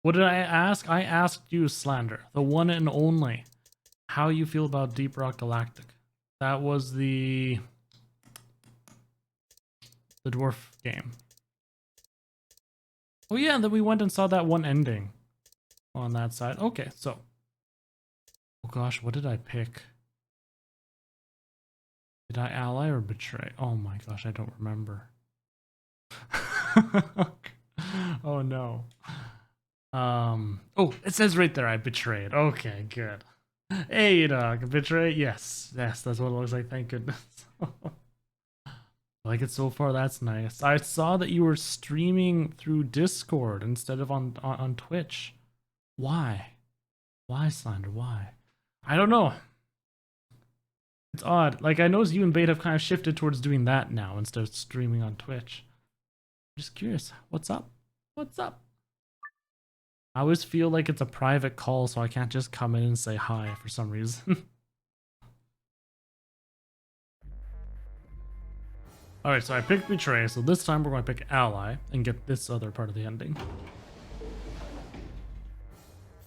What did I ask? I asked you, Slander, the one and only, how you feel about Deep Rock Galactic. That was the dwarf game. Oh yeah, and then we went and saw that one ending on that side. Okay, so. Oh gosh, what did I pick? Did I ally or betray? Oh my gosh, I don't remember. Oh no. Oh, it says right there I betrayed. Okay, good. Hey dog, betray? Yes, that's what it looks like, thank goodness. I like it so far, that's nice. I saw that you were streaming through Discord instead of on Twitch. Why? Why, Slander? Why? I don't know. It's odd. Like, I noticed you and Bait have kind of shifted towards doing that now instead of streaming on Twitch. I'm just curious. What's up? What's up? I always feel like it's a private call, so I can't just come in and say hi for some reason. Alright, so I picked Betray, so this time we're going to pick Ally and get this other part of the ending.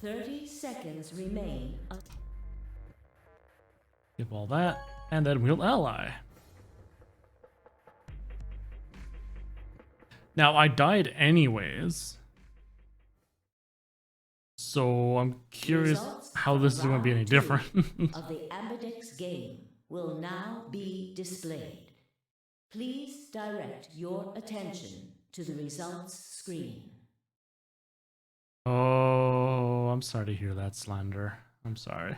30 seconds remain. Give all that, and then we'll ally. Now, I died anyways. So I'm curious how this is going to be any different. Of the Ambidex game will now be displayed. Please direct your attention to the results screen. Oh, I'm sorry to hear that, Slander. I'm sorry.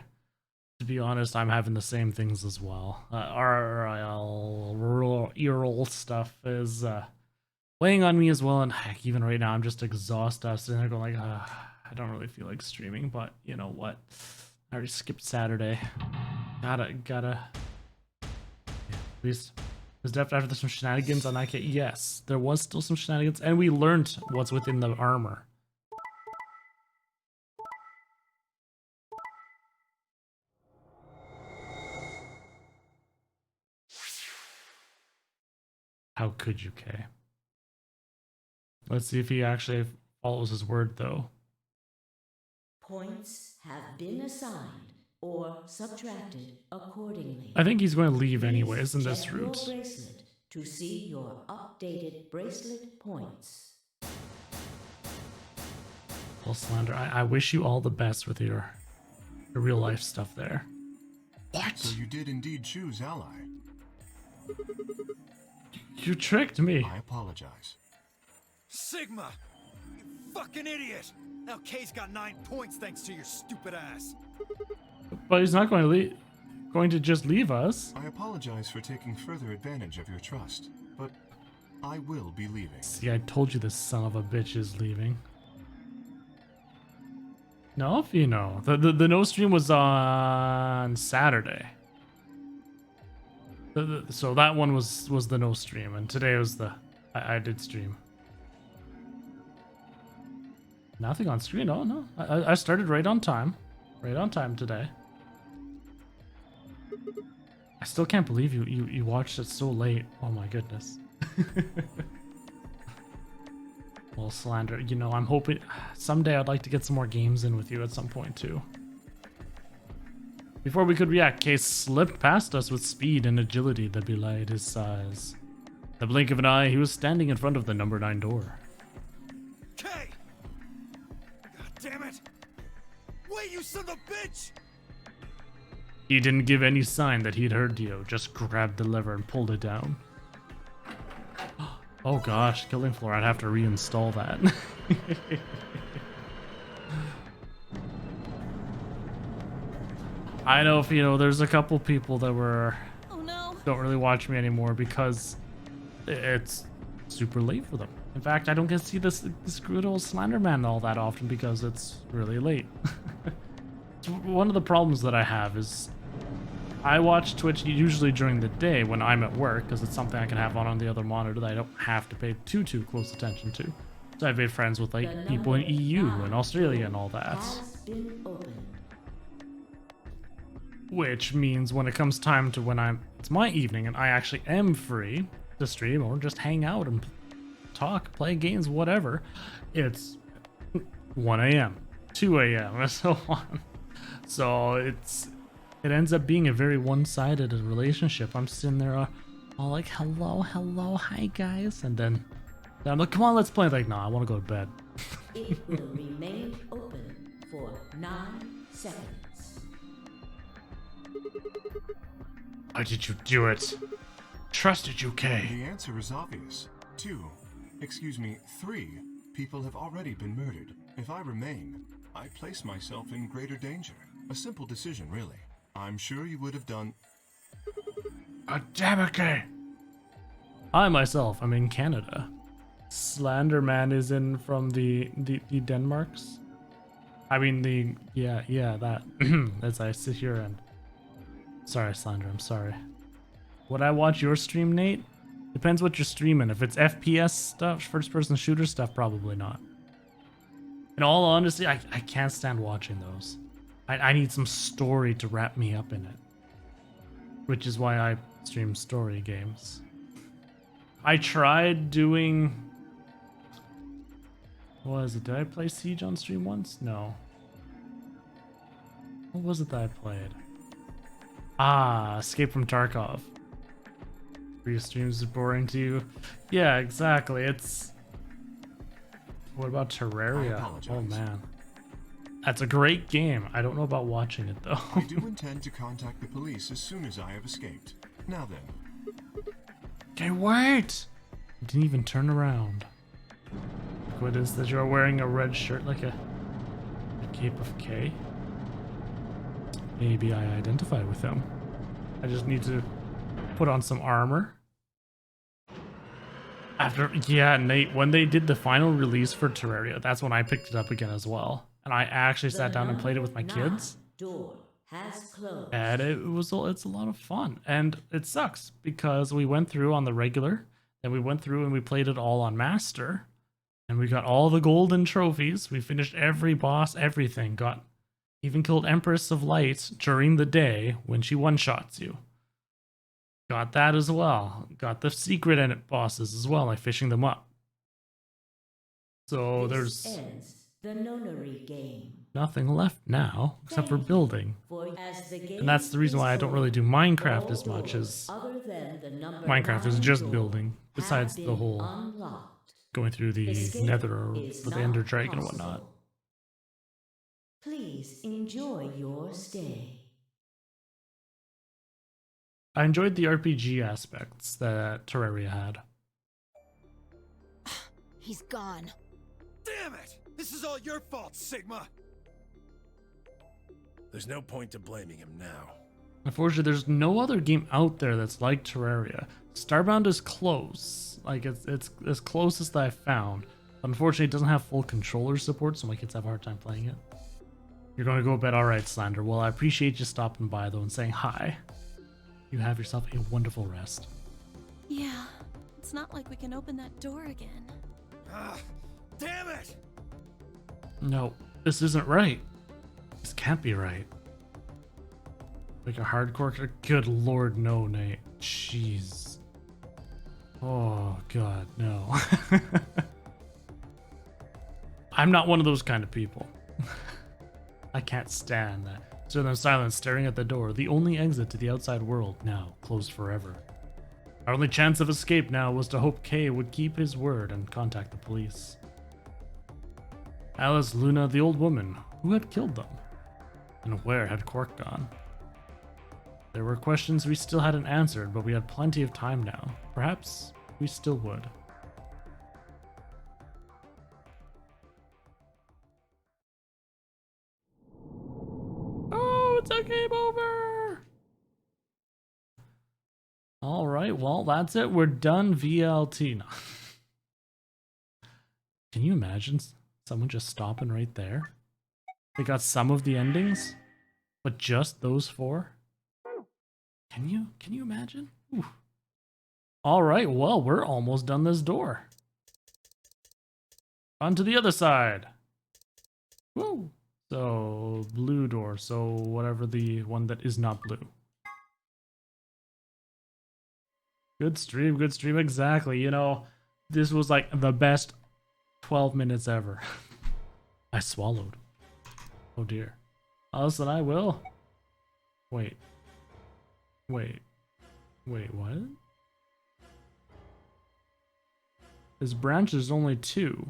To be honest, I'm having the same things as well. Rural stuff is weighing on me as well, and heck, even right now, I'm just exhausted. I was sitting there going like, I don't really feel like streaming, but you know what? I already skipped Saturday. Gotta. Yeah, at least was after some shenanigans on that kit. Yes, there was still some shenanigans, and we learned what's within the armor. How could you, Kay? Let's see if he actually follows his word, though. Points have been assigned or subtracted accordingly. I think he's going to leave anyways in this route. Check your bracelet to see your updated bracelet points. Well, Slander, I wish you all the best with your real life stuff there. What? So you did indeed choose ally. You tricked me. I apologize. Sigma! You fucking idiot! Now Kay's got 9 points thanks to your stupid ass. But he's not going to just leave us. I apologize for taking further advantage of your trust, but I will be leaving. See, I told you this son of a bitch is leaving. No, if you know. The no stream was on Saturday. So that one was the no stream, and today was the I did stream. Nothing on screen. Oh no, I started right on time today. I still can't believe you watched it so late. Oh my goodness. Well, Slander, you know, I'm hoping someday I'd like to get some more games in with you at some point too. Before we could react, Case slipped past us with speed and agility that belied his size. The blink of an eye, he was standing in front of the number 9 door. Kay! God damn it! Wait, you son of a bitch! He didn't give any sign that he'd heard Dio, just grabbed the lever and pulled it down. Oh gosh, Killing Floor, I'd have to reinstall that. I know if, you know, there's a couple people that don't really watch me anymore because it's super late for them. In fact, I don't get to see this good old Slenderman all that often because it's really late. One of the problems that I have is I watch Twitch usually during the day when I'm at work because it's something I can have on the other monitor that I don't have to pay too close attention to. So I've made friends with like people in EU and Australia and all that. Which means when it comes time to when it's my evening and I actually am free to stream or just hang out and talk, play games, whatever, it's 1 a.m., 2 a.m., and so on. So it ends up being a very one-sided relationship. I'm sitting there all like, hello, hi guys, and then I'm like, come on, let's play. Like, no, I want to go to bed. It will remain open for 9 seconds. Why did you do it? Trusted you, Kay. The answer is obvious. 3 people have already been murdered. If I remain, I place myself in greater danger. A simple decision, really. I'm sure you would have done... God damn it, Kay. I myself am in Canada. Slenderman is in from the Denmarks. I mean that. As I sit here and... Sorry, Slender, I'm sorry. Would I watch your stream, Nate? Depends what you're streaming. If it's FPS stuff, first-person shooter stuff, probably not. In all honesty, I can't stand watching those. I need some story to wrap me up in it. Which is why I stream story games. I tried doing... What was it? Did I play Siege on stream once? No. What was it that I played? Ah, Escape from Tarkov. Your streams are boring to you? Yeah, exactly. It's... What about Terraria? Oh man. That's a great game. I don't know about watching it though. I do intend to contact the police as soon as I have escaped. Now then. Okay, wait! You didn't even turn around. What is that? You're wearing a red shirt like a cape of K? Maybe I identify with him. I just need to put on some armor. Yeah, Nate, when they did the final release for Terraria, that's when I picked it up again as well. And I actually sat down and played it with my kids. Door has closed. And it's a lot of fun. And it sucks because we went through on the regular, then we went through and we played it all on Master. And we got all the golden trophies. We finished every boss, everything. Even killed Empress of Light during the day when she one-shots you. Got that as well. Got the secret edit bosses as well, like fishing them up. So This there's ends the nonary game. nothing left now except for building. As the game And that's the reason why I don't really do Minecraft as much as other than the number Minecraft is 9 just door building, besides have the been whole unlocked. going through the Escape Nether is with the not Ender Dragon and possible. whatnot. Please enjoy your stay. I enjoyed the RPG aspects that Terraria had. He's gone. Damn it! This is all your fault, Sigma! There's no point to blaming him now. Unfortunately, there's no other game out there that's like Terraria. Starbound is close. Like, it's as closest that I've found. Unfortunately, it doesn't have full controller support, so my kids have a hard time playing it. You're going to go to bed? Alright, Slander. Well, I appreciate you stopping by, though, and saying hi. You have yourself a wonderful rest. Yeah, it's not like we can open that door again. Ah, damn it! No, this isn't right. This can't be right. Like a hardcore... Good lord, no, Nate. Jeez. Oh, God, no. I'm not one of those kind of people. I can't stand that. So in silence, staring at the door, the only exit to the outside world, now closed forever. Our only chance of escape now was to hope Kay would keep his word and contact the police. Alice, Luna, the old woman, who had killed them? And where had Quark gone? There were questions we still hadn't answered, but we had plenty of time now. Perhaps we still would. Oh, it's a game over! Alright, well, that's it. We're done VLT. No. Can you imagine someone just stopping right there? They got some of the endings, but just those 4? Can you imagine? Ooh. Alright, well, we're almost done this door. On to the other side. Woo! So, blue door. So, whatever the one that is not blue. Good stream, exactly. You know, this was like the best 12 minutes ever. I swallowed. Oh dear. Listen, I will. Wait. Wait. Wait, what? This branch is only 2.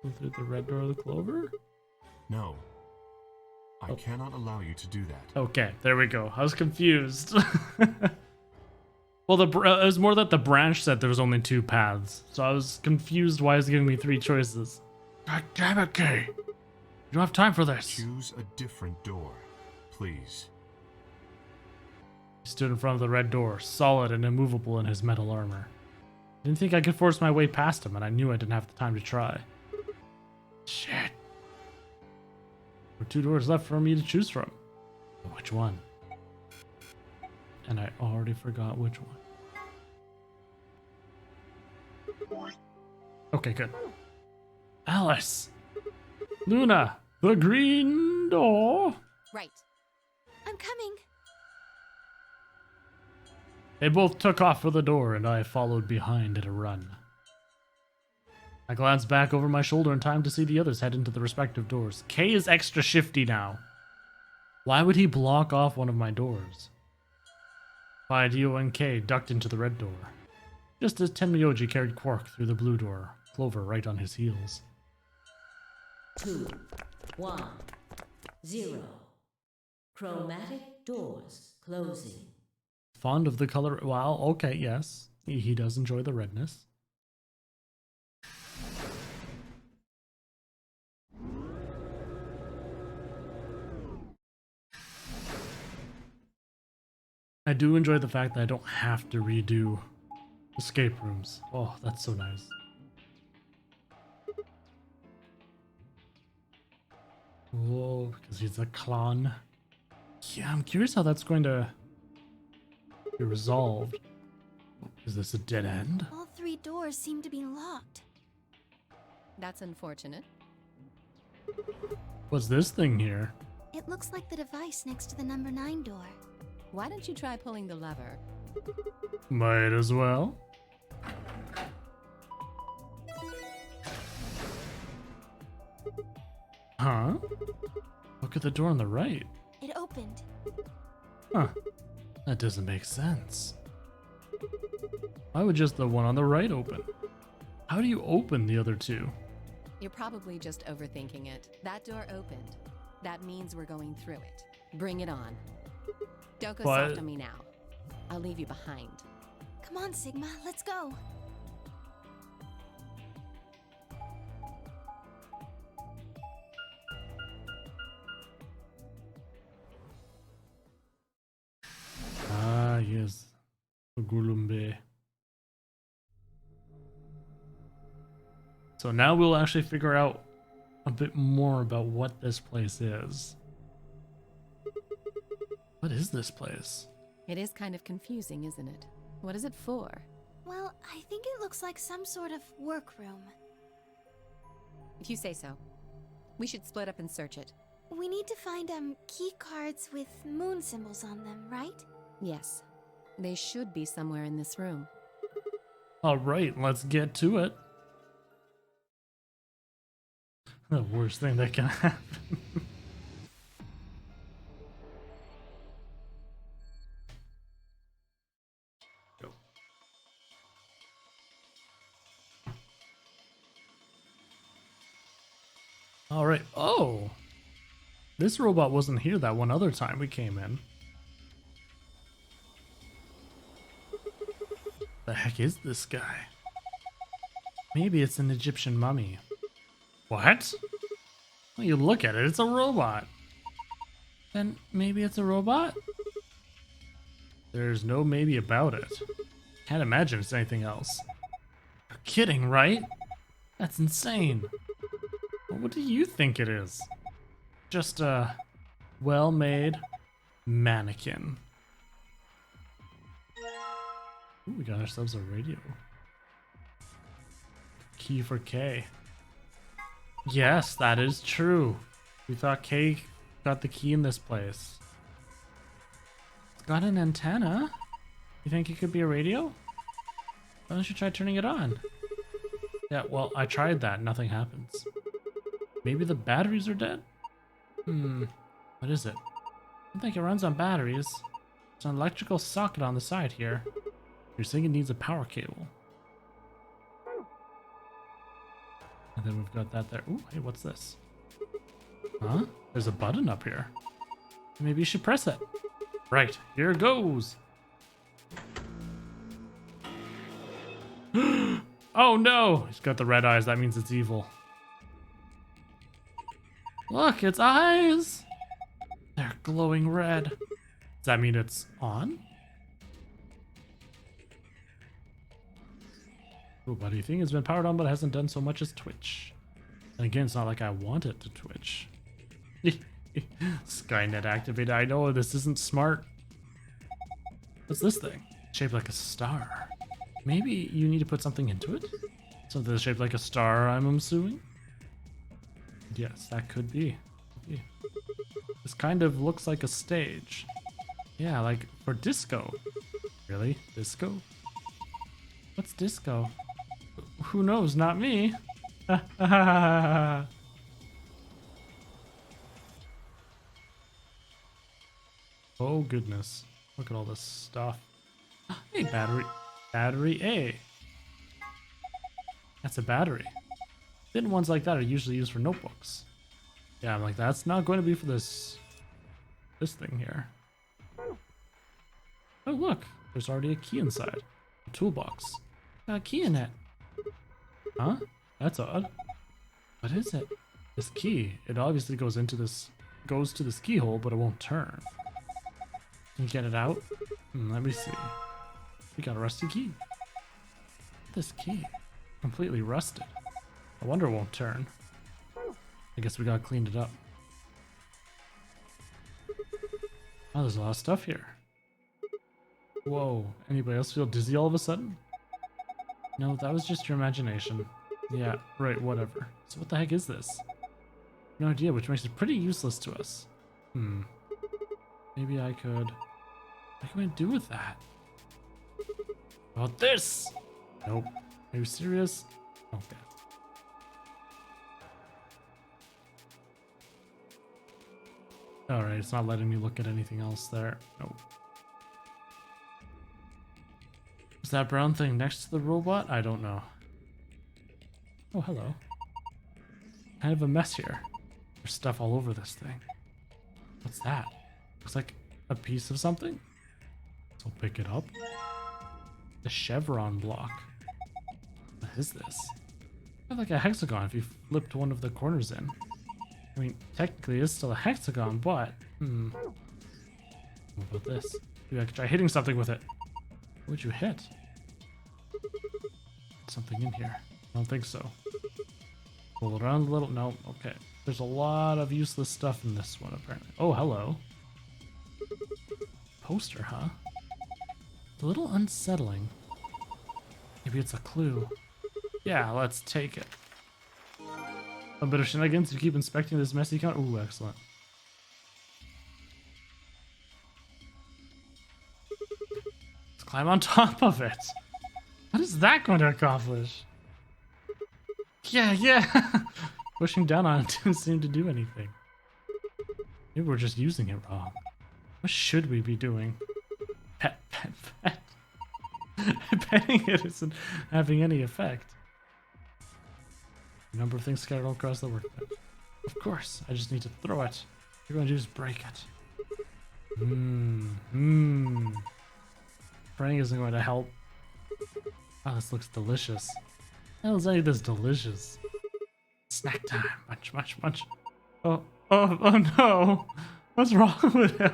Go through the red door of the clover? No. I cannot allow you to do that. Okay, there we go. I was confused. Well, it was more that the branch said there was only 2 paths, so I was confused why it's giving me 3 choices. God damn it, Kay! You don't have time for this. Choose a different door, please. He stood in front of the red door, solid and immovable in his metal armor. Didn't think I could force my way past him, and I knew I didn't have the time to try. Shit. There were 2 doors left for me to choose from. But which one? And I already forgot which one. Okay, good. Alice! Luna! The green door! Right. I'm coming. They both took off for the door, and I followed behind at a run. I glanced back over my shoulder in time to see the others head into the respective doors. Kay is extra shifty now. Why would he block off one of my doors? Dio and Kay ducked into the red door, just as Tenmyoji carried Quark through the blue door, Clover right on his heels. 2, 1, 0. Chromatic doors closing. Fond of the color. Well, okay, yes. He does enjoy the redness. I do enjoy the fact that I don't have to redo escape rooms. Oh, that's so nice. Whoa, because he's a clone. Yeah, I'm curious how that's going to be resolved. Is this a dead end? All 3 doors seem to be locked. That's unfortunate. What's this thing here? It looks like the device next to the number 9 door. Why don't you try pulling the lever? Might as well. Huh? Look at the door on the right. It opened. Huh. That doesn't make sense. Why would just the one on the right open? How do you open the other 2? You're probably just overthinking it. That door opened. That means we're going through it. Bring it on. Don't go But- soft on me now. I'll leave you behind. Come on, Sigma, let's go. Ah, yes. Gulumbe. So now we'll actually figure out a bit more about what this place is. What is this place? It is kind of confusing, isn't it? What is it for? Well, I think it looks like some sort of workroom. If you say so. We should split up and search it. We need to find key cards with moon symbols on them, right? Yes. They should be somewhere in this room. All right, let's get to it. The worst thing that can happen. Go. All right. Oh, this robot wasn't here that one other time we came in. The heck is this guy? Maybe it's an Egyptian mummy. What? Well, you look at it, it's a robot. Then maybe it's a robot? There's no maybe about it. Can't imagine it's anything else. You're kidding, right? That's insane. Well, what do you think it is? Just a well-made mannequin. Ooh, we got ourselves a radio. Key for K. Yes, that is true. We thought K got the key in this place. It's got an antenna. You think it could be a radio? Why don't you try turning it on? Yeah, well, I tried that. Nothing happens. Maybe the batteries are dead? What is it? I don't think it runs on batteries. There's an electrical socket on the side here. You're saying it needs a power cable. And then we've got that there. Ooh, hey, what's this? Huh? There's a button up here. Maybe you should press it. Right, here goes. Oh no! He's got the red eyes. That means it's evil. Look, its eyes! They're glowing red. Does that mean it's on? Ooh, buddy, thing has been powered on, but it hasn't done so much as twitch. And again, it's not like I want it to twitch. Skynet activated. I know this isn't smart. What's this thing? Shaped like a star. Maybe you need to put something into it? Something that's shaped like a star, I'm assuming? Yes, that could be. This kind of looks like a stage. Yeah, like for disco. Really? Disco? What's disco? Who knows? Not me. Oh goodness. Look at all this stuff. Hey, battery. Battery A. That's a battery. Thin ones like that are usually used for notebooks. Yeah, I'm like, that's not going to be for this thing here. Oh look, there's already a key inside. A toolbox. Got a key in it. Huh? That's odd. What is it? This key. It obviously goes to this keyhole, but it won't turn. Can you get it out? Let me see. We got a rusty key. This key. Completely rusted. I wonder it won't turn. I guess we gotta clean it up. Oh, there's a lot of stuff here. Whoa. Anybody else feel dizzy all of a sudden? No, that was just your imagination. Yeah, right, whatever. So what the heck is this? No idea, which makes it pretty useless to us. Maybe I could... What can I do with that? How about this? Nope. Are you serious? Okay. Alright, it's not letting me look at anything else there. Nope. Is that brown thing next to the robot? I don't know. Oh, hello. Kind of a mess here. There's stuff all over this thing. What's that? Looks like a piece of something? So pick it up. The chevron block. What is this? Kind of like a hexagon if you flipped one of the corners in. I mean, technically it's still a hexagon, but... What about this? Maybe I could try hitting something with it. What would you hit? Something in here. I don't think so. Pull it around a little. No, okay. There's a lot of useless stuff in this one, apparently. Oh, hello. Poster, huh? A little unsettling. Maybe it's a clue. Yeah, let's take it. A bit of shenanigans to keep inspecting this messy count. Ooh, excellent. Let's climb on top of it. What is that going to accomplish? Yeah. Pushing down on it didn't seem to do anything. Maybe we're just using it wrong. What should we be doing? Pet. Petting it isn't having any effect. A number of things scattered all across the workbench. Of course, I just need to throw it. You're going to do is break it. Praying isn't going to help. Oh, this looks delicious. How is any of this delicious? Snack time. Munch. Oh no. What's wrong with him?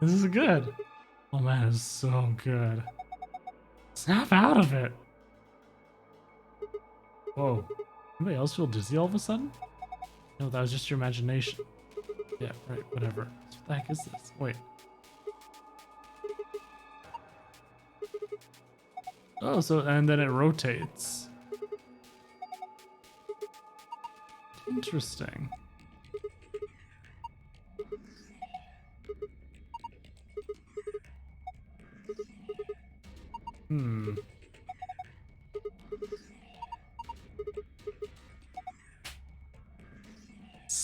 This is good. Oh man, it's so good. Snap out of it. Whoa. Anybody else feel dizzy all of a sudden? No, that was just your imagination. Yeah, right, whatever. What the heck is this? Wait. Oh, so, and then it rotates. Interesting.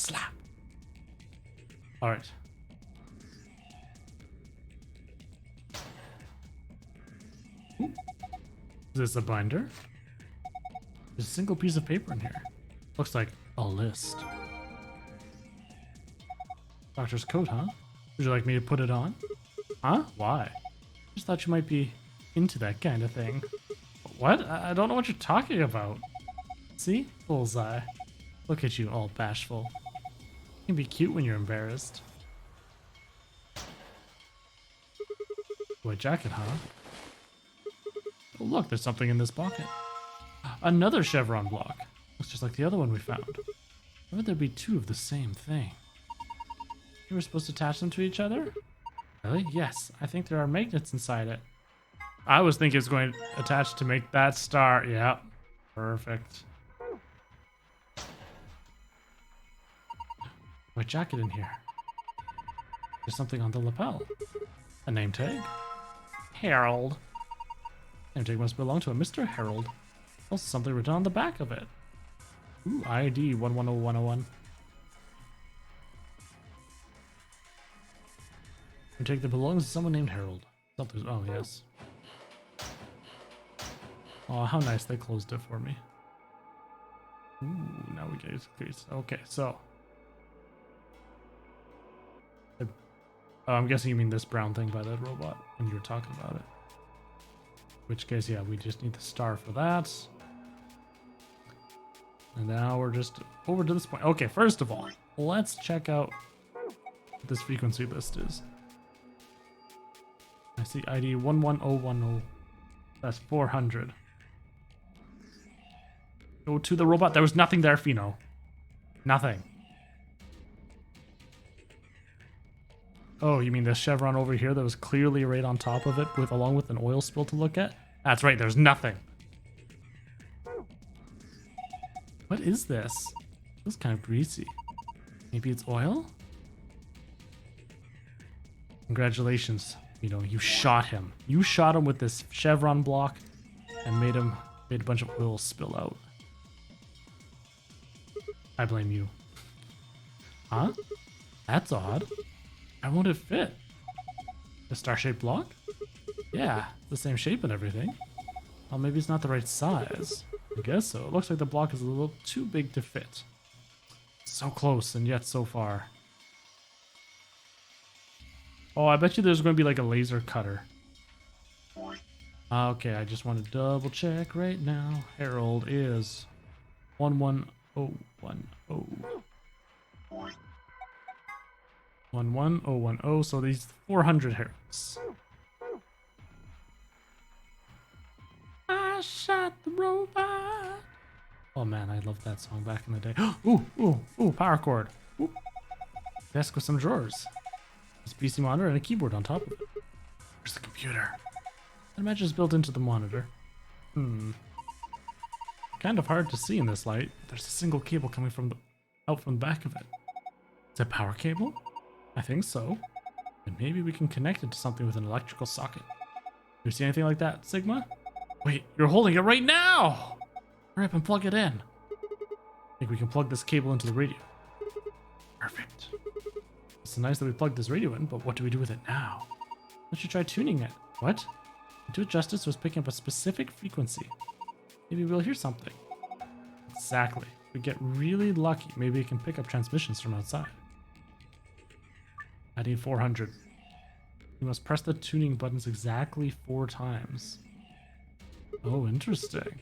Slap. All right. Ooh. Is this a binder? There's a single piece of paper in here. Looks like a list. Doctor's coat, huh? Would you like me to put it on? Huh? Why? Just thought you might be into that kind of thing. What? I don't know what you're talking about. See? Bullseye. Look at you, all bashful. You can be cute when you're embarrassed. White jacket, huh? Oh, look, there's something in this pocket. Another chevron block. Looks just like the other one we found. Why would there be two of the same thing? You were supposed to attach them to each other? Really? Yes, I think there are magnets inside it. I was thinking it's going to attach to make that star. Yeah, perfect. White jacket in here. There's something on the lapel. A name tag? Harold. Name tag must belong to a Mr. Harold. Also something written on the back of it. Ooh, ID 110101. Name tag that belongs to someone named Harold. Something's, oh yes. Oh, how nice they closed it for me. Ooh, now we get his case. Okay, so. I'm guessing you mean this brown thing by that robot when you were talking about it. In which case, yeah, we just need the star for that. And now we're just over to this point. Okay, first of all, let's check out what this frequency list is. I see ID 11010. That's 400. Go to the robot. There was nothing there, Fino. Nothing. Oh, you mean the chevron over here that was clearly right on top of it with along with an oil spill to look at? That's right, there's nothing. What is this? It looks kind of greasy. Maybe it's oil? Congratulations. You know, you shot him. You shot him with this chevron block and made a bunch of oil spill out. I blame you. Huh? That's odd. Why won't it fit? The star-shaped block? Yeah, the same shape and everything. Well, maybe it's not the right size. I guess so. It looks like the block is a little too big to fit. So close and yet so far. Oh, I bet you there's going to be like a laser cutter. Okay, I just want to double check right now. Harold is 11010. 11010, so these 400 Heralds. I shot the robot. Oh man, I loved that song back in the day. Ooh, power cord. Ooh. Desk with some drawers. This PC monitor and a keyboard on top of it. Where's the computer? I imagine it's built into the monitor. Kind of hard to see in this light. There's a single cable coming out from the back of it. Is it a power cable? I think so. And maybe we can connect it to something with an electrical socket. You see anything like that, Sigma? Wait, you're holding it right now! Hurry up and plug it in. I think we can plug this cable into the radio. Perfect. It's nice that we plugged this radio in, but what do we do with it now? Let's try tuning it. What? To do it justice, it was picking up a specific frequency. Maybe we'll hear something. Exactly. If we get really lucky, maybe it can pick up transmissions from outside. I need 400. You must press the tuning buttons exactly 4 times. Oh, interesting.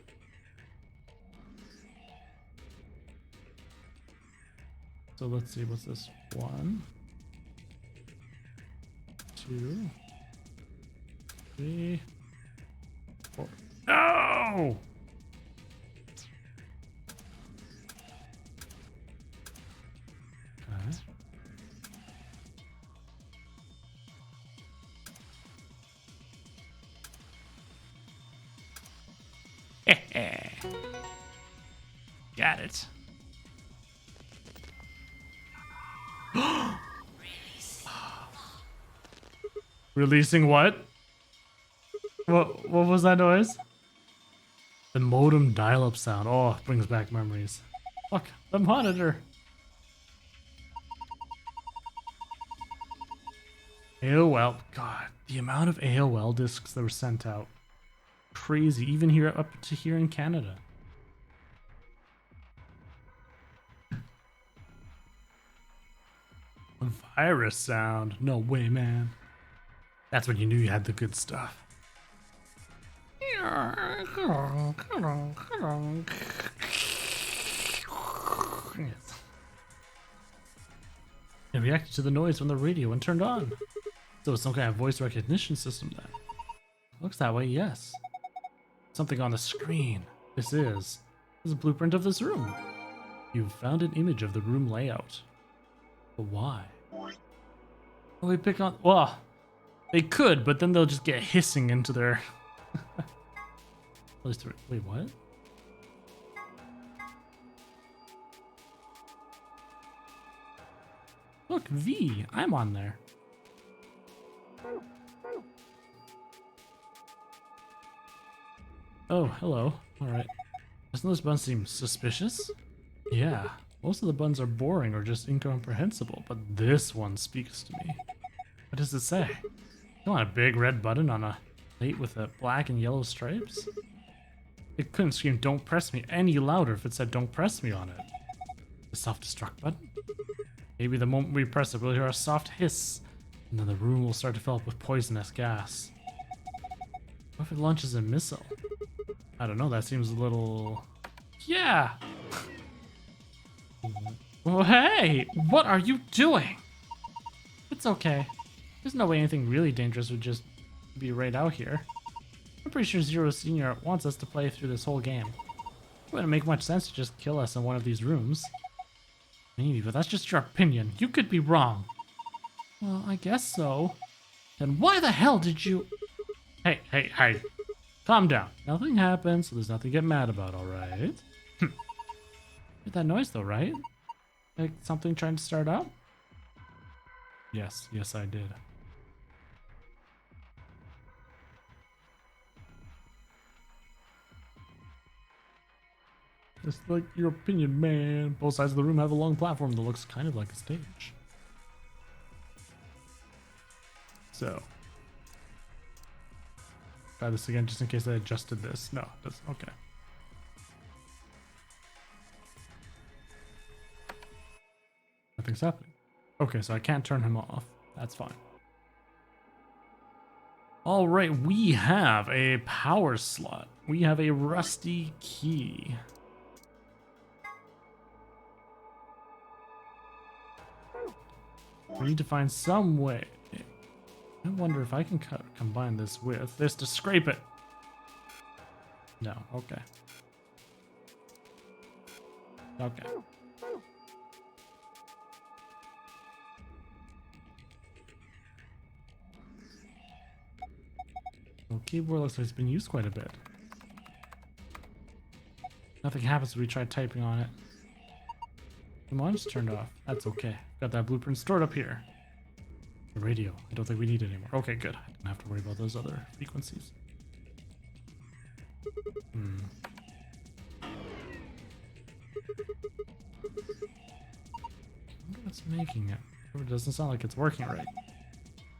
So let's see, what's this? 1, 2, 3, 4. No! Okay. Got it. Releasing what? What was that noise? The modem dial-up sound. Oh, brings back memories. Fuck, the monitor. AOL. God, the amount of AOL discs that were sent out. Crazy. Even here up to here in Canada. Virus sound. No way, man. That's when you knew you had the good stuff. It reacted to the noise from the radio and turned on. So it's some kind of voice recognition system then. Looks that way, yes. Something on the screen. This is a blueprint of this room. You've found an image of the room layout. But why? Well, we pick on... Well, they could, but then they'll just get hissing into their... Wait, what? Look, V. I'm on there. Oh, hello. Alright. Doesn't this bun seem suspicious? Yeah. Most of the buns are boring or just incomprehensible, but this one speaks to me. What does it say? You want a big red button on a plate with a black and yellow stripes? It couldn't scream "Don't press me" any louder if it said "Don't press me" on it. The self-destruct button? Maybe the moment we press it, we'll hear a soft hiss, and then the room will start to fill up with poisonous gas. What if it launches a missile? I don't know, that seems a little... Yeah! Oh, hey! What are you doing? It's okay. There's no way anything really dangerous would just be right out here. I'm pretty sure Zero Senior wants us to play through this whole game. It wouldn't make much sense to just kill us in one of these rooms. Maybe, but that's just your opinion. You could be wrong. Well, I guess so. Then why the hell did you... Hey. Calm down. Nothing happened, so there's nothing to get mad about, alright? Heard that noise though, right? Like something trying to start up? Yes, I did. It's like your opinion, man. Both sides of the room have a long platform that looks kind of like a stage. So. Try this again just in case I adjusted this. No, it doesn't. Okay. Nothing's happening. Okay, so I can't turn him off. That's fine. All right, we have a power slot. We have a rusty key. We need to find some way. I wonder if I can combine this with this to scrape it. No, okay. Okay. Well, keyboard looks like it's been used quite a bit. Nothing happens when we try typing on it. The monitor's turned off. That's okay. Got that blueprint stored up here. The radio. I don't think we need it anymore. Okay, good. I don't have to worry about those other frequencies. I wonder what's making it. It doesn't sound like it's working right.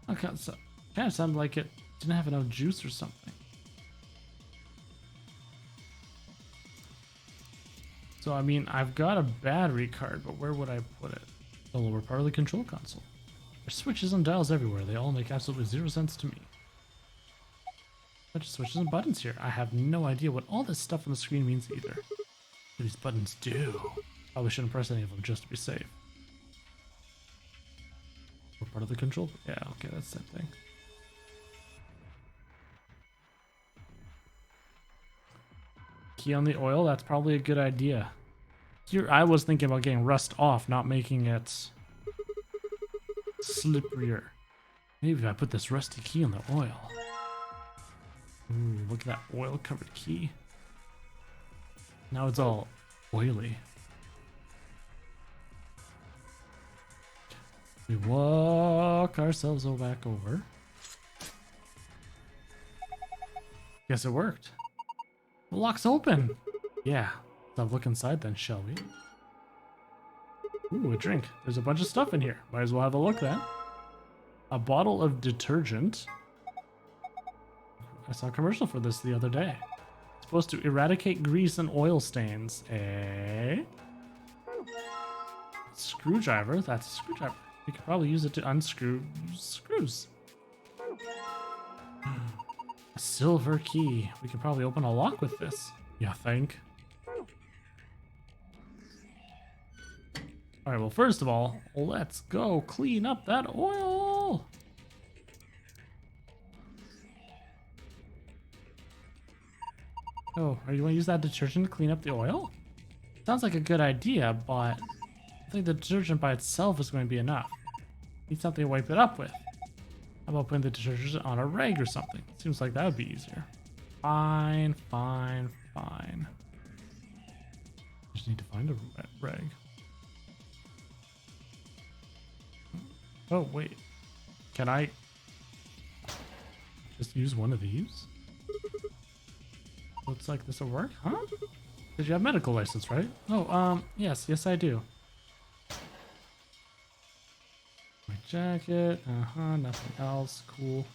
Okay, so kind of sounded like it didn't have enough juice or something. So, I mean, I've got a battery card, but where would I put it? The lower part of the control console. There's switches and dials everywhere. They all make absolutely zero sense to me. Bunch of switches and buttons here. I have no idea what all this stuff on the screen means either. What do these buttons do? Probably shouldn't press any of them just to be safe. What part of the control? Yeah, okay, that's the same thing. Key on the oil, that's probably a good idea. Here, I was thinking about getting rust off, not making it slipperier. Maybe if I put this rusty key on the oil. Ooh, look at that oil-covered key. Now it's all oily. We walk ourselves all back over. Guess it worked. The lock's open. Yeah, let's have a look inside then, shall we? Ooh, a drink. There's a bunch of stuff in here. Might as well have a look then. A bottle of detergent. I saw a commercial for this the other day. It's supposed to eradicate grease and oil stains. Eh? Screwdriver? That's a screwdriver. We could probably use it to unscrew screws. A silver key. We could probably open a lock with this. You think? Alright, well, first of all, let's go clean up that oil. Oh, are you going to use that detergent to clean up the oil? Sounds like a good idea, but I think the detergent by itself is going to be enough. Need something to wipe it up with. How about putting the detergent on a rag or something? Seems like that would be easier. Fine, fine, fine. Just need to find a rag. Oh, wait. Can I just use one of these? Looks like this will work, huh? Did you have medical license, right? Oh, yes, I do. My jacket, nothing else, cool.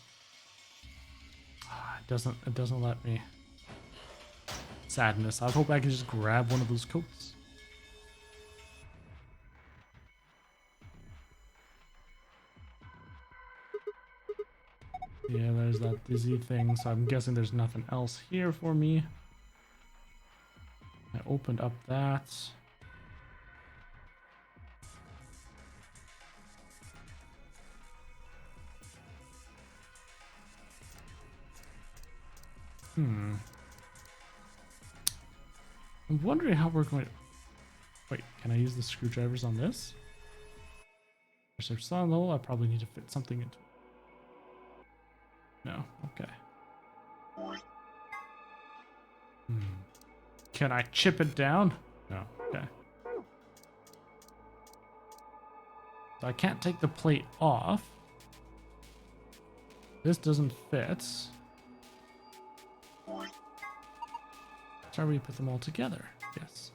It doesn't let me. Sadness. I hope I can just grab one of those coats. Yeah, there's that dizzy thing, so I'm guessing there's nothing else here for me. I opened up that. I'm wondering how we're going to... Wait, can I use the screwdrivers on this? If there's some hole, I probably need to fit something into it. No, okay. Can I chip it down? No, okay. So I can't take the plate off. This doesn't fit. Try we put them all together. Yes.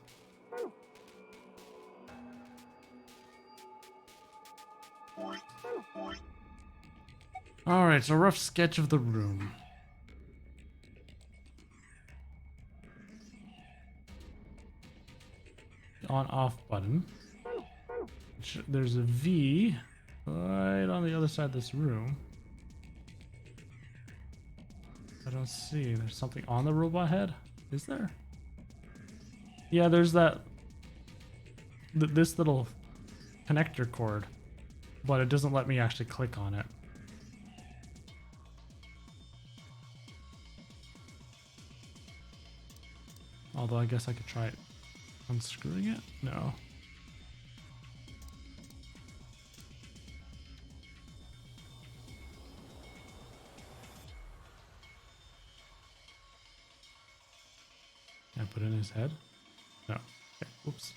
Alright, so rough sketch of the room. On-off button. There's a V right on the other side of this room. I don't see. There's something on the robot head? Is there? Yeah, there's that... this little connector cord. But it doesn't let me actually click on it. Although I guess I could try unscrewing it? No. Can I put it in his head? No. Okay, whoops.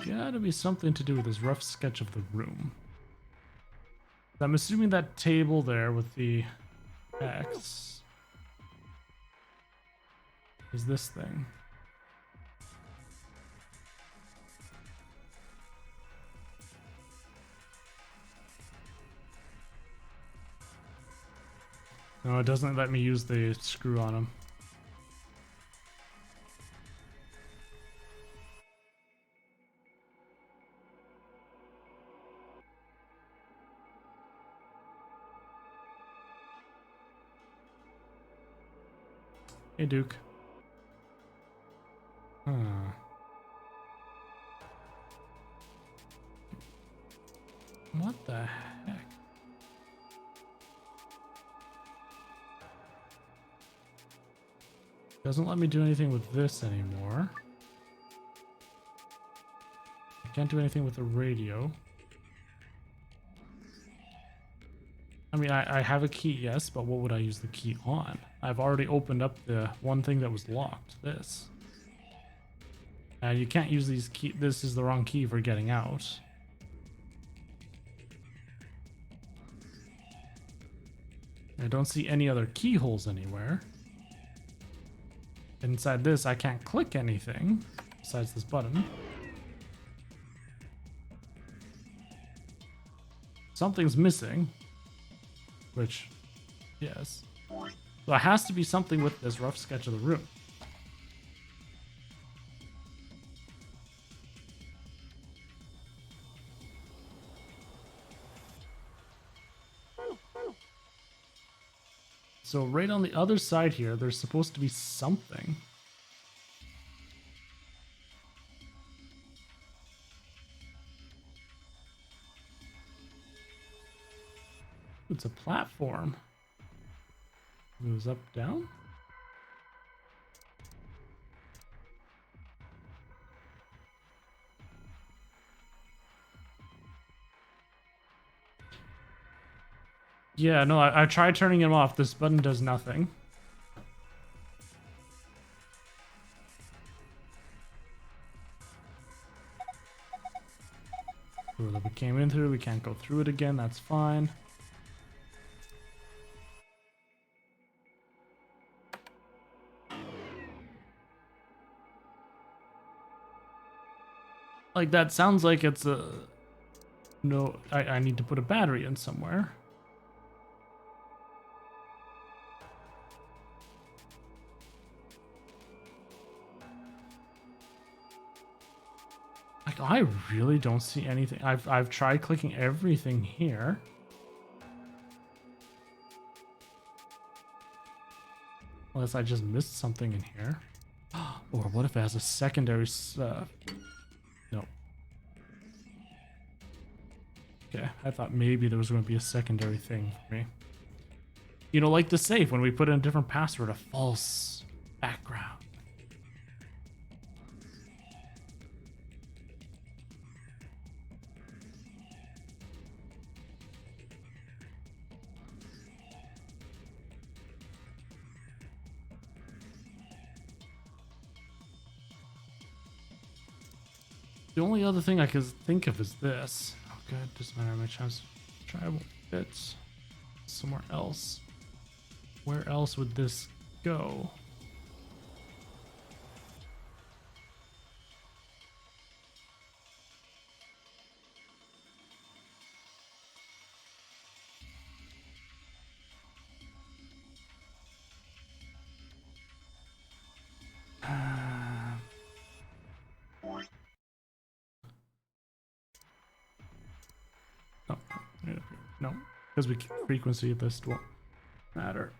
Gotta be something to do with this rough sketch of the room. I'm assuming that table there with the X is this thing. No, it doesn't let me use the screw on him. Hey, Duke. Huh. What the heck? Doesn't let me do anything with this anymore. I can't do anything with the radio. I mean, I have a key, yes, but what would I use the key on? I've already opened up the one thing that was locked, this. You can't use these key. This is the wrong key for getting out. I don't see any other keyholes anywhere. Inside this, I can't click anything besides this button. Something's missing. Which, yes. So it has to be something with this rough sketch of the room. So right on the other side here, there's supposed to be something. It's a platform. Moves up, down. Yeah, no, I tried turning him off. This button does nothing. Door that we came in through, we can't go through it again, that's fine. Like, that sounds like it's a... No, I need to put a battery in somewhere. Like, I really don't see anything. I've tried clicking everything here. Unless I just missed something in here. Or what if it has a secondary... no. Okay, I thought maybe there was going to be a secondary thing for me. You know, like the safe, when we put in a different password, a false background. The only other thing I could think of is this. Oh, good. Doesn't matter how much has tribal bits somewhere else. Where else would this go? Oh, right up here. No, because we frequency of this won't matter.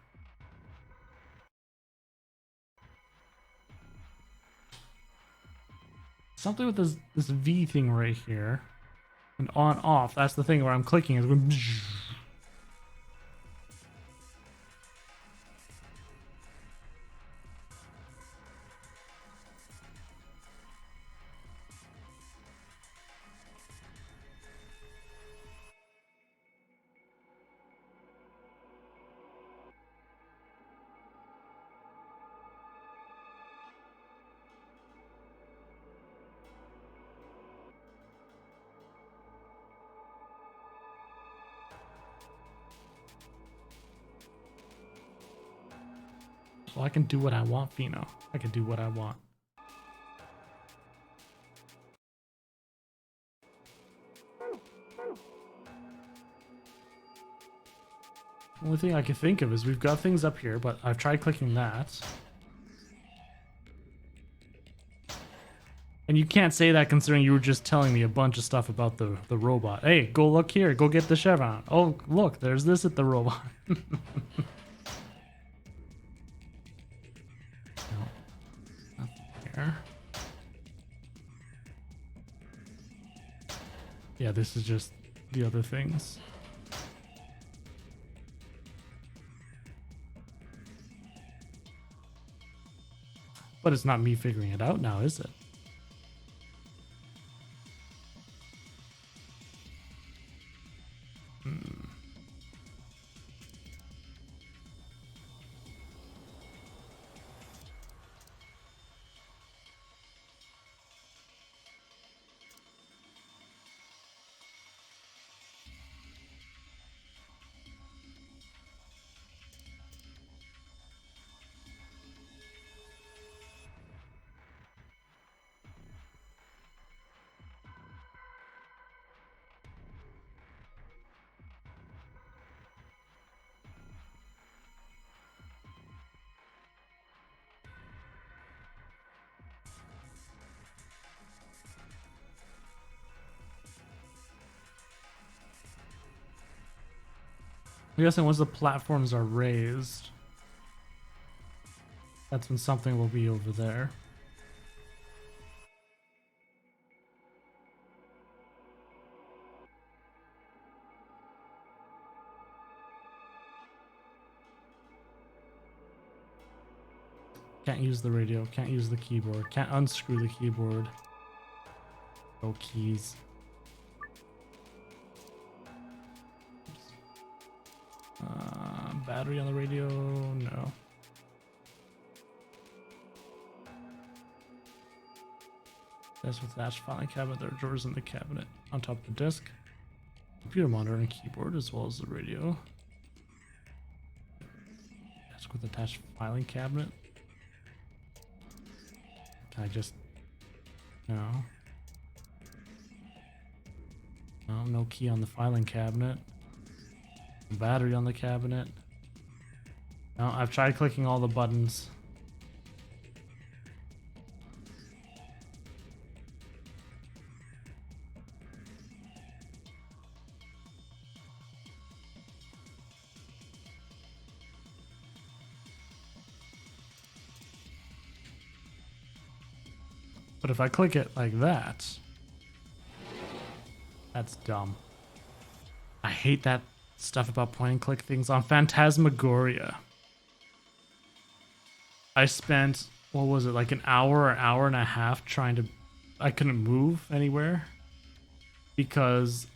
Something with this V thing right here. And on off, that's the thing where I'm clicking is going. So I can do what I want, Fino. I can do what I want. Only thing I can think of is we've got things up here, but I've tried clicking that. And you can't say that considering you were just telling me a bunch of stuff about the robot. Hey, go look here. Go get the chevron. Oh, look, there's this at the robot. No, nothing here. Yeah, this is just the other things. But it's not me figuring it out now, is it? I'm guessing once the platforms are raised, that's when something will be over there. Can't use the radio, can't use the keyboard, can't unscrew the keyboard. No keys. Battery on the radio, no. Desk with attached filing cabinet, there are drawers in the cabinet. On top of the desk, computer monitor and keyboard as well as the radio. Desk with attached filing cabinet. Can I just... No. No, no key on the filing cabinet. Battery on the cabinet. No, I've tried clicking all the buttons. But if I click it like that, that's dumb. I hate that stuff about point and click things on Phantasmagoria. I spent, what was it, like an hour and a half trying to... I couldn't move anywhere because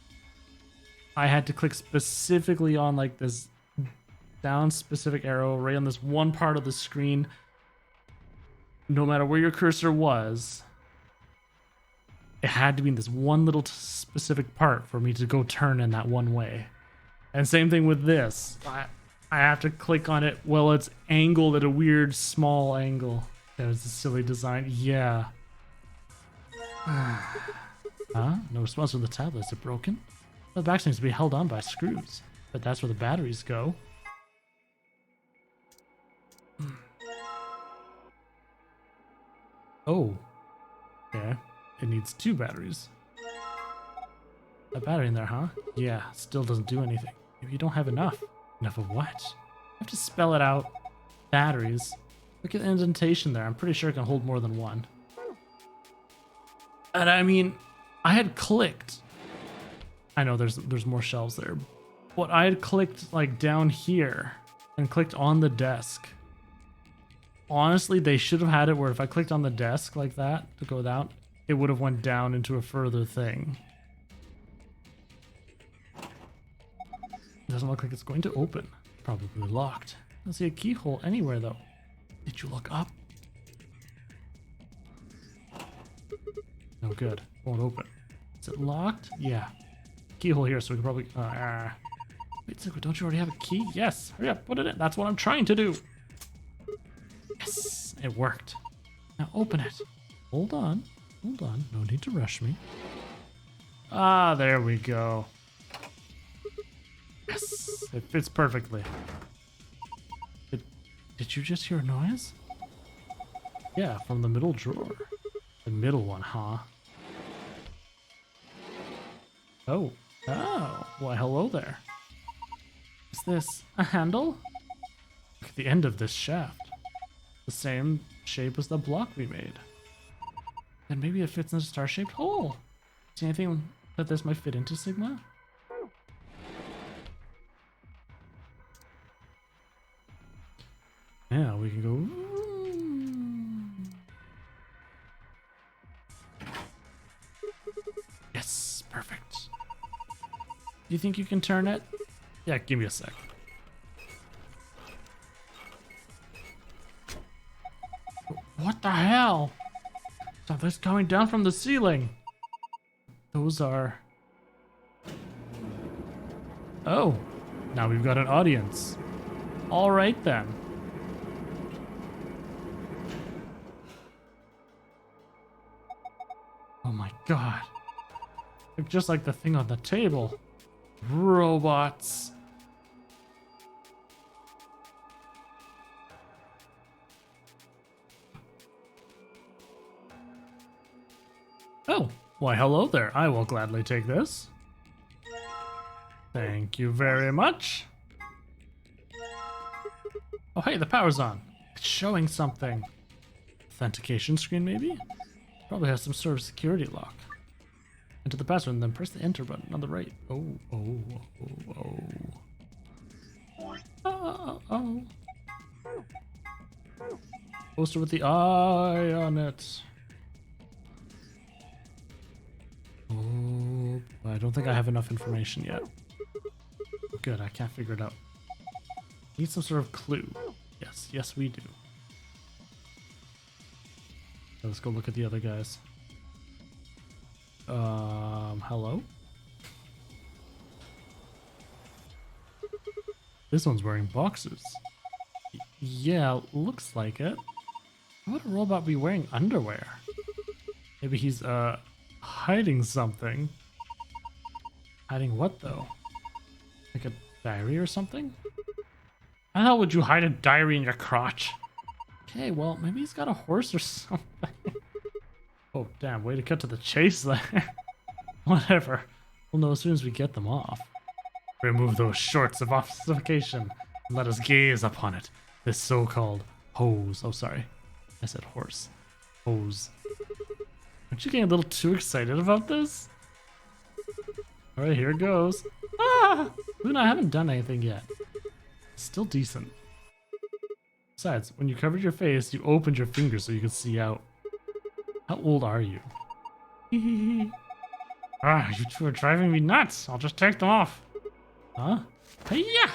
I had to click specifically on like this down specific arrow right on this one part of the screen. No matter where your cursor was, it had to be in this one little specific part for me to go turn in that one way. And same thing with this. I have to click on it while it's angled at a weird small angle. That was a silly design. Yeah. Huh? No response from the tablet. Is it broken? Well, the back seems to be held on by screws. But that's where the batteries go. Oh. Okay. It needs 2 batteries. A battery in there, huh? Yeah, still doesn't do anything. Maybe you don't have enough. Enough of what? I have to spell it out. Batteries. Look at the indentation there. I'm pretty sure it can hold more than one. And I mean, I had clicked. I know there's more shelves there. But I had clicked like down here and clicked on the desk. Honestly, they should have had it where if I clicked on the desk like that to go down, it would have went down into a further thing. Doesn't look like it's going to open. Probably locked. I don't see a keyhole anywhere though. Did you look up? No good. Won't open. Is it locked? Yeah. Keyhole here, so we can probably... Wait a second, don't you already have a key? Yes. Hurry up, put it in. That's what I'm trying to do. Yes, it worked. Now open it. Hold on. Hold on. No need to rush me. Ah, there we go. Yes, it fits perfectly. Did you just hear a noise? Yeah, from the middle drawer. The middle one, huh? Oh. Oh. Why, hello there. Is this a handle? Look at the end of this shaft. The same shape as the block we made. Then maybe it fits in a star-shaped hole. See anything that this might fit into, Sigma? Yeah, we can go... Yes, perfect. Do you think you can turn it? Yeah, give me a sec. What the hell? Something's coming down from the ceiling. Those are... Oh, now we've got an audience. All right then. Oh my god. They're just like the thing on the table. Robots. Oh, why hello there. I will gladly take this. Thank you very much. Oh, hey, the power's on. It's showing something. Authentication screen, maybe? Probably has some sort of security lock. Enter the password and then press the enter button on the right. Oh, oh, oh, oh. Oh, oh. Poster with the eye on it. Oh, I don't think I have enough information yet. Good, I can't figure it out. Need some sort of clue. Yes, yes we do. Let's go look at the other guys. Hello? This one's wearing boxers. Yeah, looks like it. Why would a robot be wearing underwear? Maybe he's, hiding something. Hiding what, though? Like a diary or something? How the hell would you hide a diary in your crotch? Okay, well, maybe he's got a horse or something. Oh, damn, way to cut to the chase there. Whatever. We'll know as soon as we get them off. Remove those shorts of obfuscation and let us gaze upon it. This so-called hose. Oh, sorry. I said horse. Hose. Aren't you getting a little too excited about this? Alright, here it goes. Ah! Luna, I haven't done anything yet. Still decent. Besides, when you covered your face, you opened your fingers so you could see out. How old are you? Ah, you two are driving me nuts. I'll just take them off. Huh? Hey-ya!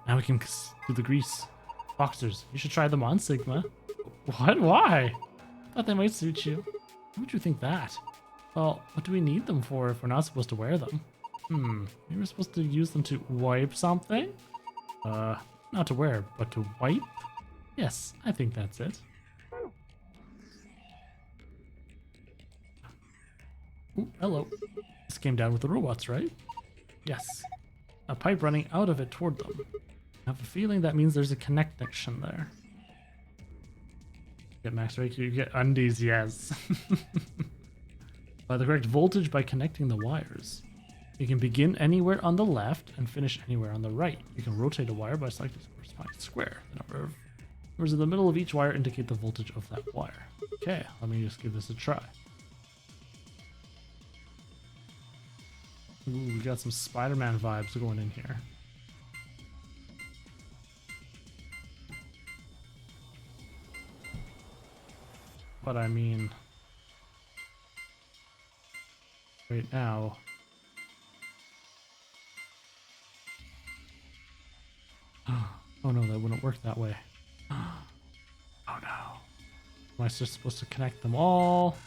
Now we can do the grease. Boxers, you should try them on, Sigma. What? Why? Thought they might suit you. Why would you think that? Well, what do we need them for if we're not supposed to wear them? Maybe we're supposed to use them to wipe something? Not to wear, but to wipe? Yes, I think that's it. Ooh, hello. This came down with the robots, right? Yes. A pipe running out of it toward them. I have a feeling that means there's a connection there. Get max rate, you get undies, yes. By the correct voltage by connecting the wires. You can begin anywhere on the left and finish anywhere on the right. You can rotate a wire by selecting the corresponding square. The number of numbers in the middle of each wire indicate the voltage of that wire. Okay, let me just give this a try. Ooh, we got some Spider-Man vibes going in here. But I mean, right now, oh no, that wouldn't work that way. Oh no. Am I just supposed to connect them all?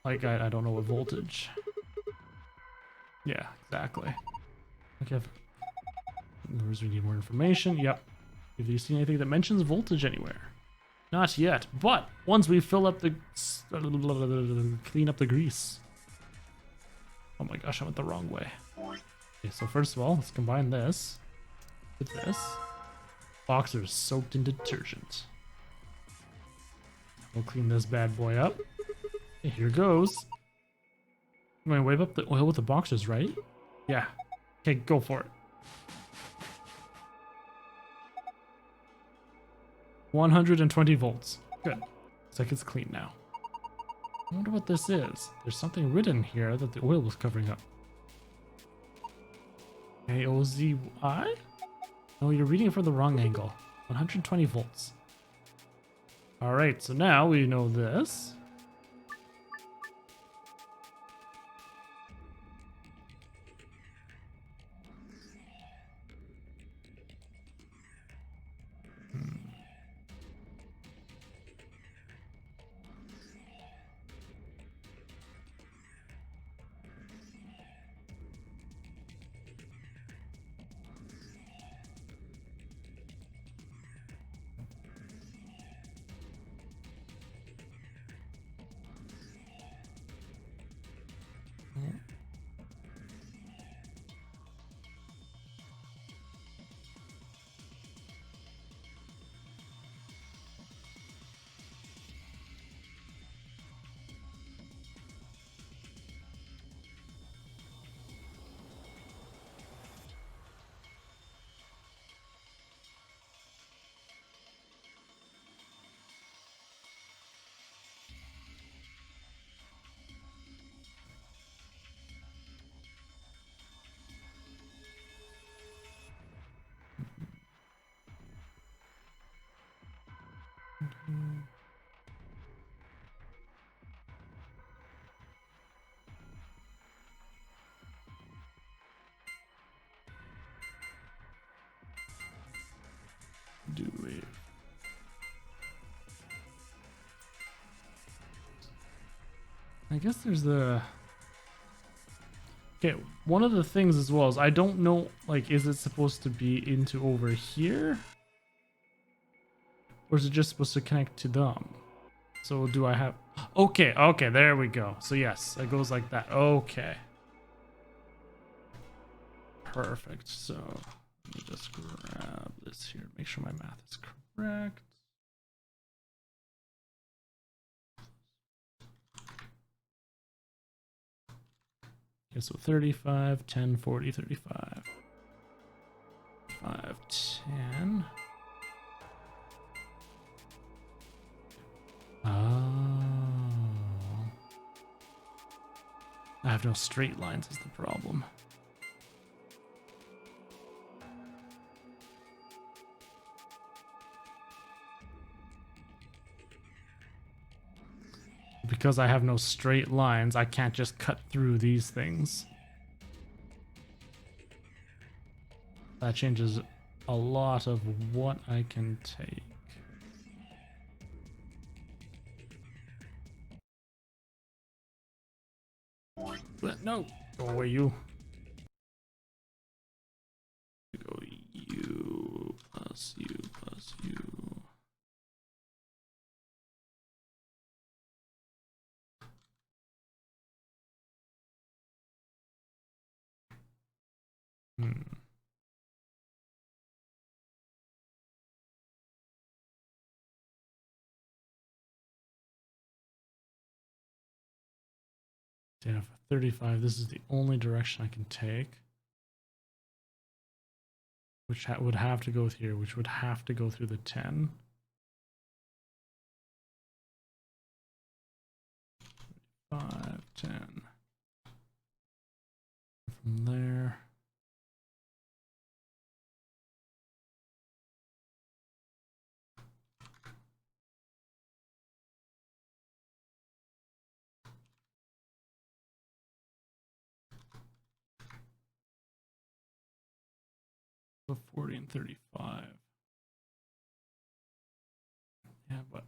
Like, I don't know what voltage. Yeah, exactly. Okay. We need more information. Yep. Have you seen anything that mentions voltage anywhere? Not yet, but once we fill up the... clean up the grease. Oh my gosh, I went the wrong way. Okay, so first of all, let's combine this with this. Boxers soaked in detergent. We'll clean this bad boy up. Okay, here goes. I'm gonna wipe up the oil with the boxers, right? Yeah. Okay, go for it. 120 volts. Good. Looks like it's clean now. I wonder what this is. There's something written here that the oil was covering up. AOZY? No, you're reading it from the wrong angle. 120 volts. Alright, so now we know this. Do we? I guess there's the. Okay, one of the things as well is I don't know, like, is it supposed to be into over here? Or is it just supposed to connect to them? So do I have... Okay, okay, there we go. So yes, it goes like that. Okay. Perfect. So let me just grab this here. Make sure my math is correct. Okay, so 35, 10, 40, 35. 5, 10. Oh. I have no straight lines is the problem. Because I have no straight lines, I can't just cut through these things. That changes a lot of what I can take. No, go away, you. Go you plus you plus you. Damn, for 35, this is the only direction I can take. Which would have to go here, which would have to go through the 10. 5, 10. From there. So 40 and 35. Yeah, but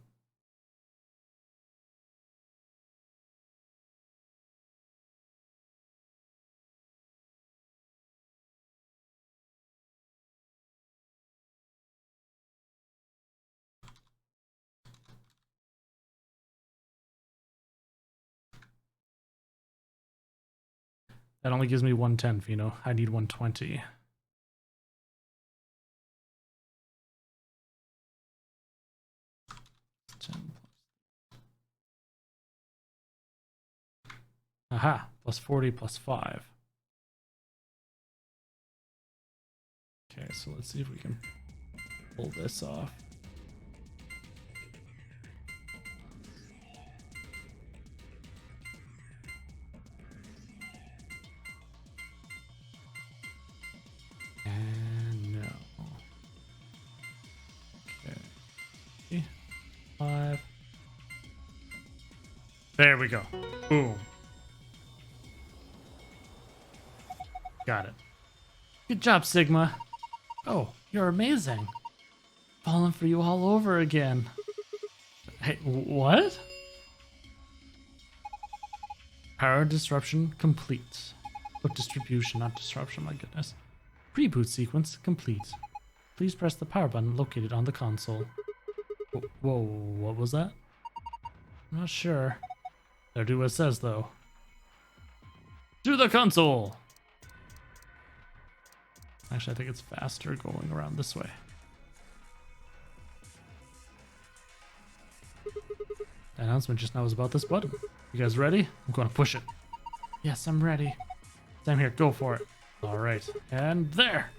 that only gives me 110, Fino. I need 120. Aha, plus 40 plus 5. Okay, so let's see if we can pull this off. And no. Okay. 5. There we go. Boom. Got it. Good job, Sigma. Oh, you're amazing. Falling for you all over again. Hey, what? Power disruption complete. Oh, distribution, not disruption, my goodness. Reboot sequence complete. Please press the power button located on the console. Whoa, what was that? I'm not sure. There do what it says, though. To the console! Actually, I think it's faster going around this way. The announcement just now was about this button. You guys ready? I'm going to push it. Yes, I'm ready. Same here, go for it. All right, and there.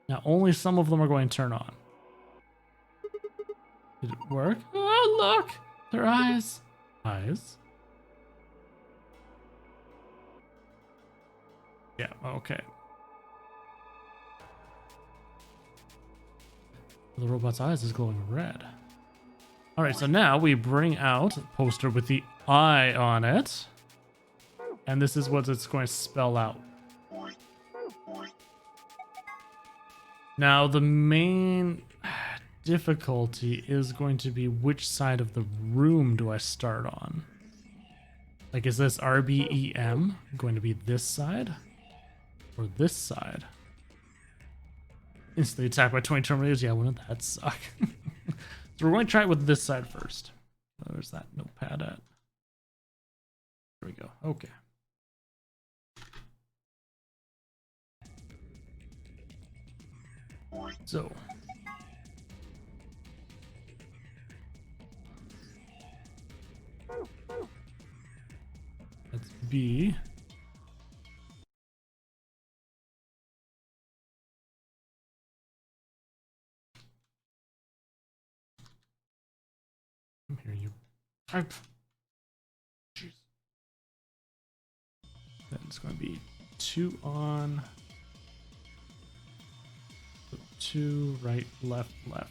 Now, only some of them are going to turn on. Did it work? Oh, look! Their eyes. Eyes? Yeah, okay. The robot's eyes is glowing red. All right, so now we bring out a poster with the eye on it. And this is what it's going to spell out. Now, the main difficulty is going to be which side of the room do I start on? Like, is this RBEM going to be this side or this side? Instantly attacked by 20 Terminators? Yeah, wouldn't that suck? So we're going to try it with this side first. Where's that notepad at? There we go. Okay. So. That's B. Come here, you. Jeez. Then it's going to be 2 on. 2 right, left, left.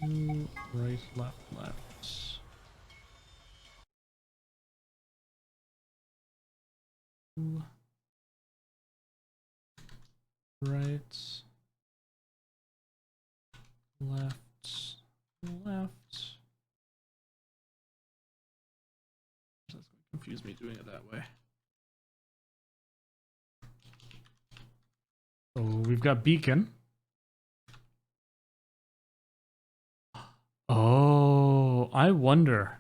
2 right, left, left. 2 right, left, left. That's going to confuse me doing it that way. So we've got beacon. Oh, I wonder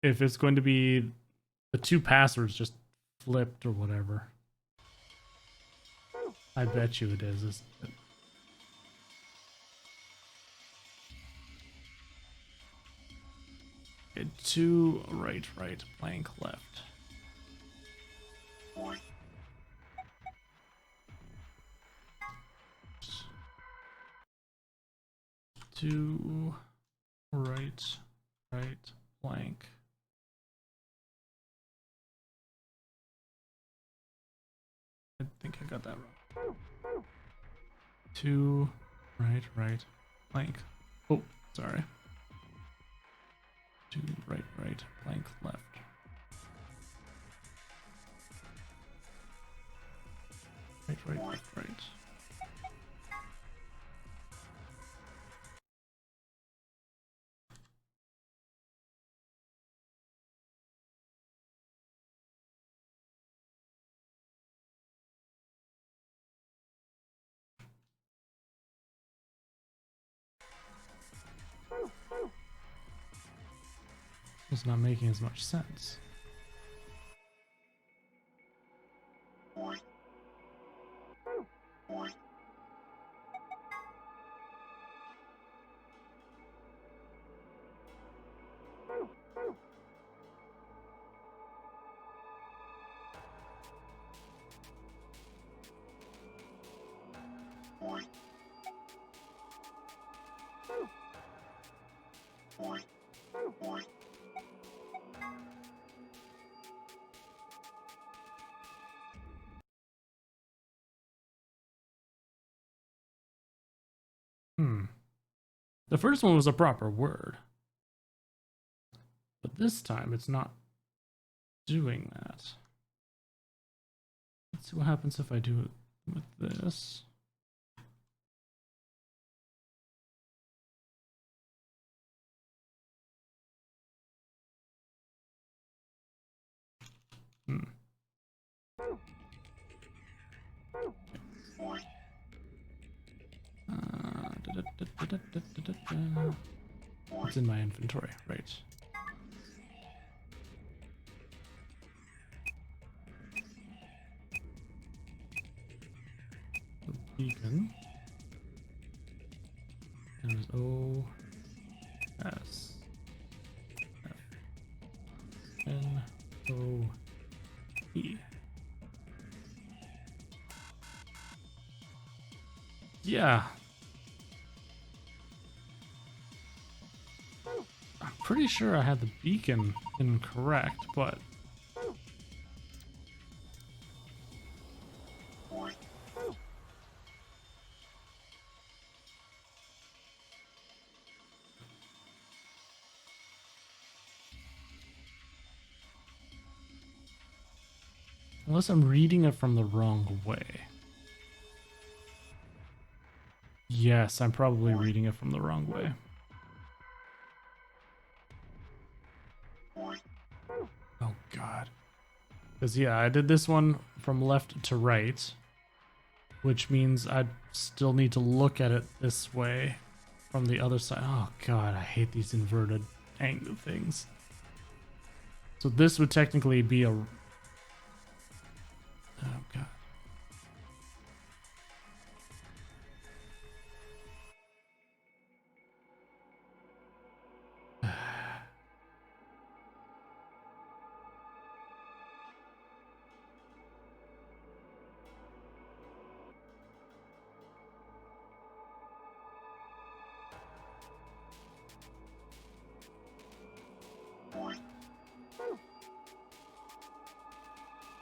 if it's going to be the 2 passwords just flipped or whatever. I bet you it is, isn't it? 2 right, right, blank left. Two right, right, blank. I think I got that wrong. 2 right, right, blank. Oh, sorry. 2 right, right, blank, left. Right, right, left, right. It's not making as much sense. The first one was a proper word. But this time it's not doing that. Let's see what happens if I do it with this. It's in my inventory, right? The beacon. And there's O S F N O E. Yeah. I'm pretty sure I had the beacon incorrect, but Unless I'm reading it from the wrong way. Yes, I'm probably reading it from the wrong way. Oh god. Because yeah, I did this one from left to right, which means I still need to look at it this way from the other side. Oh god, I hate these inverted angle things. So this would technically be a... Oh god.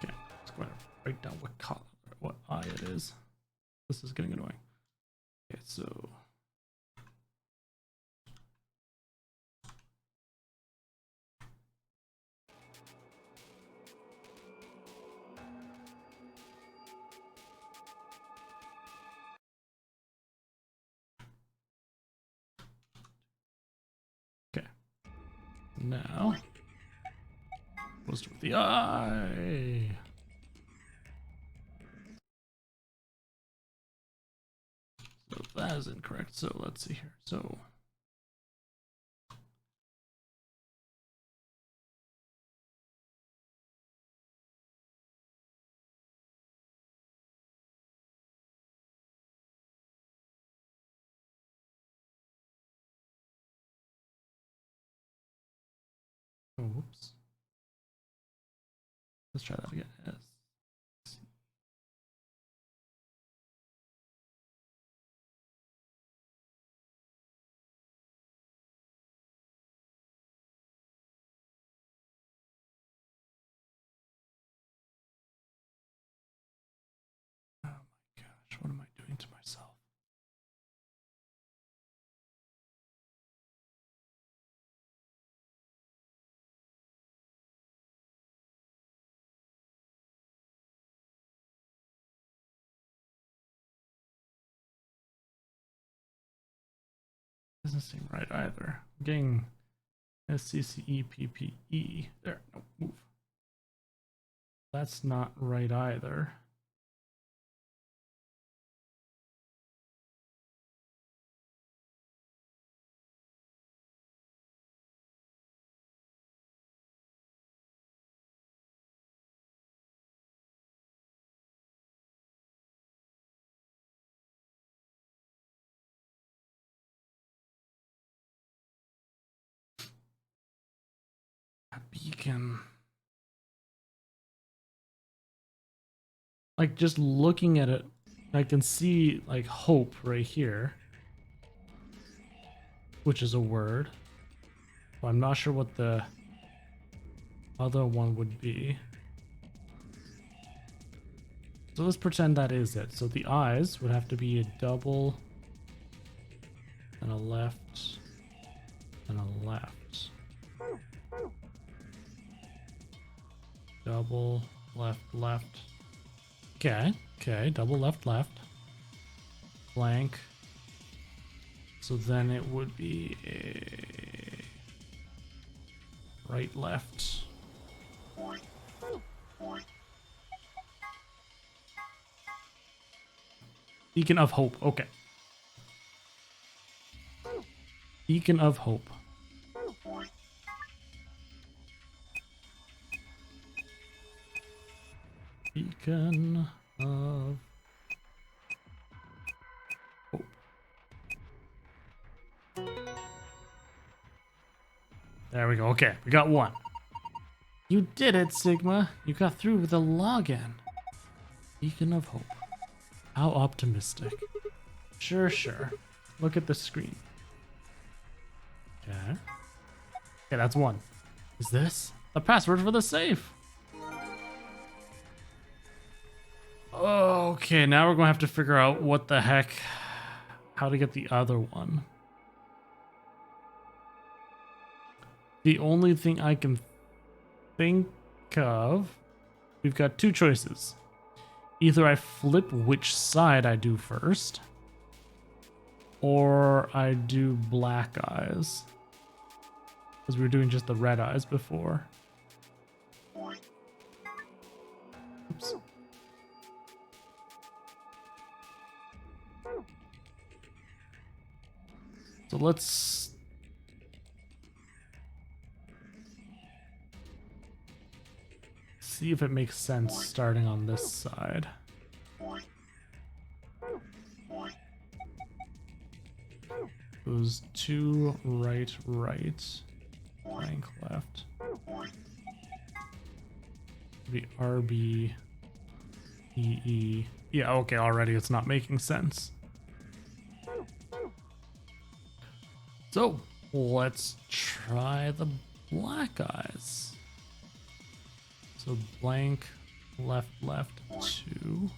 Okay, let's go ahead and write down what eye it is. This is getting annoying. Okay, so... Okay. Now... Let's do the eye! So that is incorrect. So let's see here. So... Oops. Let's try that again. Yes. Oh my gosh, what am I doing to myself? Doesn't seem right either. I'm getting SCCEPPE. There, no, move. That's not right either. A beacon. Like, just looking at it, I can see, like, hope right here. Which is a word. But I'm not sure what the other one would be. So let's pretend that is it. So the eyes would have to be a double and a left and a left. Double, left, left. Okay, okay, double, left, left. Blank. So then it would be a right, left. Beacon of Hope. Okay. Beacon of Hope. Beacon of Hope. There we go. Okay, we got one. You did it, Sigma. You got through with a login. Beacon of Hope. How optimistic. Sure, sure. Look at the screen. Okay. Okay, that's one. Is this the password for the safe? Okay, now we're gonna have to figure out what the heck, how to get the other one. The only thing I can think of we've got two choices. Either I flip which side I do first, or I do black eyes. Because we were doing just the red eyes before. Oops. So let's see if it makes sense starting on this side. Goes 2 right, blank left. The RB, EE. Yeah, okay, already it's not making sense. So let's try the black eyes. So blank, left, 2.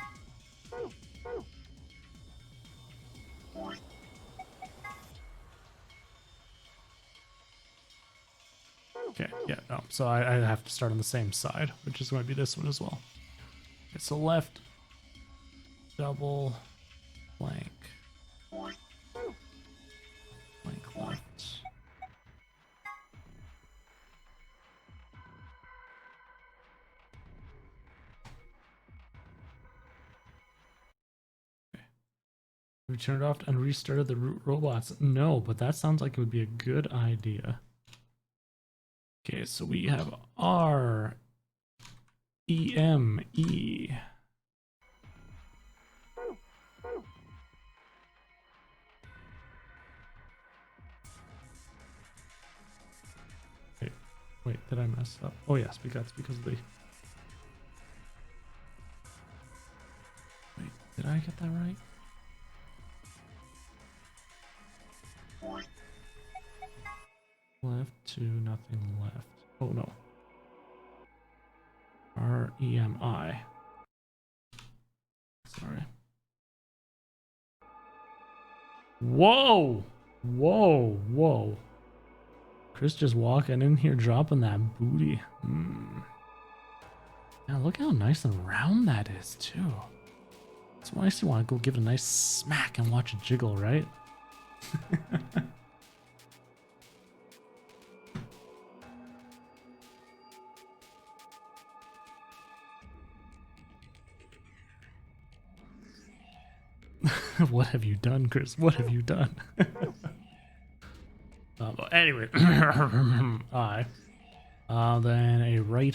Okay, yeah, no, so I have to start on the same side, which is going to be this one as well. Okay, so left, double, blank, left. Okay. We turned off and restarted the root robots. No, but that sounds like it would be a good idea. Okay, so we have R, E, M, E. Wait, did I mess up? Oh yes, because of the... Wait, did I get that right? Left 2, nothing left. Oh no. R-E-M-I. Sorry. Whoa! Whoa. Chris just walking in here dropping that booty. Now look how nice and round that is too. It's nice you want to go give it a nice smack and watch it jiggle, right? What have you done, Chris? What have you done? Anyway, I. Then a right.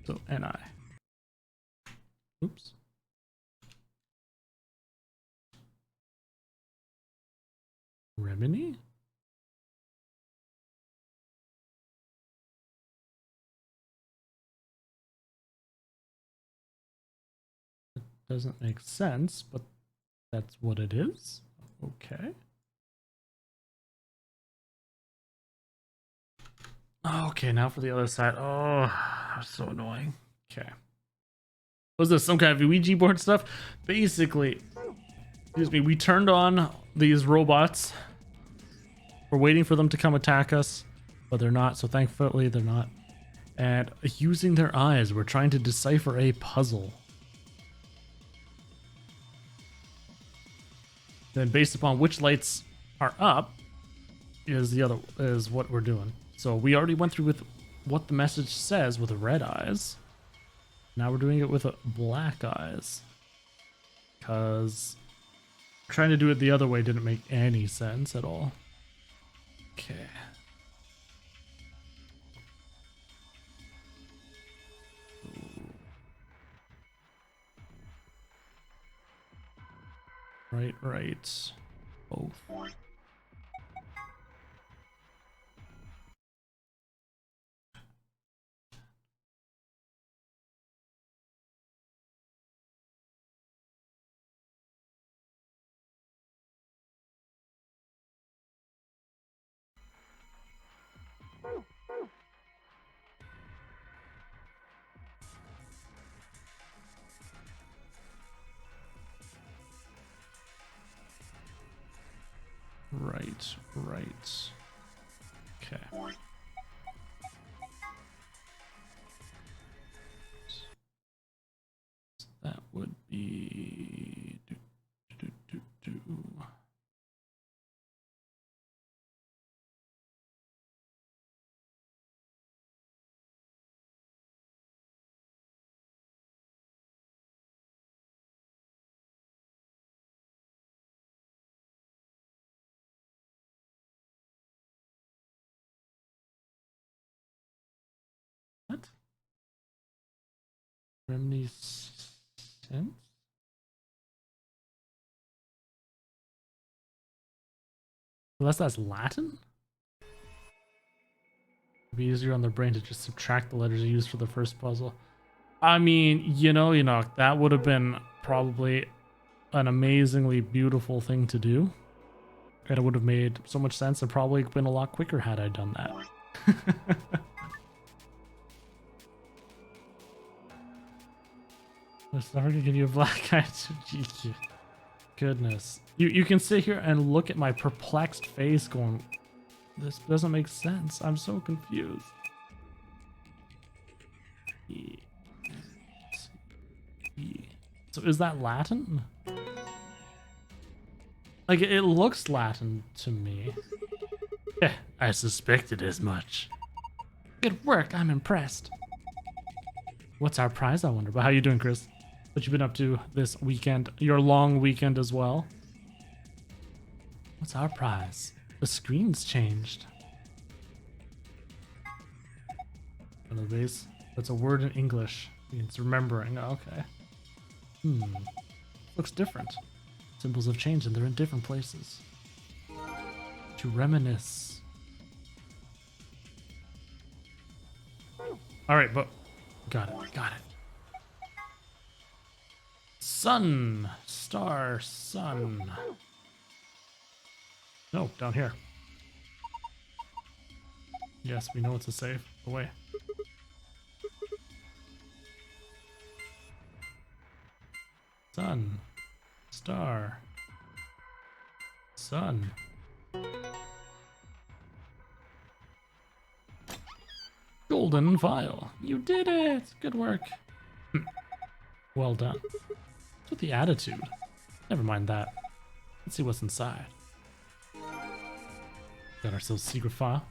So NI. Oops. Remini? It doesn't make sense, but that's what it is. Okay. Okay, now for the other side. Oh, so annoying. Okay. Was this some kind of Ouija board stuff? Basically, excuse me, we turned on these robots. We're waiting for them to come attack us, but they're not, so thankfully they're not. And using their eyes, we're trying to decipher a puzzle. Then based upon which lights are up is what we're doing. So we already went through with what the message says with the red eyes. Now we're doing it with black eyes. Because trying to do it the other way didn't make any sense at all. Okay. Right. Both. Right. Okay. That would be. What? Reminiscence? Unless that's Latin? It'd be easier on the brain to just subtract the letters used for the first puzzle. I mean, Enoch, that would have been probably an amazingly beautiful thing to do. And it would have made so much sense and probably been a lot quicker had I done that. I'm never gonna give you a black eye. Goodness. You can sit here and look at my perplexed face going, this doesn't make sense. I'm so confused. So is that Latin? Like, it looks Latin to me. Yeah, I suspected as much. Good work, I'm impressed. What's our prize, I wonder? But how you doing, Chris? What you been up to this weekend? Your long weekend as well? What's our prize? The screen's changed. On the base. That's a word in English. It's remembering. Okay. Looks different. Symbols have changed and they're in different places. To reminisce. Alright, but got it. Sun. Star. Sun. No, down here. Yes, we know it's a save. Away. Sun. Star. Sun. Golden vial. You did it! Good work. Well done. What's with the attitude? Never mind that. Let's see what's inside. Got ourselves a secret file.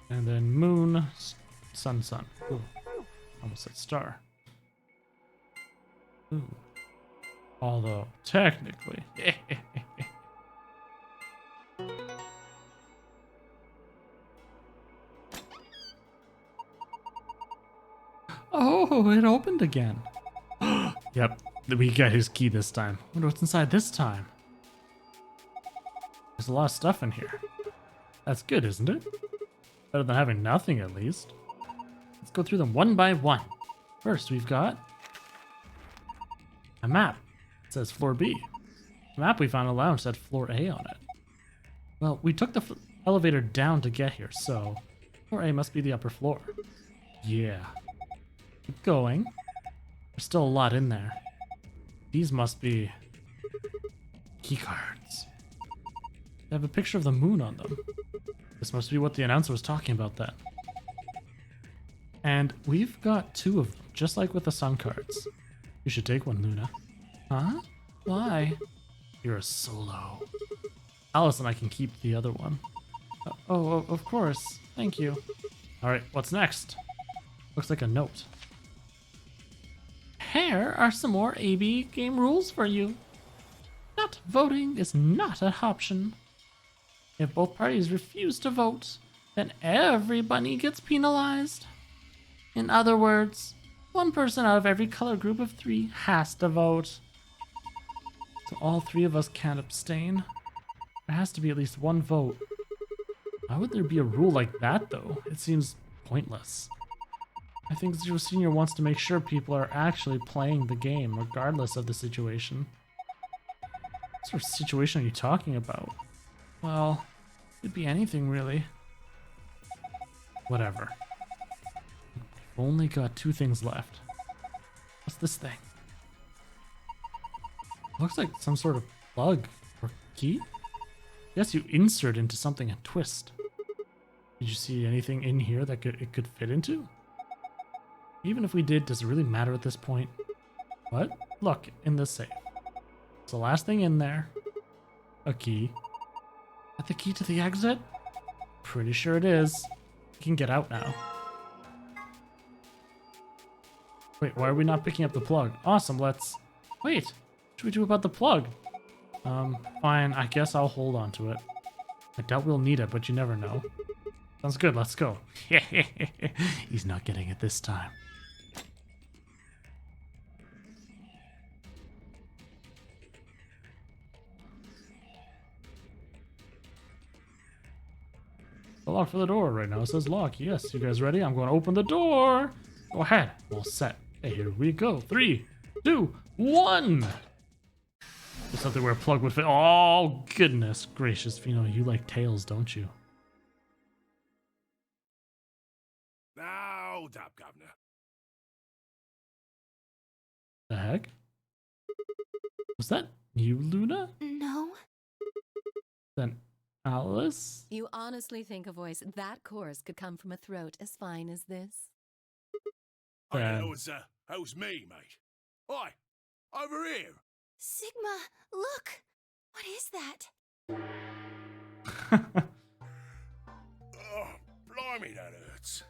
And then moon, sun. Ooh. Almost said star. Ooh. Although, technically. Oh, it opened again. Yep, we got his key this time. Wonder what's inside this time. There's a lot of stuff in here. That's good, isn't it? Better than having nothing, at least. Let's go through them one by one. First, we've got a map. It says floor B. The map we found in the lounge said floor A on it. Well, we took the elevator down to get here, so floor A must be the upper floor. Yeah. Keep going. There's still a lot in there. These must be keycards. They have a picture of the moon on them. This must be what the announcer was talking about then. And we've got 2 of them, just like with the sun cards. You should take one, Luna. Huh? Why? You're a solo. Alice and I can keep the other one. Oh, of course. Thank you. Alright, what's next? Looks like a note. Here are some more AB game rules for you. Not voting is not an option. If both parties refuse to vote, then everybody gets penalized. In other words, one person out of every color group of 3 has to vote. So all 3 of us can't abstain. There has to be at least one vote. Why would there be a rule like that, though? It seems pointless. I think Zero Senior wants to make sure people are actually playing the game, regardless of the situation. What sort of situation are you talking about? Well, it could be anything, really. Whatever. We've only got 2 things left. What's this thing? Looks like some sort of plug or key. Yes, you insert into something and twist. Did you see anything in here that it could fit into? Even if we did, does it really matter at this point? What? Look, in this safe. It's the last thing in there. A key. Is that the key to the exit? Pretty sure it is. We can get out now. Wait, why are we not picking up the plug? Awesome, let's... Wait, what should we do about the plug? Fine, I guess I'll hold on to it. I doubt we'll need it, but you never know. Sounds good, let's go. He's not getting it this time. The lock for the door right now. It says lock. Yes, you guys ready? I'm going to open the door. Go ahead. All set. Hey, here we go. 3, 2, 1. There's something where a plug would fit. Oh, goodness gracious. Fino, you like tails, don't you? Now, hold up, Governor. The heck? Was that you, Luna? No. Then Alice? You honestly think a voice that coarse could come from a throat as fine as this? Oh, yeah, Um, that was me, mate. Oi, over here. Sigma, look! What is that? Oh, blimey, that hurts.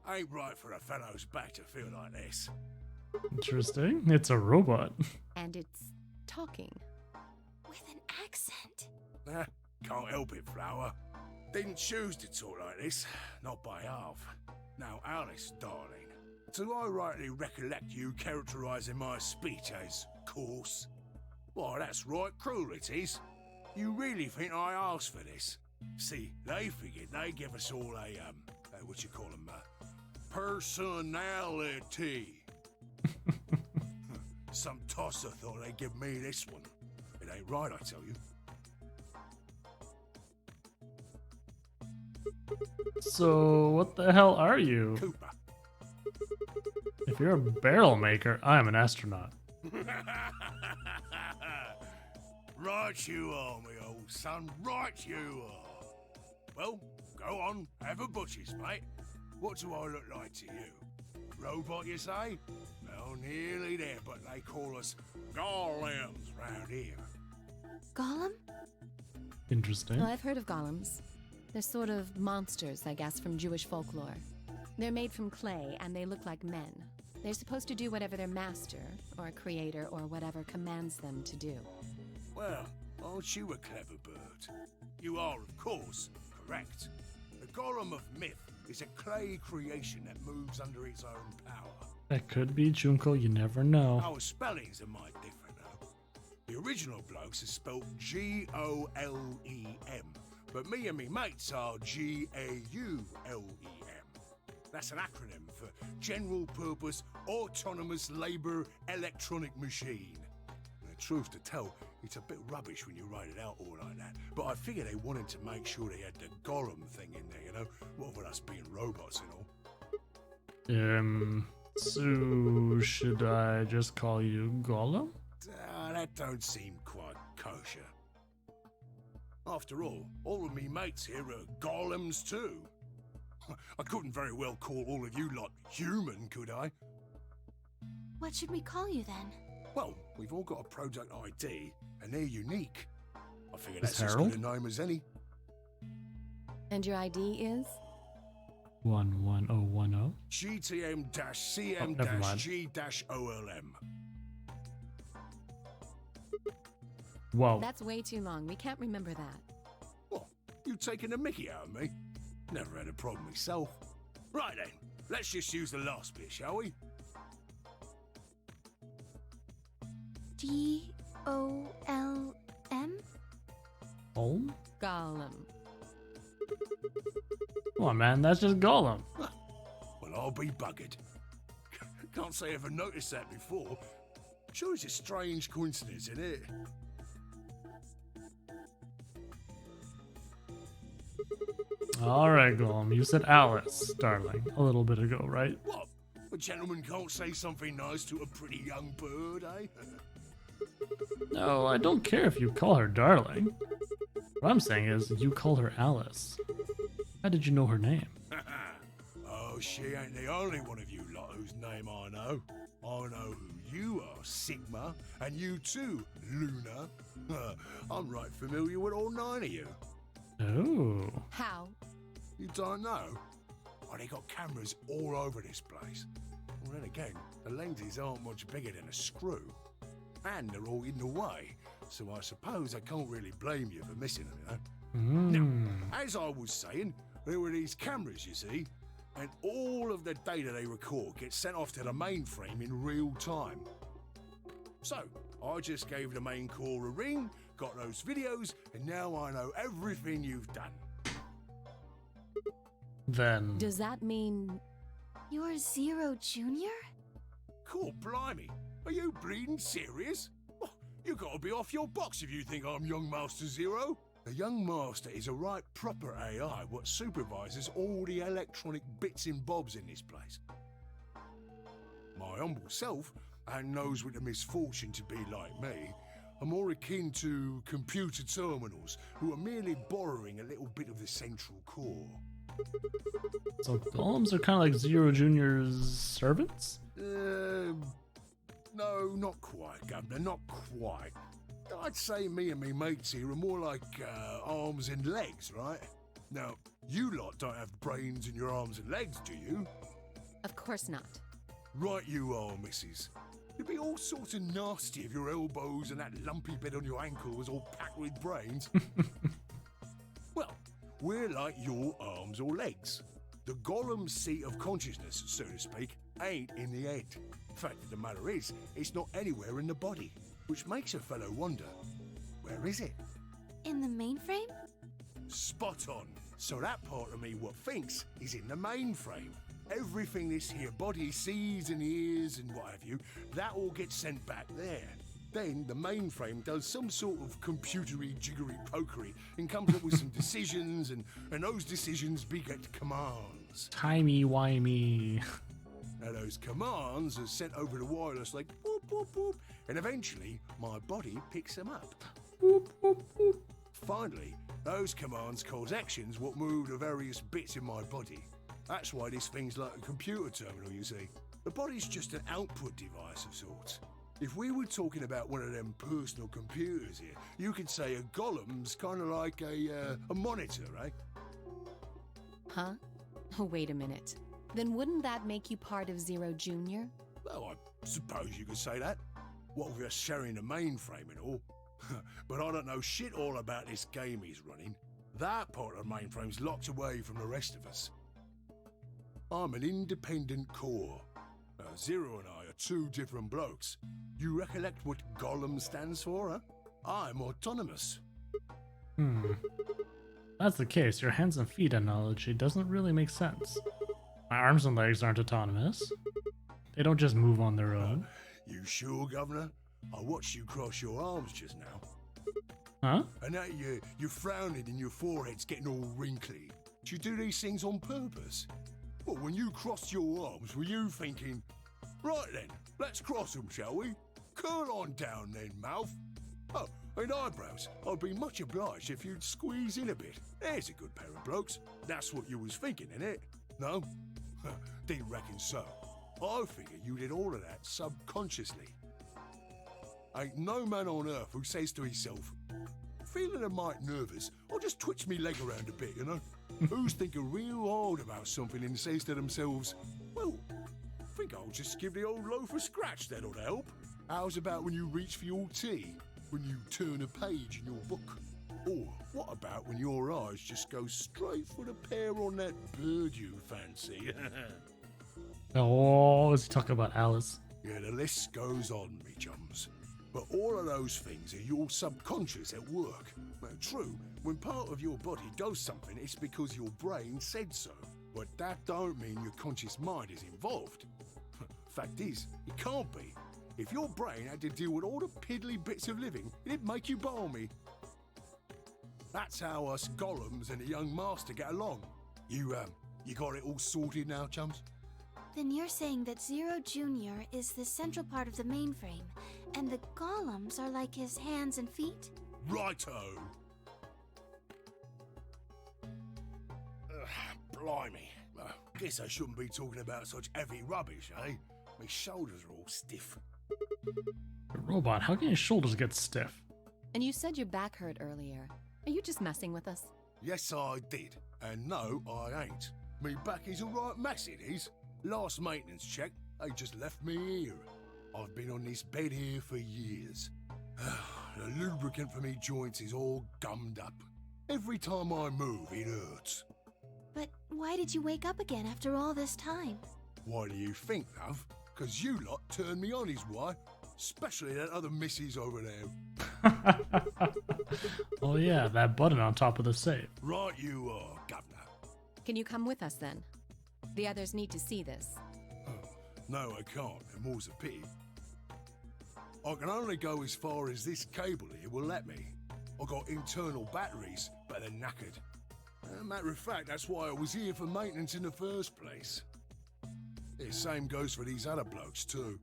Ain't right for a fellow's back to feel like this. Interesting. It's a robot. And it's talking. With an accent. Can't help it, Flower. Didn't choose to talk like this, not by half. Now, Alice, darling, do I rightly recollect you characterising my speech as coarse? Why, that's right cruel it is. You really think I asked for this? See, they figured they'd give us all a, what you call them, personality. Some tosser thought they'd give me this one. It ain't right, I tell you. So, what the hell are you? Cooper. If you're a barrel maker, I'm an astronaut. Right you are, me old son, right you are. Well, go on, have a butcher's, mate. What do I look like to you? Robot, you say? Well, nearly there, but they call us golems round here. Golem? Interesting. Well, I've heard of golems. They're sort of monsters, I guess, from Jewish folklore. They're made from clay, and they look like men. They're supposed to do whatever their master, or creator, or whatever commands them to do. Well, aren't you a clever bird? You are, of course, correct. The golem of myth is a clay creation that moves under its own power. That could be Junko, you never know. Our spellings are might different, though. The original blokes is spelled G-O-L-E-M, but me and me mates are G-A-U-L-E-M. That's an acronym for General Purpose Autonomous Labour Electronic Machine. And the truth to tell, it's a bit rubbish when you write it out all like that, but I figure they wanted to make sure they had the golem thing in there, you know? What with us being robots and all. So should I just call you Gollum? That don't seem quite kosher. After all of me mates here are golems too. I couldn't very well call all of you lot human, could I? What should we call you then? Well, we've all got a product ID, and they're unique. I figure Is that's as Harold? good a name as any. And your ID is? 11010. never mind. GTM-CM-G-OLM. Whoa. That's way too long. We can't remember that. What? You taking a mickey out of me? Never had a problem myself. Right then, let's just use the last bit, shall we? G-O-L-M? Gollum? Gollum. Come on, man. That's just Gollum. Well, I'll be buggered. Can't say I ever noticed that before. Sure, it's a strange coincidence, isn't it? All right, Gollum. You said Alice, darling, a little bit ago, right? What? A gentleman can't say something nice to a pretty young bird, eh? No, I don't care if you call her darling. What I'm saying is, you call her Alice. How did you know her name? Oh, she ain't the only one of you lot whose name I know. I know who you are, Sigma, and you too, Luna. I'm right familiar with all 9 of you. Oh. How? You don't know? Well, they got cameras all over this place. Well, then again, the lenses aren't much bigger than a screw. And they're all in the way, so I suppose I can't really blame you for missing them, you know? Now, as I was saying, there were these cameras, you see, and all of the data they record gets sent off to the mainframe in real time. So, I just gave the main core a ring, got those videos, and now I know everything you've done. Then... Does that mean... You're Zero Junior? Cool, blimey. Are you bleeding serious? Oh, you gotta be off your box if you think I'm Young Master Zero. The Young Master is a right proper AI what supervises all the electronic bits and bobs in this place. My humble self, and those with the misfortune to be like me, are more akin to computer terminals who are merely borrowing a little bit of the central core. So golems are kind of like Zero Junior's servants? No, not quite, Governor, not quite. I'd say me and me mates here are more like arms and legs, right? Now, you lot don't have brains in your arms and legs, do you? Of course not. Right you are, missus. You'd be all sorts of nasty if your elbows and that lumpy bit on your ankle was all packed with brains. Well, we're like your arms or legs. The golem's seat of consciousness, so to speak, ain't in the head. Fact of the matter is, it's not anywhere in the body, which makes a fellow wonder, where is it? In the mainframe? Spot on. So that part of me what thinks is in the mainframe. Everything this here body sees and hears and what have you, that all gets sent back there. Then the mainframe does some sort of computery jiggery pokery and comes up with some decisions, and those decisions beget commands. Timey-wimey. Now those commands are sent over the wireless like boop boop boop, and eventually my body picks them up. Boop, boop, boop. Finally, those commands cause actions what move the various bits in my body. That's why this thing's like a computer terminal, you see. The body's just an output device of sorts. If we were talking about one of them personal computers here, you could say a golem's kind of like a monitor, right? Huh? Oh, wait a minute. Then wouldn't that make you part of Zero Junior? Well, I suppose you could say that. What with us sharing the mainframe and all. But I don't know shit all about this game he's running. That part of the mainframe's locked away from the rest of us. I'm an independent core. Zero and I are 2 different blokes. You recollect what Golem stands for, huh? I'm autonomous. That's the case. Your hands and feet analogy doesn't really make sense. My arms and legs aren't autonomous. They don't just move on their own. You sure, Governor? I watched you cross your arms just now. Huh? And now you're frowning and your forehead's getting all wrinkly. Do you do these things on purpose? Well, when you crossed your arms, were you thinking, right then, let's cross them, shall we? Curl on down then, mouth. Oh, and eyebrows. I'd be much obliged if you'd squeeze in a bit. There's a good pair of blokes. That's what you was thinking, innit? No? Didn't reckon so. I figure you did all of that subconsciously. Ain't no man on earth who says to himself, feeling a mite nervous, I'll just twitch me leg around a bit, you know? Who's thinking real hard about something and says to themselves, well, I think I'll just give the old loaf a scratch, that'll help. How's about when you reach for your tea? When you turn a page in your book? Or what about when your eyes just go straight for the pair on that bird you fancy? Oh, is he talking about Alice? Yeah, the list goes on, me chums. But all of those things are your subconscious at work. Well, true, when part of your body does something, it's because your brain said so. But that don't mean your conscious mind is involved. Fact is, it can't be. If your brain had to deal with all the piddly bits of living, it'd make you balmy. That's how us golems and the young master get along. You got it all sorted now, chums? Then you're saying that Zero Jr. is the central part of the mainframe, and the golems are like his hands and feet? Righto. Blimey. Guess I shouldn't be talking about such heavy rubbish, eh? My shoulders are all stiff. Robot, how can your shoulders get stiff? And you said your back hurt earlier. Are you just messing with us? Yes, I did. And no, I ain't. Me back is a right mess, it is. Last maintenance check, they just left me here. I've been on this bed here for years. The lubricant for me joints is all gummed up. Every time I move, it hurts. But why did you wake up again after all this time? Why do you think, love? 'Cause you lot turned me on, is why. Especially that other missus over there. Oh yeah, that button on top of the safe. Right you are, governor. Can you come with us then? The others need to see this. No, I can't, and more's a pity. I can only go as far as this cable here will let me. I got internal batteries, but they're knackered. Matter of fact, that's why I was here for maintenance in the first place. The same goes for these other blokes too.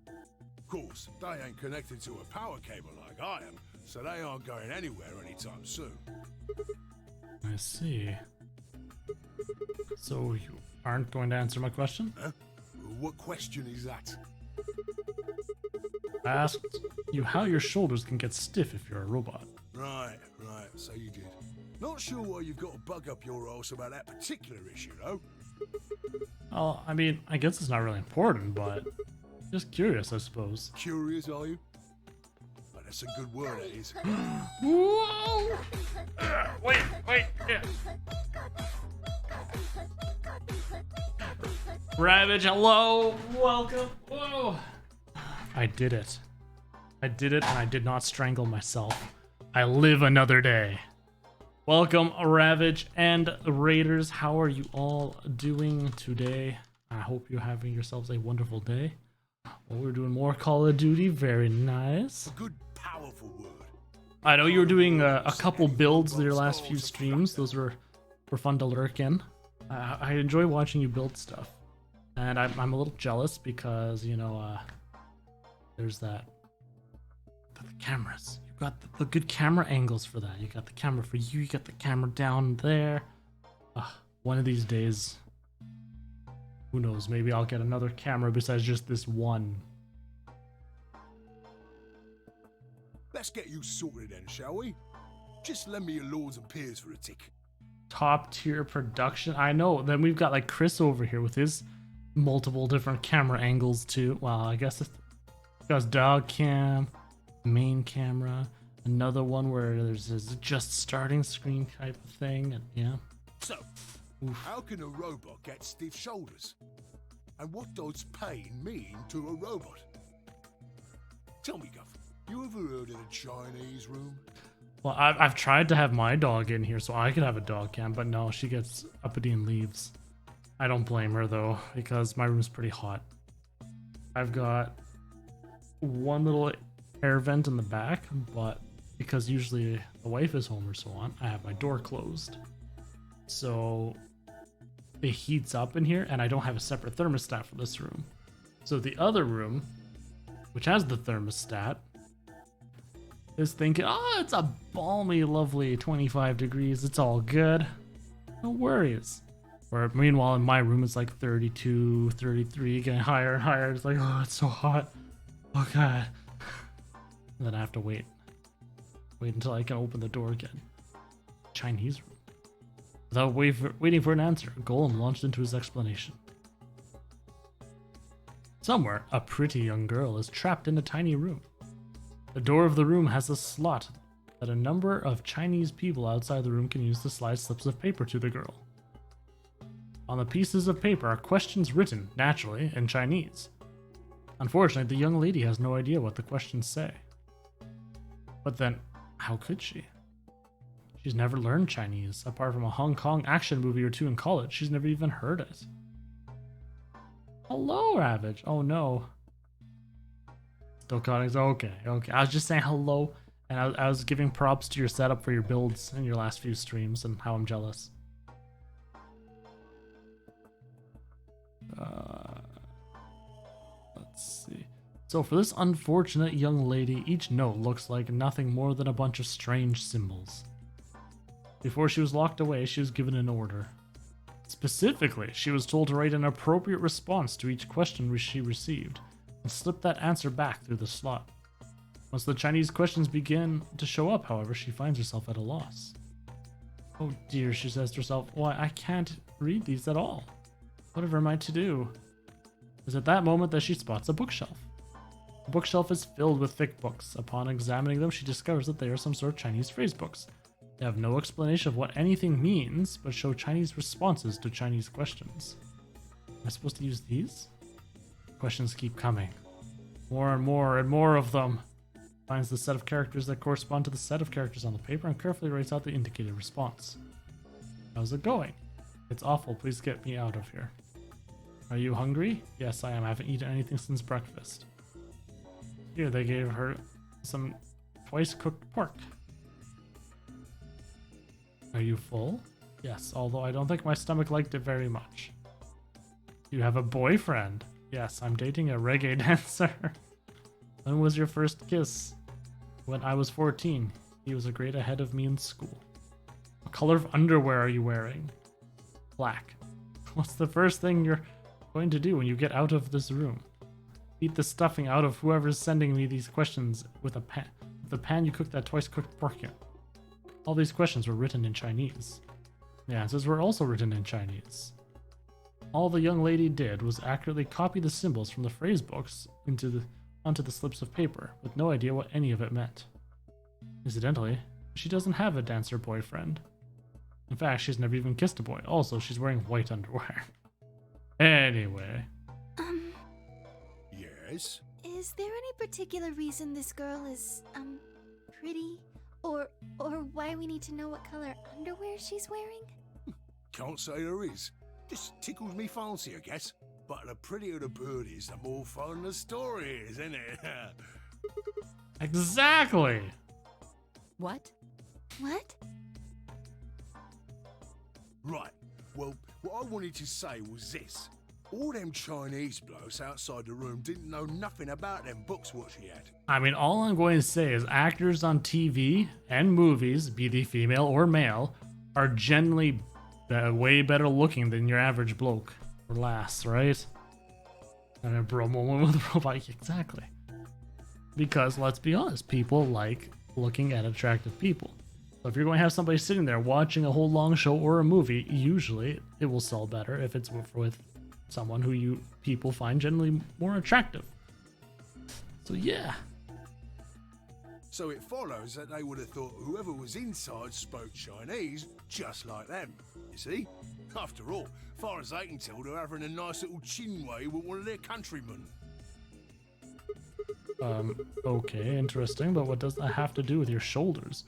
Of course, they ain't connected to a power cable like I am, so they aren't going anywhere anytime soon. I see. So you aren't going to answer my question? Huh? What question is that? I asked you how your shoulders can get stiff if you're a robot. Right, so you did. Not sure why you've got to bug up your arse about that particular issue, though. Well, I mean, I guess it's not really important, but just curious, I suppose. Curious, are you? Well, that's a good word, it is. Whoa! Wait, yeah. Ravage, hello, welcome. Whoa! I did it. I did it, and I did not strangle myself. I live another day. Welcome, Ravage and Raiders. How are you all doing today? I hope you're having yourselves a wonderful day. Well, we're doing more Call of Duty. Very nice. Good, powerful word. I know you were doing a couple builds in your last few streams. Those were fun to lurk in. I enjoy watching you build stuff. And I'm a little jealous because, you know, there's that. The cameras. You got the good camera angles for that. You got the camera for you. You got the camera down there. One of these days, who knows? Maybe I'll get another camera besides just this one. Let's get you sorted then, shall we? Just lend me your lords and peers for a tick. Top tier production. I know. Then we've got like Chris over here with his multiple different camera angles too. Well, I guess it's got dog cam, main camera, another one where there's this just starting screen type of thing, and yeah. So, how can a robot get stiff shoulders? And what does pain mean to a robot? Tell me, Guff, you ever heard of the Chinese room? Well, I've tried to have my dog in here so I could have a dog cam, but no, she gets uppity and leaves. I don't blame her though, because my room's pretty hot. I've got one little air vent in the back, but because usually the wife is home or so on, I have my door closed. So it heats up in here, and I don't have a separate thermostat for this room. So the other room, which has the thermostat, is thinking, oh, it's a balmy, lovely 25 degrees. It's all good. No worries. Where meanwhile in my room it's like 32, 33, getting higher and higher. It's like, oh, it's so hot. Oh god. And then I have to wait until I can open the door again. Chinese room. Without waiting for an answer, Golem launched into his explanation. Somewhere, a pretty young girl is trapped in a tiny room. The door of the room has a slot that a number of Chinese people outside the room can use to slide slips of paper to the girl. On the pieces of paper are questions written, naturally, in Chinese. Unfortunately, the young lady has no idea what the questions say. But then, how could she? She's never learned Chinese, apart from a Hong Kong action movie or two in college. She's never even heard it. Hello, Ravage. Oh no. Still calling. Okay. I was just saying hello, and I was giving props to your setup for your builds in your last few streams and how I'm jealous. So for this unfortunate young lady, each note looks like nothing more than a bunch of strange symbols. Before she was locked away, she was given an order. Specifically, she was told to write an appropriate response to each question she received, and slip that answer back through the slot. Once the Chinese questions begin to show up, however, she finds herself at a loss. Oh dear, she says to herself, why, I can't read these at all. Whatever am I to do? It's at that moment that she spots a bookshelf. The bookshelf is filled with thick books. Upon examining them, she discovers that they are some sort of Chinese phrase books. They have no explanation of what anything means, but show Chinese responses to Chinese questions. Am I supposed to use these? Questions keep coming. More and more of them. Finds the set of characters that correspond to the set of characters on the paper and carefully writes out the indicated response. How's it going? It's awful. Please get me out of here. Are you hungry? Yes, I am. I haven't eaten anything since breakfast. Here, they gave her some twice-cooked pork. Are you full? Yes, although I don't think my stomach liked it very much. You have a boyfriend? Yes, I'm dating a reggae dancer. When was your first kiss? When I was 14. He was a grade ahead of me in school. What color of underwear are you wearing? Black. What's the first thing you're going to do when you get out of this room? Beat the stuffing out of whoever's sending me these questions with a pan. With the pan you cooked that twice-cooked pork in. All these questions were written in Chinese. The answers were also written in Chinese. All the young lady did was accurately copy the symbols from the phrase books onto the slips of paper, with no idea what any of it meant. Incidentally, she doesn't have a dancer boyfriend. In fact, she's never even kissed a boy. Also, she's wearing white underwear. Anyway. Yes? Is there any particular reason this girl is, pretty? Or why we need to know what color underwear she's wearing? Can't say there is. Just tickles me fancy, I guess. But the prettier the bird is, the more fun the story is, isn't it? Exactly! What? What? Right. Well, what I wanted to say was this. All them Chinese blokes outside the room didn't know nothing about them books what she had. I mean, all I'm going to say is actors on TV and movies, be they female or male, are generally way better looking than your average bloke or lass, right? And a bro moment with a robot, exactly. Because let's be honest, people like looking at attractive people. So if you're going to have somebody sitting there watching a whole long show or a movie, usually it will sell better if it's with someone who people find generally more attractive. So yeah. So it follows that they would have thought whoever was inside spoke Chinese just like them. You see? After all, far as they can tell, they're having a nice little chinway with one of their countrymen. Okay, interesting, but what does that have to do with your shoulders?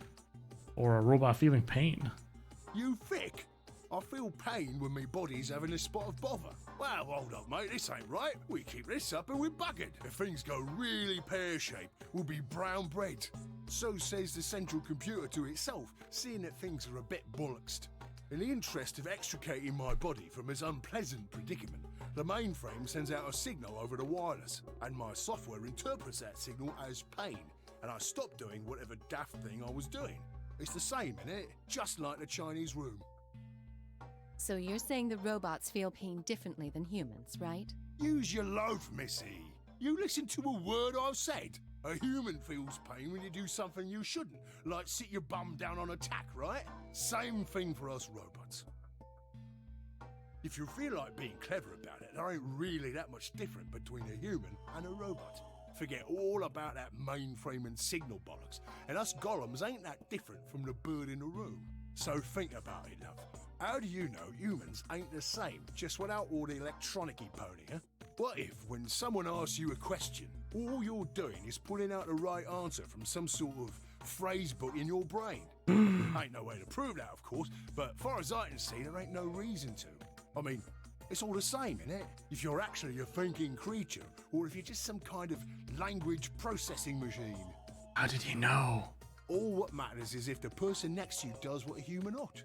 Or a robot feeling pain? You thick? I feel pain when my body's having a spot of bother. Well, hold up, mate, this ain't right. We keep this up and we're buggered. If things go really pear-shaped, we'll be brown bread. So says the central computer to itself, seeing that things are a bit bollocksed. In the interest of extricating my body from this unpleasant predicament, the mainframe sends out a signal over the wireless, and my software interprets that signal as pain, and I stop doing whatever daft thing I was doing. It's the same, innit? Just like the Chinese room. So you're saying the robots feel pain differently than humans, right? Use your loaf, missy. You listen to a word I've said. A human feels pain when you do something you shouldn't, like sit your bum down on a tack, right? Same thing for us robots. If you feel like being clever about it, there ain't really that much different between a human and a robot. Forget all about that mainframe and signal bollocks, and us golems ain't that different from the bird in the room. So think about it, love. How do you know humans ain't the same, just without all the electronic-y pony, huh? What if, when someone asks you a question, all you're doing is pulling out the right answer from some sort of phrase book in your brain? Ain't no way to prove that, of course, but far as I can see, there ain't no reason to. I mean, it's all the same, innit? If you're actually a thinking creature, or if you're just some kind of language processing machine. How did he know? All what matters is if the person next to you does what a human ought.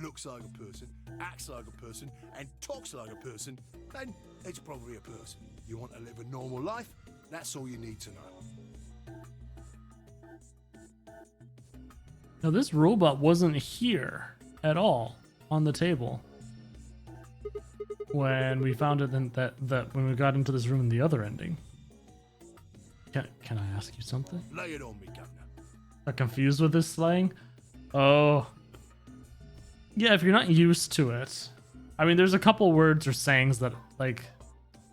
Looks like a person, acts like a person, and talks like a person, then it's probably a person. You want to live a normal life? That's all you need to know. Now this robot wasn't here at all on the table when we found it in that when we got into this room in the other ending. Can I ask you something? Lay it on me, Governor. I'm confused with this slang. Oh. Yeah, if you're not used to it. I mean, there's a couple words or sayings that, like,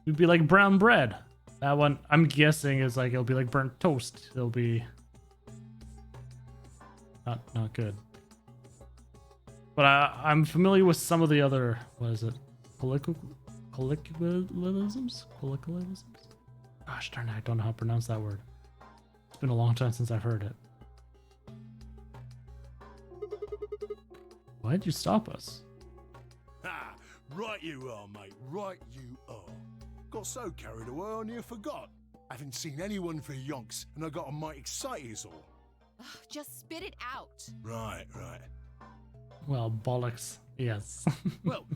would be like brown bread. That one, I'm guessing, is like, it'll be like burnt toast. It'll be not good. But I'm familiar with some of the other, what is it? Colloquialisms? Colloquialisms? Gosh darn it, I don't know how to pronounce that word. It's been a long time since I've heard it. Why'd you stop us? Ha! Right you are, mate. Right you are. Got so carried away I near forgot. Haven't seen anyone for yonks, and I got a mite excited is all. Ugh, just spit it out. Right. Well, bollocks. Yes. Well,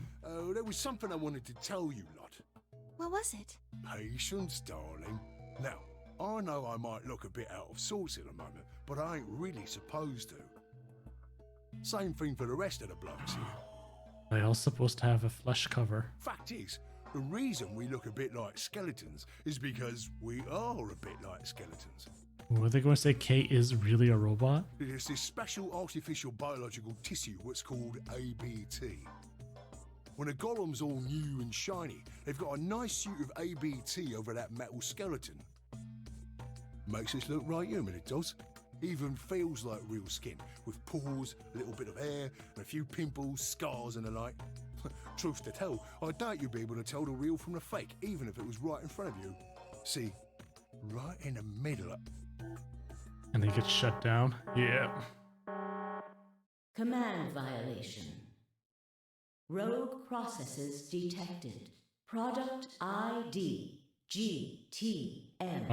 there was something I wanted to tell you lot. What was it? Patience, darling. Now, I know I might look a bit out of sorts at the moment, but I ain't really supposed to. Same thing for the rest of the blokes here. Are they all supposed to have a flesh cover? Fact is, the reason we look a bit like skeletons is because we are a bit like skeletons. Were they going to say Kate is really a robot? There's this special artificial biological tissue what's called ABT. When a golem's all new and shiny, they've got a nice suit of ABT over that metal skeleton. Makes us look right human, it does. Even feels like real skin, with pores, a little bit of hair, and a few pimples, scars and the like. Truth to tell, I doubt you'd be able to tell the real from the fake, even if it was right in front of you. See, right in the middle of... And they get shut down? Yeah. Command violation. Rogue processes detected. Product ID GTM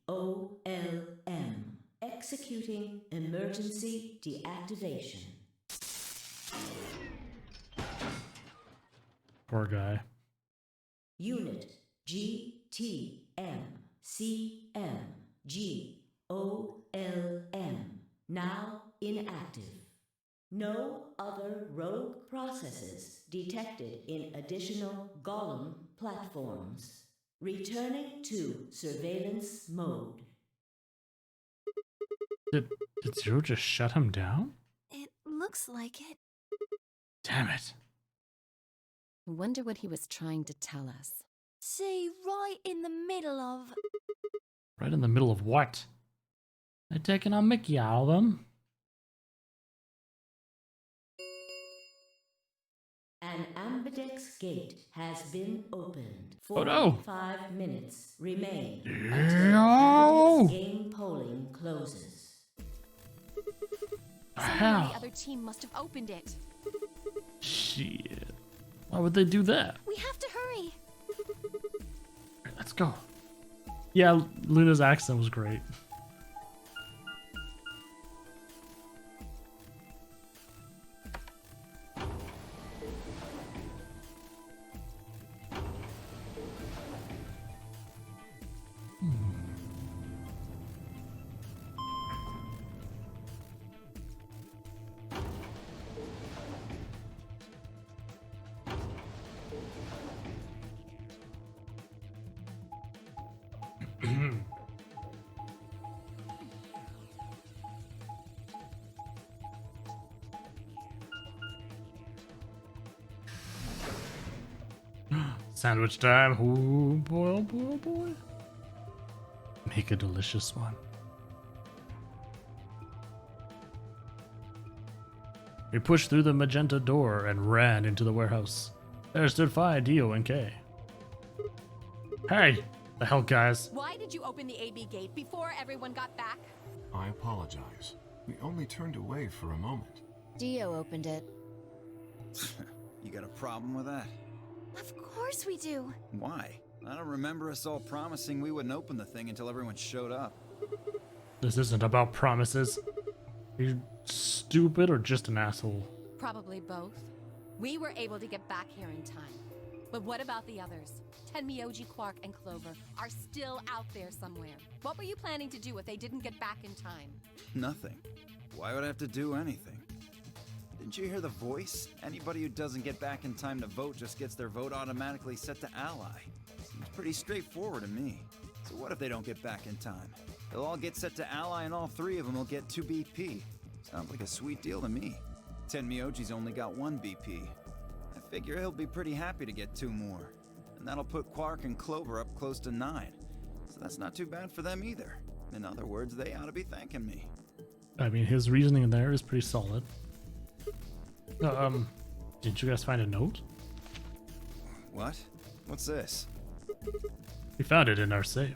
CMGOLM. Executing emergency deactivation. Poor guy. Unit GTM-CMGOLM now inactive. No other rogue processes detected in additional Golem platforms. Returning to surveillance mode. Did Zero just shut him down? It looks like it. Damn it. I wonder what he was trying to tell us. See, right in the middle of... Right in the middle of what? They're taking on Mickey out of them. An ambidex gate has been opened. Oh no! 5 minutes remain No! until ambidex game polling closes. Someone on the other team must have opened it. Shit. Why would they do that? We have to hurry. Alright, let's go. Yeah, Luna's accent was great. Sandwich time. Oh boy, oh boy, oh boy. Make a delicious one. We pushed through the magenta door and ran into the warehouse. There stood Phi, Dio, and Kay. Hey! The hell, guys? Why did you open the AB gate before everyone got back? I apologize. We only turned away for a moment. Dio opened it. You got a problem with that? Of course we do. Why? I don't remember us all promising we wouldn't open the thing until everyone showed up. This isn't about promises. Are you stupid or just an asshole? Probably both. We were able to get back here in time. But what about the others? Tenmyoji, Quark, and Clover are still out there somewhere. What were you planning to do if they didn't get back in time? Nothing. Why would I have to do anything? Didn't you hear the voice? Anybody who doesn't get back in time to vote just gets their vote automatically set to ally. Seems pretty straightforward to me. So what if they don't get back in time? They'll all get set to ally and all 3 of them will get 2 BP. Sounds like a sweet deal to me. Tenmyoji's only got 1 BP. I figure he'll be pretty happy to get 2 more. And that'll put Quark and Clover up close to 9. So that's not too bad for them either. In other words, they ought to be thanking me. I mean, his reasoning there is pretty solid. Didn't you guys find a note? What? What's this? We found it in our safe.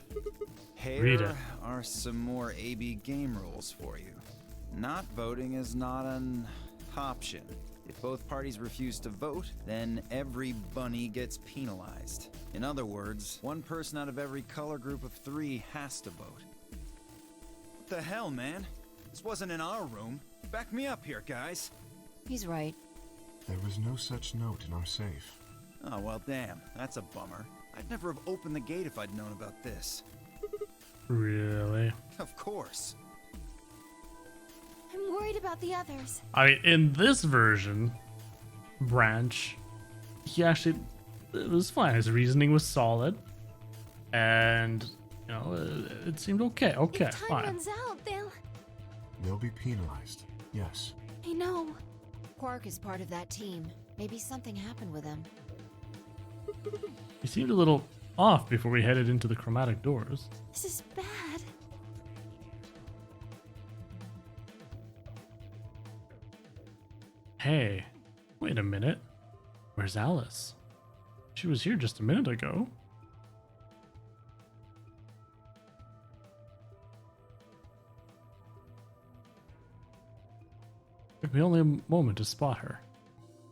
Read it. Here are some more AB game rules for you. Not voting is not an option. If both parties refuse to vote, then every bunny gets penalized. In other words, 1 person out of every color group of 3 has to vote. What the hell, man? This wasn't in our room. Back me up here, guys. He's right. There was no such note in our safe. Oh, well, damn. That's a bummer. I'd never have opened the gate if I'd known about this. Really? Of course. I'm worried about the others. I mean, in this version, Branch, it was fine. His reasoning was solid, and you know, it seemed okay. Okay, If time fine. runs out, They'll be penalized. Yes. I know. Quark is part of that team. Maybe something happened with him. He seemed a little off before we headed into the chromatic doors. This is bad. Hey, wait a minute. Where's Alice? She was here just a minute ago. Took me only a moment to spot her.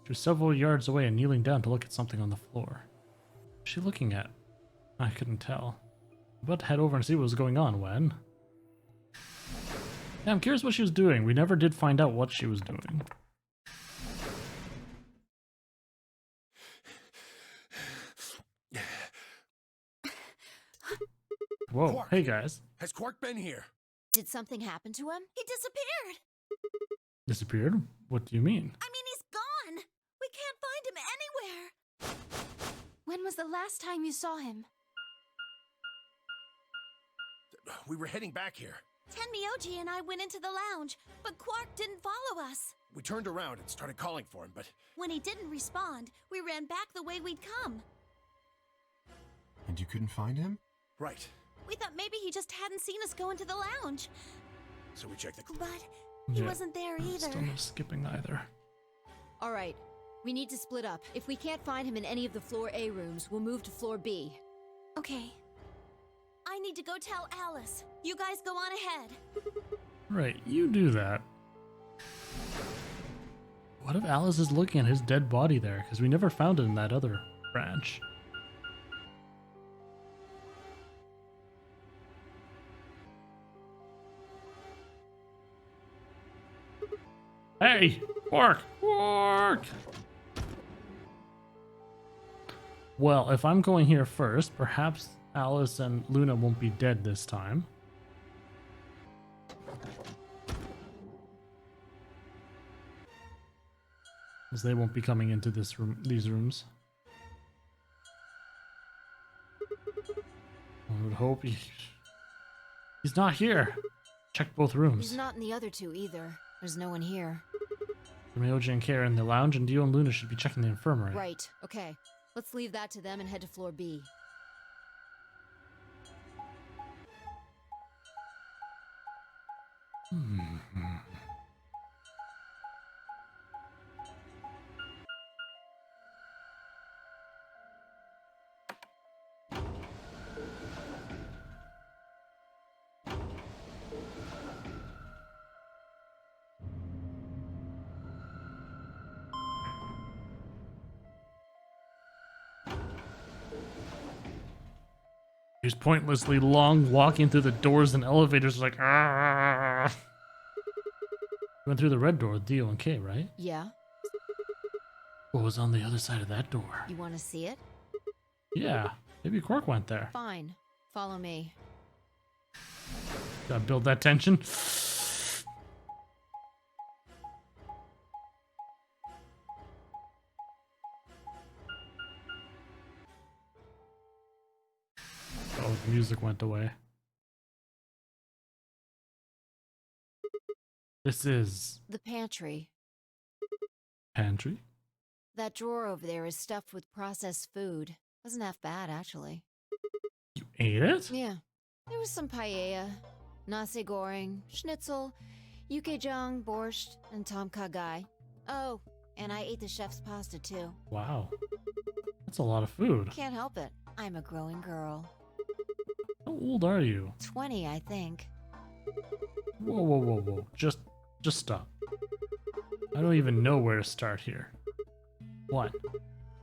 She was several yards away and kneeling down to look at something on the floor. What was she looking at? I couldn't tell. About to head over and see what was going on when... Yeah, I'm curious what she was doing. We never did find out what she was doing. Whoa, Quark. hey guys. Has Quark been here? Did something happen to him? He disappeared. Disappeared? What do you mean? I mean, he's gone. We can't find him anywhere. When was the last time you saw him? We were heading back here. Tenmyoji and I went into the lounge, but Quark didn't follow us. We turned around and started calling for him, but When he didn't respond, we ran back the way we'd come. And you couldn't find him? right. We thought maybe he just hadn't seen us go into the lounge, So we checked the. but he Yeah, wasn't there either. Still no skipping either. All right. We need to split up. If we can't find him in any of the floor A rooms, we'll move to floor B. Okay. I need to go tell Alice. You guys go on ahead. Right, you do that. What if Alice is looking at his dead body there? Because we never found it in that other branch. Hey! Quark! Quark! Well, if I'm going here first, perhaps Alice and Luna won't be dead this time. As they won't be coming into this room, these rooms. I would hope he's not here. Check both rooms. He's not in the other two either. There's no one here. Myoji and Kara in the lounge, and Dio and Luna should be checking the infirmary. Right. Okay. Let's leave that to them and head to floor B. He's pointlessly long walking through the doors and elevators like, ah. Went through the red door with Dio and Kay, right? Yeah? What was on the other side of that door? You want to see it? Yeah, maybe Quark went there. Fine. Follow me. Gotta build that tension. Oh, the music went away. This is The pantry. pantry. That drawer over there is stuffed with processed food. Wasn't half bad, actually. You ate it? Yeah. There was some paella, nasi goreng, schnitzel, yukejang, borscht, and tom kha gai. Oh, and I ate the chef's pasta too. Wow. That's a lot of food. Can't help it. I'm a growing girl. How old are you? 20, I think. Whoa, whoa, whoa, whoa. Just stop. I don't even know where to start here. 1. By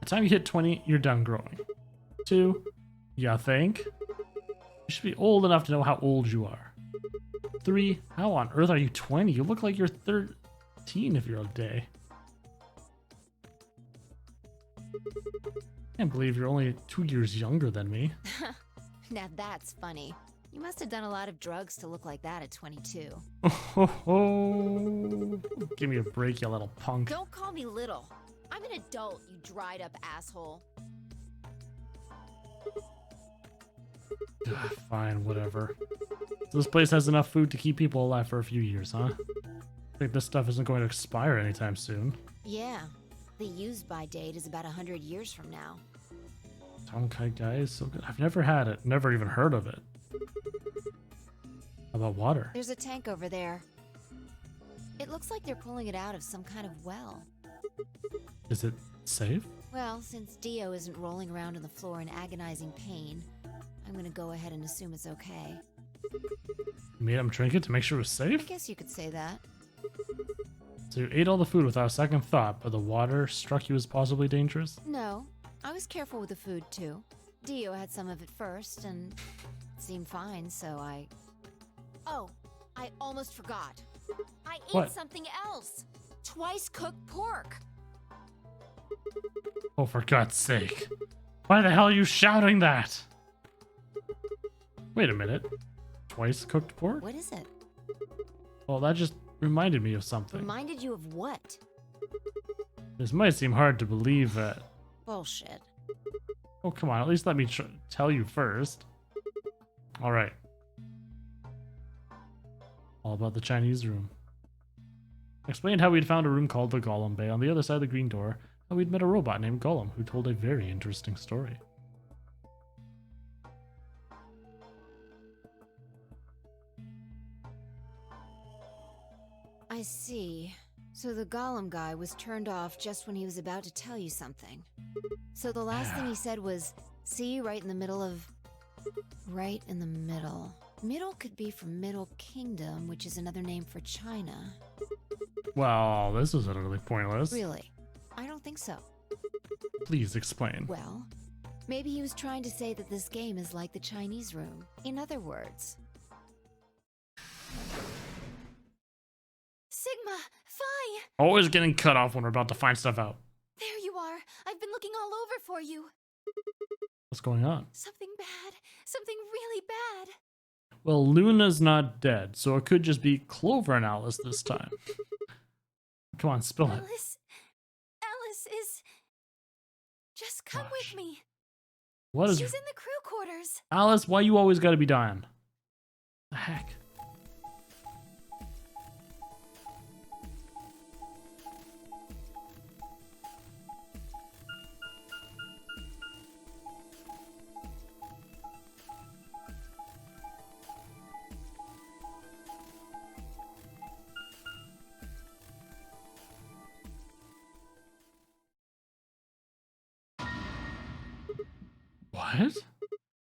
the time you hit 20, you're done growing. 2. You think? You should be old enough to know how old you are. 3. How on earth are you 20? You look like you're 13 if you're a day. Can't believe you're only 2 years younger than me. Now that's funny. You must have done a lot of drugs to look like that at 22. Oh, give me a break, you little punk. Don't call me little. I'm an adult, you dried up asshole. Ugh, fine, whatever. So this place has enough food to keep people alive for a few years, huh? I think this stuff isn't going to expire anytime soon. Yeah. The use-by date is about 100 years from now. Tom Kha Gai is so good. I've never had it, never even heard of it. How about water? There's a tank over there. It looks like they're pulling it out of some kind of well. Is it safe? Well, since Dio isn't rolling around on the floor in agonizing pain, I'm gonna go ahead and assume it's okay. You made him drink it to make sure it was I safe? guess you could say that. So you ate all the food without a second thought, but the water struck you as possibly dangerous? No, I was careful with the food too. Dio had some of it first, and it seemed fine, so I... Oh, I almost forgot. I ate What? something else. Twice cooked pork. Oh, for God's sake. Why the hell are you shouting that? Wait a minute. Twice cooked pork? What is it? Well, that just reminded me of something. Reminded you of what? This might seem hard to believe that... Bullshit. Oh, come on. At least let me tell you first. All right. All about the Chinese room. Explained how we'd found a room called the Golem Bay on the other side of the green door, and we'd met a robot named Golem who told a very interesting story. I see. So the Golem guy was turned off just when he was about to tell you something. So the last thing he said was, see, right in the middle of... Right in the middle. Middle could be from Middle Kingdom, which is another name for China. Well, this is utterly pointless. Really? I don't think so. Please explain. Well, maybe he was trying to say that this game is like the Chinese room. In other words. Sigma, Phi! Always getting cut off when we're about to find stuff out. There you are. I've been looking all over for you. What's going on? Something bad. Something really bad. Well, Luna's not dead, so it could just be Clover and Alice this time. Come on, spill it. Alice is... Just come Gosh. with me. What is... She's in the crew quarters. Alice, why you always gotta be dying? The heck? What?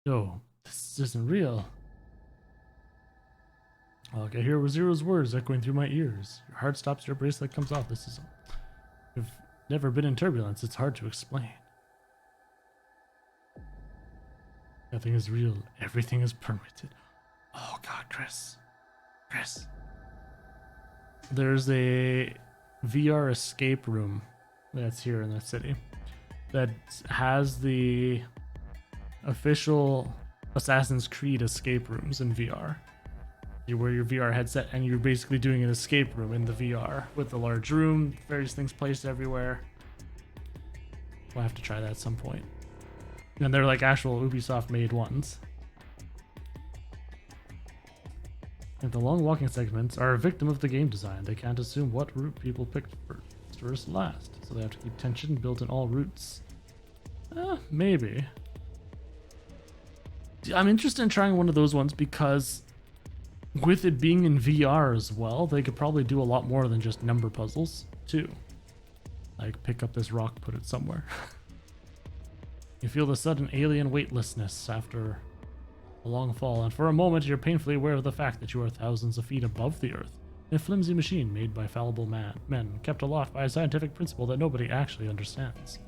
No, this isn't real. All I can hear was Zero's words echoing through my ears. Your heart stops, your bracelet comes off. This is... You've never been in turbulence. It's hard to explain. Nothing is real. Everything is permitted. Oh God, Chris. Chris. There's a VR escape room that's here in the city that has the official Assassin's Creed escape rooms in VR. You wear your VR headset and you're basically doing an escape room in the VR with a large room, various things placed everywhere. We'll have to try that at some point. And they're like actual Ubisoft made ones. And the long walking segments are a victim of the game design. They can't assume what route people picked first versus last, so they have to keep tension built in all routes. Maybe. I'm interested in trying one of those ones because with it being in VR as well, they could probably do a lot more than just number puzzles too. Like pick up this rock, put it somewhere. You feel the sudden alien weightlessness after a long fall, and for a moment you're painfully aware of the fact that you are thousands of feet above the earth, in a flimsy machine made by fallible men, kept aloft by a scientific principle that nobody actually understands.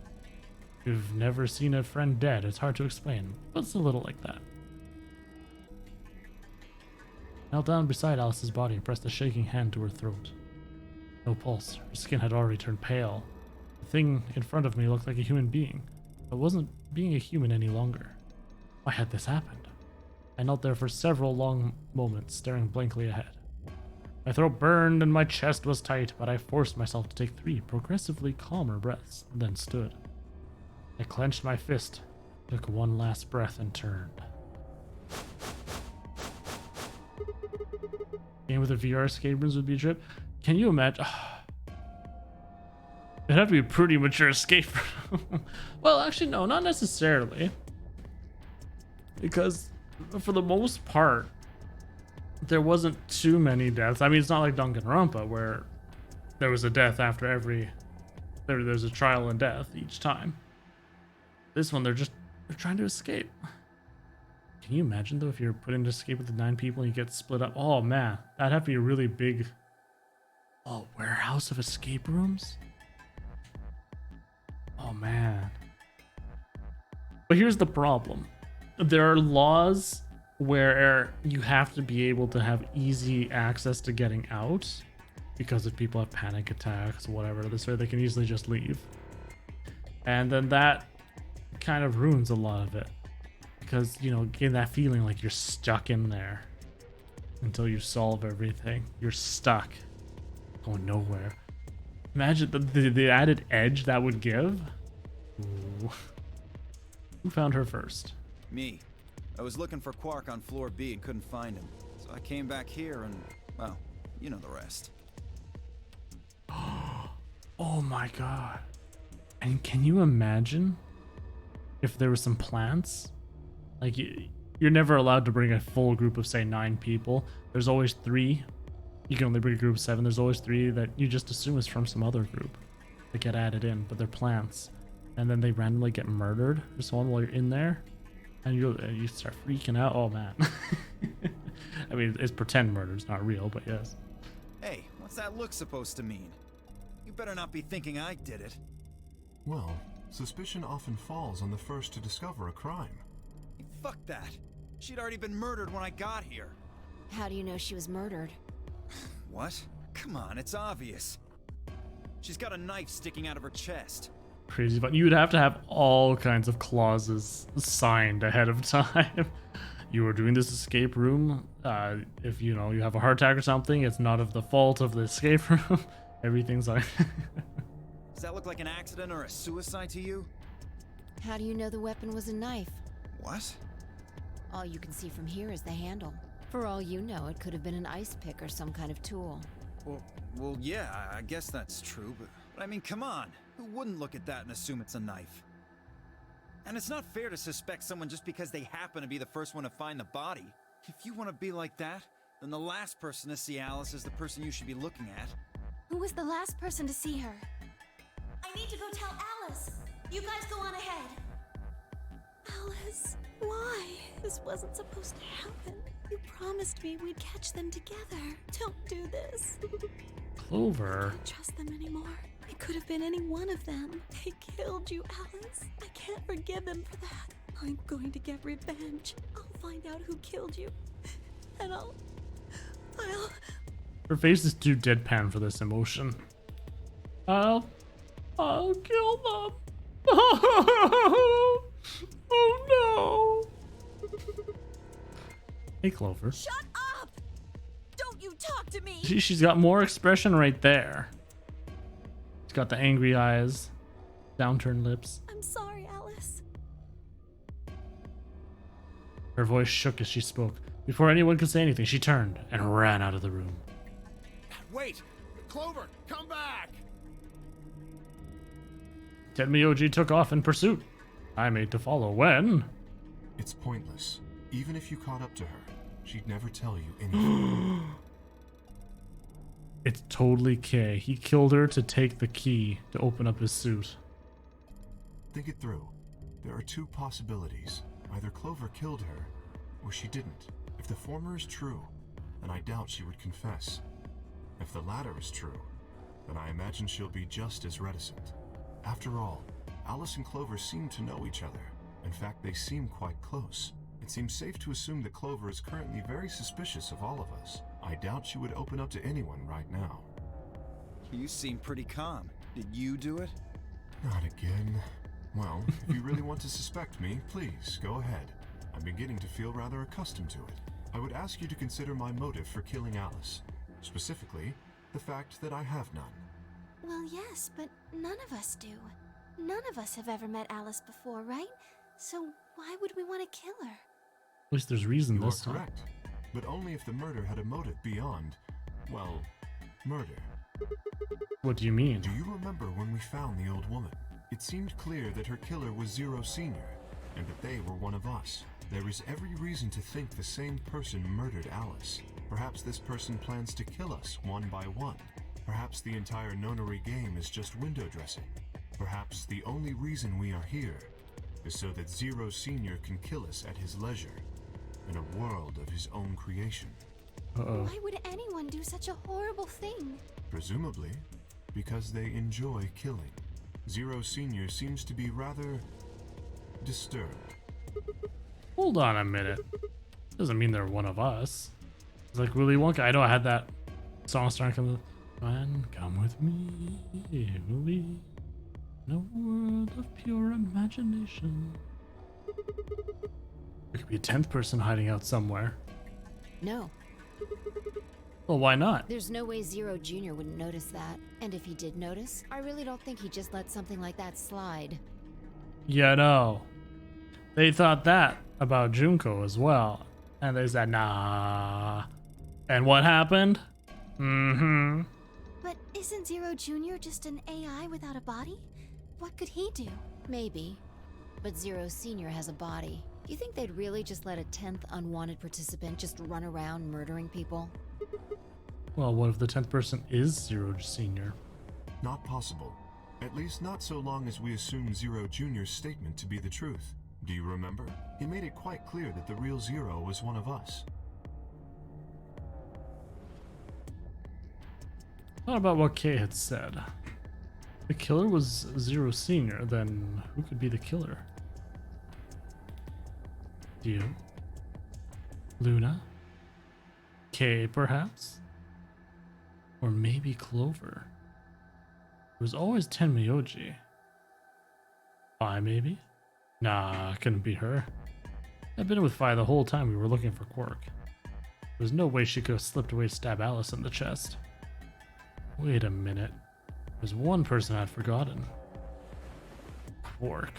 If you've never seen a friend dead, it's hard to explain, but it's a little like that. Knelt down beside Alice's body and pressed a shaking hand to her throat. No pulse. Her skin had already turned pale. The thing in front of me looked like a human being, but wasn't being a human any longer. Why had this happened? I knelt there for several long moments, staring blankly ahead. My throat burned and my chest was tight, but I forced myself to take 3 progressively calmer breaths, and then stood. I clenched my fist, took one last breath, and turned. Game with the VR escape rooms would be a trip. Can you imagine? It'd have to be a pretty mature escape room. Well, actually, no, not necessarily. Because for the most part, there wasn't too many deaths. I mean, it's not like Danganronpa where there was a death after every... There's a trial and death each time. This one, they're trying to escape. Can you imagine, though, if you're put into escape with the 9 people and you get split up? Oh, man. That'd have to be a really big... Oh, warehouse of escape rooms? Oh, man. But here's the problem. There are laws where you have to be able to have easy access to getting out. Because if people have panic attacks or whatever, this way they can easily just leave. And then that kind of ruins a lot of it. Because, you know, getting that feeling like you're stuck in there until you solve everything. You're stuck. Going nowhere. Imagine the added edge that would give. Ooh. Who found her first? Me. I was looking for Quark on floor B and couldn't find him. So I came back here and, well, you know the rest. Oh my god. And can you imagine if there were some plants? Like, you're never allowed to bring a full group of, say, 9 people. There's always 3. You can only bring a group of 7. There's always 3 that you just assume is from some other group that get added in, but they're plants. And then they randomly get murdered or someone while you're in there. And you start freaking out. Oh, man. I mean, it's pretend murder. It's not real, but yes. Hey, what's that look supposed to mean? You better not be thinking I did it. Well, suspicion often falls on the first to discover a crime. Fuck that. She'd already been murdered when I got here. How do you know she was murdered? What? Come on, it's obvious. She's got a knife sticking out of her chest. Crazy, but you would have to have all kinds of clauses signed ahead of time. You are doing this escape room. If you have a heart attack or something, it's not of the fault of the escape room. Everything's like. Does that look like an accident or a suicide to you? How do you know the weapon was a knife? What? All you can see from here is the handle. For all you know, it could have been an ice pick or some kind of tool. Well, yeah, I guess that's true, but I mean, come on. Who wouldn't look at that and assume it's a knife? And it's not fair to suspect someone just because they happen to be the first one to find the body. If you want to be like that, then the last person to see Alice is the person you should be looking at. Who was the last person to see her? I need to go tell Alice. You guys go on ahead. Alice, why? This wasn't supposed to happen. You promised me we'd catch them together. Don't do this. Clover. I can't trust them anymore. It could have been any one of them. They killed you, Alice. I can't forgive them for that. I'm going to get revenge. I'll find out who killed you. And I'll... Her face is too deadpan for this emotion. I'll kill them. Oh no. Hey, Clover. Shut up! Don't you talk to me! She's got more expression right there. She's got the angry eyes, downturned lips. I'm sorry, Alice. Her voice shook as she spoke. Before anyone could say anything, she turned and ran out of the room. Wait! Clover, come back! Tenmyoji took off in pursuit. I made to follow. When? It's pointless. Even if you caught up to her, she'd never tell you anything. It's totally Kay. He killed her to take the key to open up his suit. Think it through. There are two possibilities. Either Clover killed her, or she didn't. If the former is true, then I doubt she would confess. If the latter is true, then I imagine she'll be just as reticent. After all, Alice and Clover seem to know each other. In fact, they seem quite close. It seems safe to assume that Clover is currently very suspicious of all of us. I doubt she would open up to anyone right now. You seem pretty calm. Did you do it? Not again. Well, if you really want to suspect me, please, go ahead. I'm beginning to feel rather accustomed to it. I would ask you to consider my motive for killing Alice. Specifically, the fact that I have none. Well, yes, but none of us do. None of us have ever met Alice before, right? So why would we want to kill her? At least there's reason You are this time. correct, but only if the murder had a motive beyond, well, murder. What do you mean? Do you remember when we found the old woman? It seemed clear that her killer was Zero Senior, and that they were one of us. There is every reason to think the same person murdered Alice. Perhaps this person plans to kill us one by one. Perhaps the entire nonary game is just window dressing. Perhaps the only reason we are here is so that Zero Senior can kill us at his leisure, in a world of his own creation. Uh-oh. Why would anyone do such a horrible thing? Presumably, because they enjoy killing. Zero Senior seems to be rather disturbed. Hold on a minute. Doesn't mean they're one of us. It's like Willy Wonka. I know I had that song starting come with me. It will be in a world of pure imagination. There could be a 10th person hiding out somewhere. No, Well, why not? there's no way Zero Jr. wouldn't notice that. And if he did notice, I really don't think he'd just let something like that slide. Yeah, no. They thought that about Junko as well. And they said, nah. And what happened? Mm-hmm. But isn't Zero Jr. just an AI without a body? What could he do? Maybe. But Zero Senior has a body. Do you think they'd really just let a 10th unwanted participant just run around murdering people? Well, what if the 10th person is Zero Senior? Not possible. At least not so long as we assume Zero Jr.'s statement to be the truth. Do you remember? He made it quite clear that the real Zero was one of us. What about what Kay had said? The killer was Zero Senior, then who could be the killer? You? Luna? Kay, perhaps? Or maybe Clover? It was always Tenmyoji. Fi, maybe? Nah, couldn't be her. I've been with Fi the whole time we were looking for Quark. There's no way she could have slipped away to stab Alice in the chest. Wait a minute. There's one person I'd forgotten. Quark.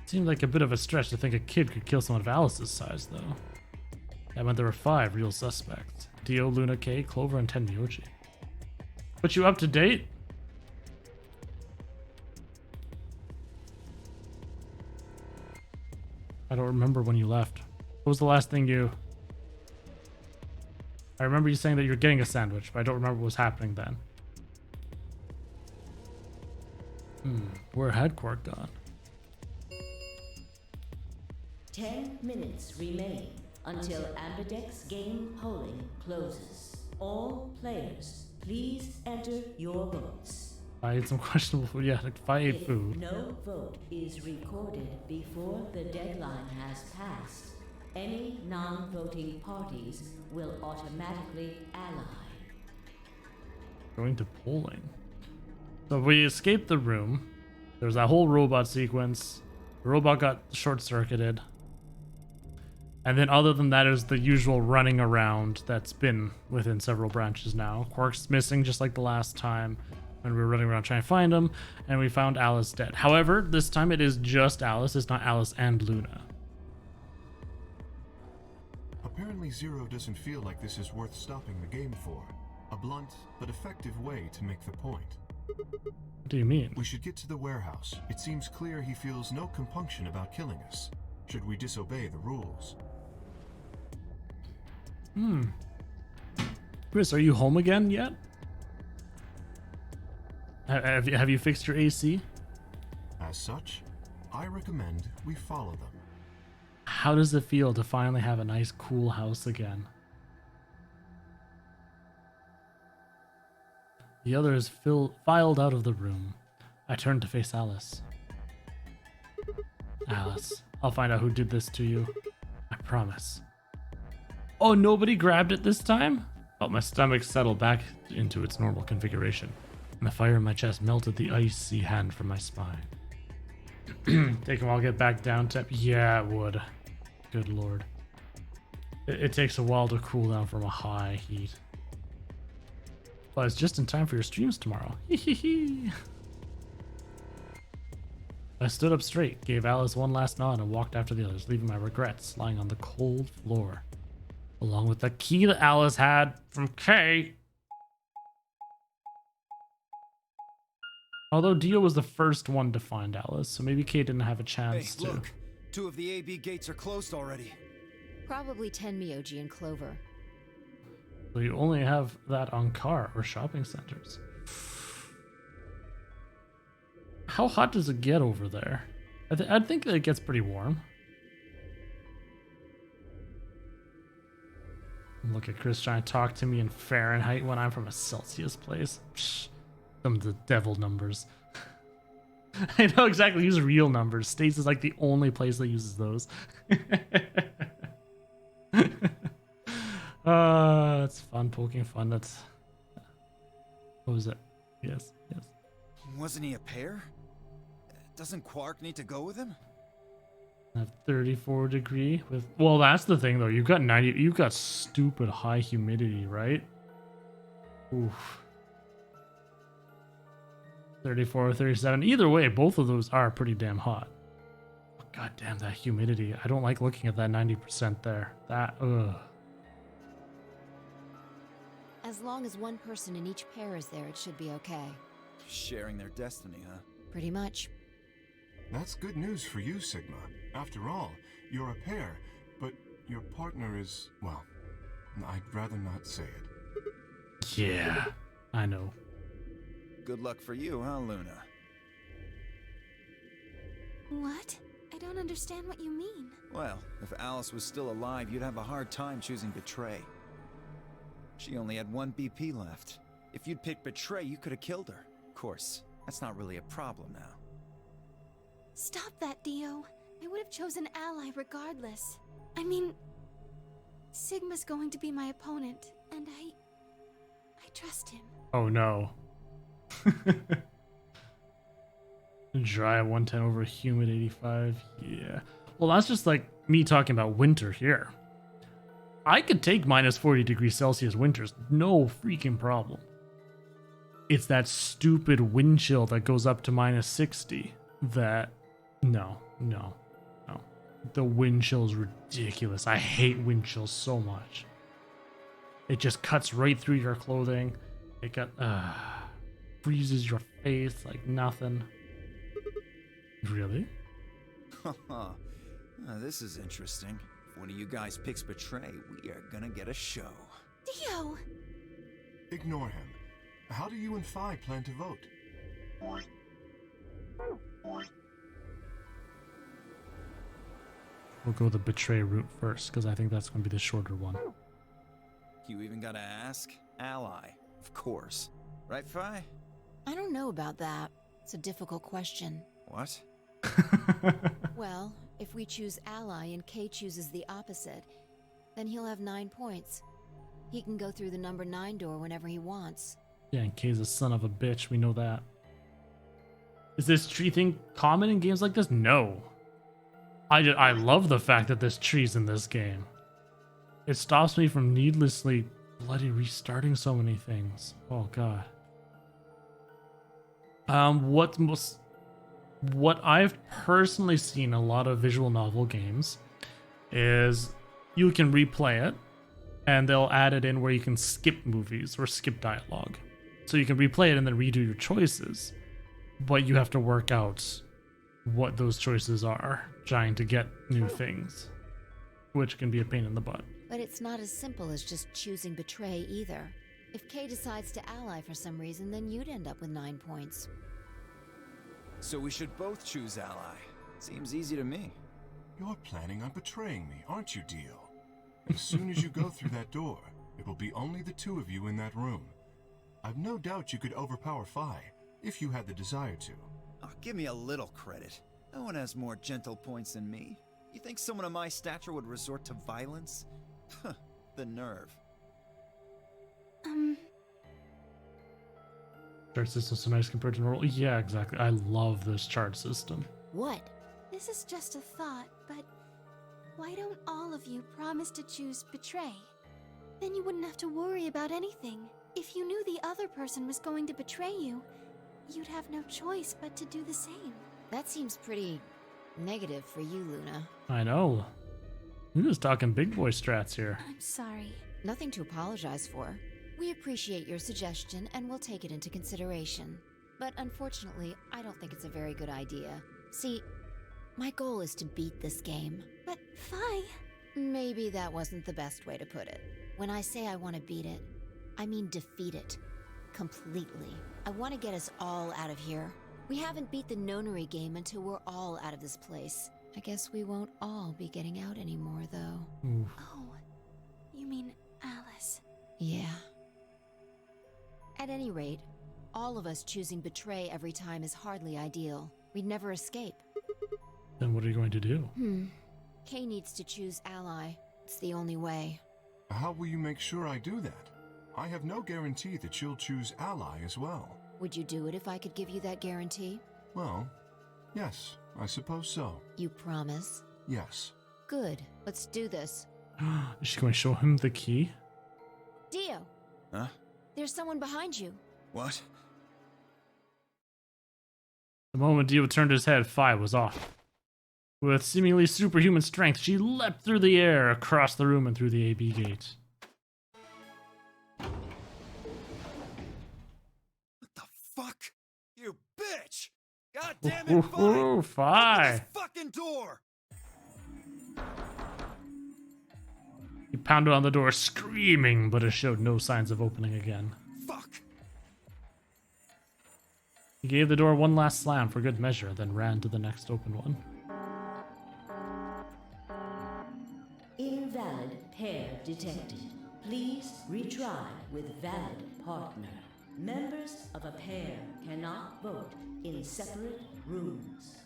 Seemed like a bit of a stretch to think a kid could kill someone of Alice's size, though. That meant there were 5 real suspects. Dio, Luna, Kay, Clover, and Tenmyoji. Put you up to date? I don't remember when you left. What was the last thing you... I remember you saying that you were getting a sandwich, but I don't remember what was happening then. Where had Quark gone? 10 minutes remain until Ambidex game polling closes. All players, please enter your votes. I ate some questionable food. Yeah, like if I ate If food. no vote is recorded before the deadline has passed, any non-voting parties will automatically ally. Going to polling. So we escaped the room. There was that whole robot sequence. The robot got short-circuited. And then other than that is the usual running around that's been within several branches now. Quark's missing just like the last time when we were running around trying to find him, and we found Alice dead. However, this time it is just Alice, it's not Alice and Luna. Apparently Zero doesn't feel like this is worth stopping the game for. A blunt but effective way to make the point. What do you mean? We should get to the warehouse. It seems clear he feels no compunction about killing us. Should we disobey the rules? Chris, are you home again yet? Have you fixed your AC? As such, I recommend we follow them. How does it feel to finally have a nice cool house again? The others filed out of the room. I turned to face Alice. Alice, I'll find out who did this to you. I promise. Oh, nobody grabbed it this time? Felt my stomach settle back into its normal configuration, and the fire in my chest melted the icy hand from my spine. Take a while to get back down to... Yeah, it would. Good lord. It takes a while to cool down from a high heat. But it's just in time for your streams tomorrow. I stood up straight, gave Alice one last nod, and walked after the others, leaving my regrets lying on the cold floor, along with the key that Alice had from Kay. Although Dio was the first one to find Alice, so maybe Kay didn't have a chance to. Look, 2 of the AB gates are closed already. Probably Tenmyoji and Clover. So you only have that on car or shopping centers. How hot does it get over there? I think it gets pretty warm. Look at Chris trying to talk to me in Fahrenheit when I'm from a Celsius place. Psh, some of the devil numbers. I know exactly. Use real numbers. States is like the only place that uses those. It's fun poking fun. That's what was it? Yes. Wasn't he a pair? Doesn't Quark need to go with him? At 34 degree with. Well, that's the thing though. You've got 90. You've got stupid high humidity, right? Oof. 34, 37. Either way, both of those are pretty damn hot. God damn that humidity. I don't like looking at that 90% there. That, ugh. As long as one person in each pair is there, it should be okay. Sharing their destiny, huh? Pretty much. That's good news for you, Sigma. After all, you're a pair, but your partner is, well, I'd rather not say it. Yeah, I know. Good luck for you, huh, Luna? What? I don't understand what you mean. Well, if Alice was still alive, you'd have a hard time choosing Betray. She only had 1 BP left. If you'd picked Betray, you could have killed her. Of course, that's not really a problem now. Stop that, Dio. I would have chosen Ally regardless. I mean, Sigma's going to be my opponent, and I trust him. Oh no. Dry at 110 over humid 85. Yeah. Well, that's just like me talking about winter here. I could take minus 40 degrees Celsius winters, no freaking problem. It's that stupid wind chill that goes up to minus 60 that, no. The wind chill is ridiculous. I hate wind chills so much. It just cuts right through your clothing. It freezes your face like nothing. Really? This is interesting. If one of you guys picks Betray, we are gonna get a show. Dio! Ignore him. How do you and Phi plan to vote? We'll go the Betray route first, because I think that's going to be the shorter one. You even gotta ask? Ally, of course. Right, Phi? I don't know about that. It's a difficult question. What? Well, if we choose Ally and Kay chooses the opposite, then he'll have 9 points. He can go through the number 9 door whenever he wants. Yeah, and Kay's a son of a bitch, we know that. Is this tree thing common in games like this? No. I love the fact that there's trees in this game. It stops me from needlessly bloody restarting so many things. Oh god. What I've personally seen a lot of visual novel games is you can replay it and they'll add it in where you can skip movies or skip dialogue. So you can replay it and then redo your choices. But you have to work out what those choices are, trying to get new things, which can be a pain in the butt. But it's not as simple as just choosing betray either. If Kay decides to ally for some reason, then you'd end up with 9 points. So we should both choose ally. Seems easy to me. You're planning on betraying me, aren't you, Dio? As soon as you go through that door, it will be only the two of you in that room. I've no doubt you could overpower Phi, if you had the desire to. Oh, give me a little credit. No one has more gentle points than me. You think someone of my stature would resort to violence? The nerve. Chart system's so nice compared to normal. Yeah, exactly. I love this chart system. What? This is just a thought, but why don't all of you promise to choose betray? Then you wouldn't have to worry about anything. If you knew the other person was going to betray you, you'd have no choice but to do the same. That seems pretty negative for you, Luna. I know. We're just talking big boy strats here. I'm sorry. Nothing to apologize for. We appreciate your suggestion and we'll take it into consideration. But unfortunately, I don't think it's a very good idea. See, my goal is to beat this game. But Phi... Maybe that wasn't the best way to put it. When I say I want to beat it, I mean defeat it. Completely. I want to get us all out of here. We haven't beat the nonary game until we're all out of this place. I guess we won't all be getting out anymore, though. Oof. Oh, you mean Alice? Yeah. At any rate, all of us choosing betray every time is hardly ideal. We'd never escape. Then what are you going to do? Kay needs to choose ally. It's the only way. How will you make sure I do that? I have no guarantee that you'll choose ally as well. Would you do it if I could give you that guarantee? Well, yes, I suppose so. You promise? Yes. Good. Let's do this. Is she going to show him the key? Dio! Huh? There's someone behind you. What? The moment Dio turned his head, Phi was off. With seemingly superhuman strength, she leapt through the air, across the room, and through the AB gate. What the fuck? You bitch! God damn it, Phi! Ooh, Phi! Open this fucking door! He pounded on the door, screaming, but it showed no signs of opening again. Fuck! He gave the door one last slam for good measure, then ran to the next open one. Invalid pair detected. Please retry with valid partner. Members of a pair cannot vote in separate rooms.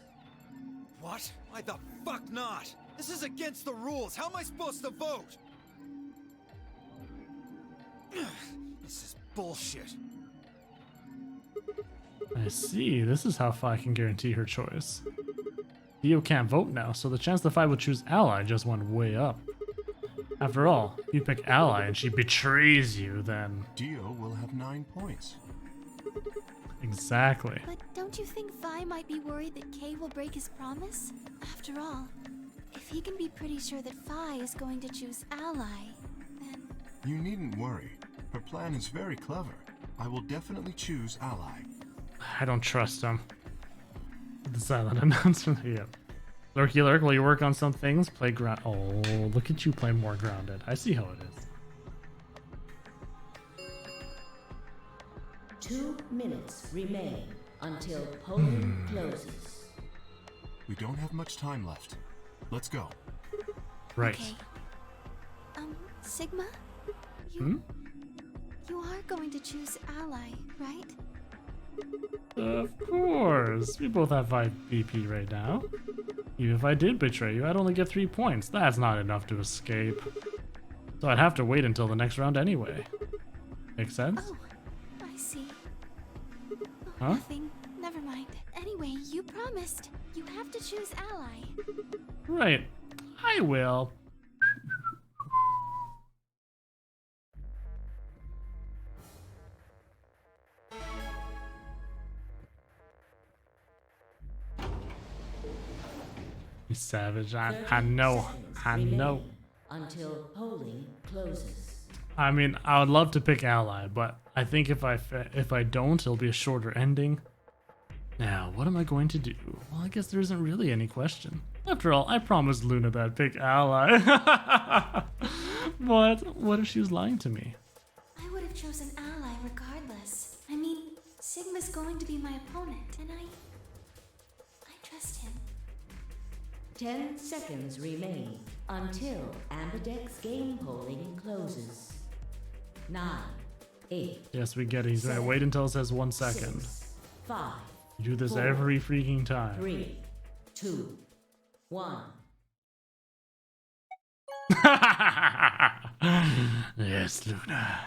What? Why the fuck not? This is against the rules. How am I supposed to vote? This is bullshit. I see. This is how Phi can guarantee her choice. Dio can't vote now, so the chance that Phi will choose ally just went way up. After all, if you pick ally and she betrays you, then... Dio will have 9 points. Exactly. But don't you think Phi might be worried that Kay will break his promise? After all, if he can be pretty sure that Phi is going to choose ally, then... You needn't worry. Her plan is very clever. I will definitely choose ally. I don't trust him. The silent announcement. Yep. Lurky Lurk, while you work on some things, play ground. Oh, look at you play more grounded. I see how it is. 2 minutes remain until polling closes. We don't have much time left. Let's go. Right. Okay. Sigma? You are going to choose ally, right? Of course. We both have 5 BP right now. Even if I did betray you, I'd only get 3 points. That's not enough to escape. So I'd have to wait until the next round anyway. Make sense? Oh, I see. Oh, Huh? nothing. Never mind. Anyway, Anyway, you promised. You have to choose ally. Right. I will. You savage. I 30 know. seconds I know. remaining Until polling closes. I mean, I would love to pick ally, but I think if I don't, it'll be a shorter ending. Now, what am I going to do? Well, I guess there isn't really any question. After all, I promised Luna that I'd pick ally. But what if she was lying to me? I would have chosen ally regardless. I mean, Sigma's going to be my opponent, and I trust him. 10 seconds remain until Ambidex game polling closes. 9, 8, Yes, we get it. He's gonna wait until it says 1 second. 6, 5, You do this 4, every freaking time. 3, 2, 1. Yes, Luna.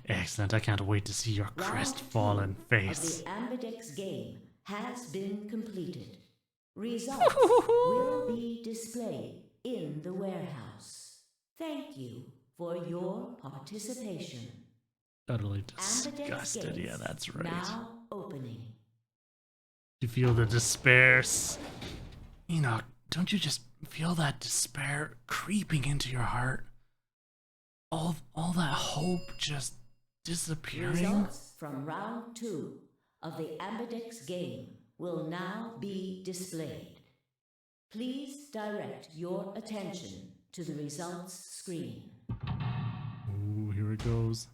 Excellent. I can't wait to see your Round crestfallen 2 face. of the Ambidex game has been completed. Results will be displayed in the warehouse. Thank you for your participation. Utterly Ambidex disgusted. gates Yeah, that's right. now opening. You feel the despair. Enoch, don't you just feel that despair creeping into your heart? All that hope just disappearing? Results from round 2 of the Ambidex game will now be displayed. Please direct your attention to the results screen. Ooh, here it goes.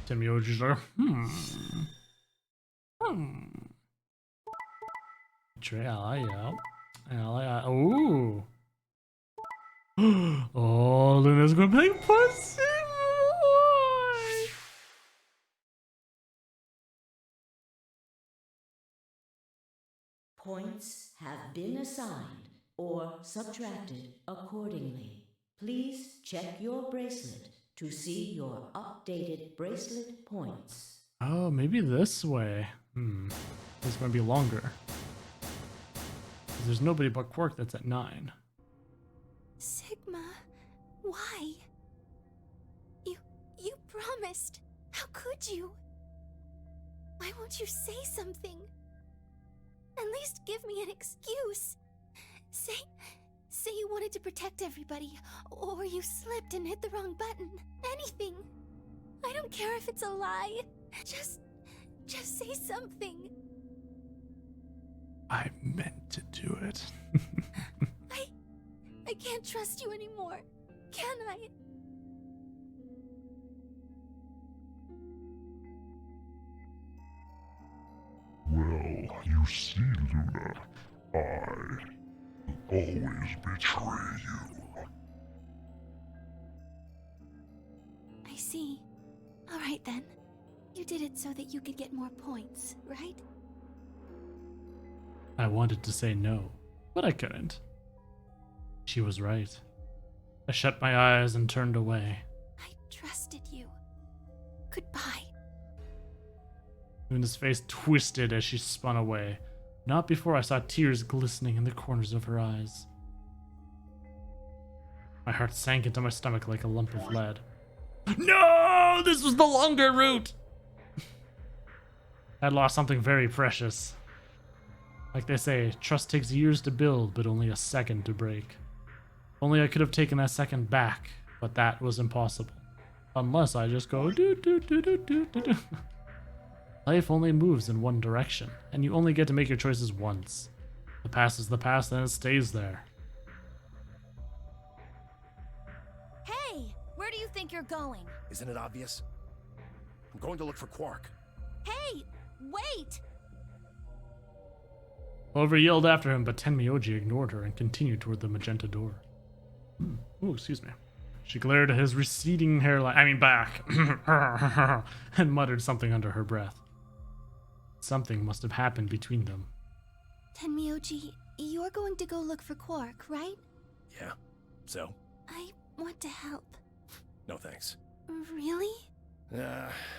Temioji's like, Betray ally, yeah. Ally, ooh. Oh, Luna's gonna play pussy boy. Points have been assigned or subtracted accordingly. Please check your bracelet to see your updated bracelet points. Oh, maybe this way. This might be longer. 'Cause there's nobody but Quark that's at 9. Sigma, why? You promised. How could you? Why won't you say something? At least give me an excuse. Say you wanted to protect everybody, or you slipped and hit the wrong button. Anything. I don't care if it's a lie. Just say something. I meant to do it. I can't trust you anymore. Can I? Well, you see, Luna, I will always betray you. I see. All right then. You did it so that you could get more points, right? I wanted to say no, but I couldn't. She was right. I shut my eyes and turned away. I trusted you. Goodbye. Luna's face twisted as she spun away, not before I saw tears glistening in the corners of her eyes. My heart sank into my stomach like a lump of lead. No! This was the longer route! I'd lost something very precious. Like they say, trust takes years to build, but only a second to break. Only I could have taken that second back, but that was impossible. Unless I just go do do do do do do do. Life only moves in one direction, and you only get to make your choices once. The past is the past, and it stays there. Hey, where do you think you're going? Isn't it obvious? I'm going to look for Quark. Hey, wait! Clover yelled after him, but Tenmyoji ignored her and continued toward the magenta door. Oh, excuse me. She glared at his receding hairline, back, and muttered something under her breath. Something must have happened between them. Tenmyoji, you're going to go look for Quark, right? Yeah, so? I want to help. No thanks. Really?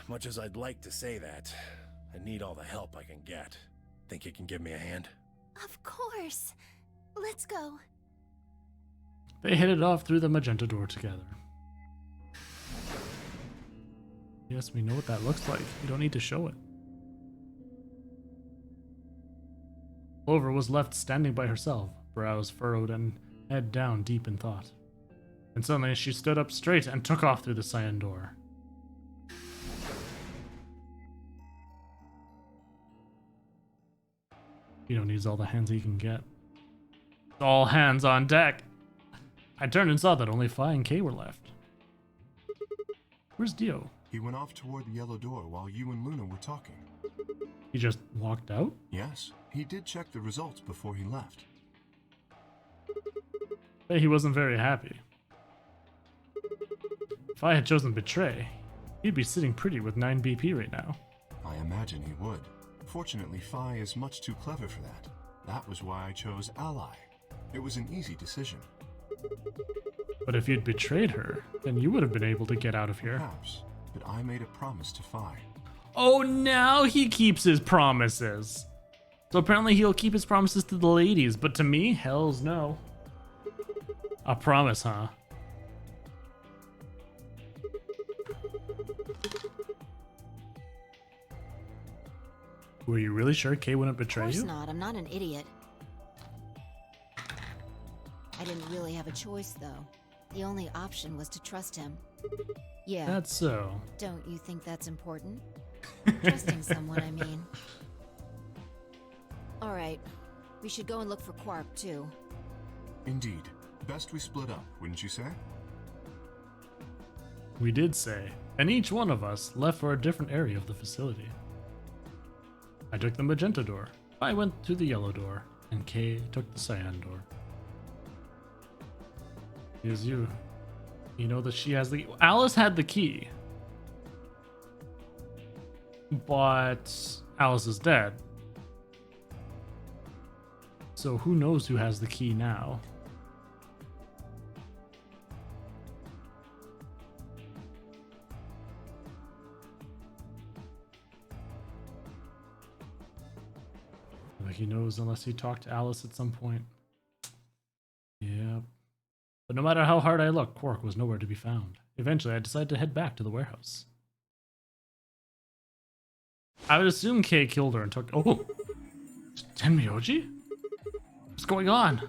Much as I'd like to say that, I need all the help I can get. Think you can give me a hand? Of course. Let's go. They headed off through the magenta door together. Yes, we know what that looks like. You don't need to show it. Clover was left standing by herself, brows furrowed and head down deep in thought. And suddenly she stood up straight and took off through the cyan door. You know, needs all the hands he can get. All hands on deck! I turned and saw that only Fi and Kay were left. Where's Dio? He went off toward the yellow door while you and Luna were talking. He just walked out? Yes, he did check the results before he left. But he wasn't very happy. If I had chosen Betray, he'd be sitting pretty with 9 BP right now. I imagine he would. Fortunately, Fi is much too clever for that. That was why I chose Ally. It was an easy decision. But if you'd betrayed her, then you would have been able to get out of here. Perhaps, but I made a promise to Fi. Oh, now he keeps his promises. So apparently he'll keep his promises to the ladies, but to me, hells no. A promise, huh? Were you really sure Kay wouldn't betray Of course you? not. I'm not an idiot. I didn't really have a choice, though. The only option was to trust him. Yeah. That's so. Don't you think that's important? Trusting someone, I mean. Alright. We should go and look for Quark, too. Indeed. Best we split up, wouldn't you say? We did say, and each one of us left for a different area of the facility. I took the magenta door, I went to the yellow door, and Kay took the cyan door. Here's you. You know that she has the... Alice had the key. But Alice is dead. So who knows who has the key now? Like he knows unless he talked to Alice at some point. Yep. But no matter how hard I looked, Quark was nowhere to be found. Eventually, I decided to head back to the warehouse. I would assume Kay killed her and took... Oh! Tenmyoji? What's going on?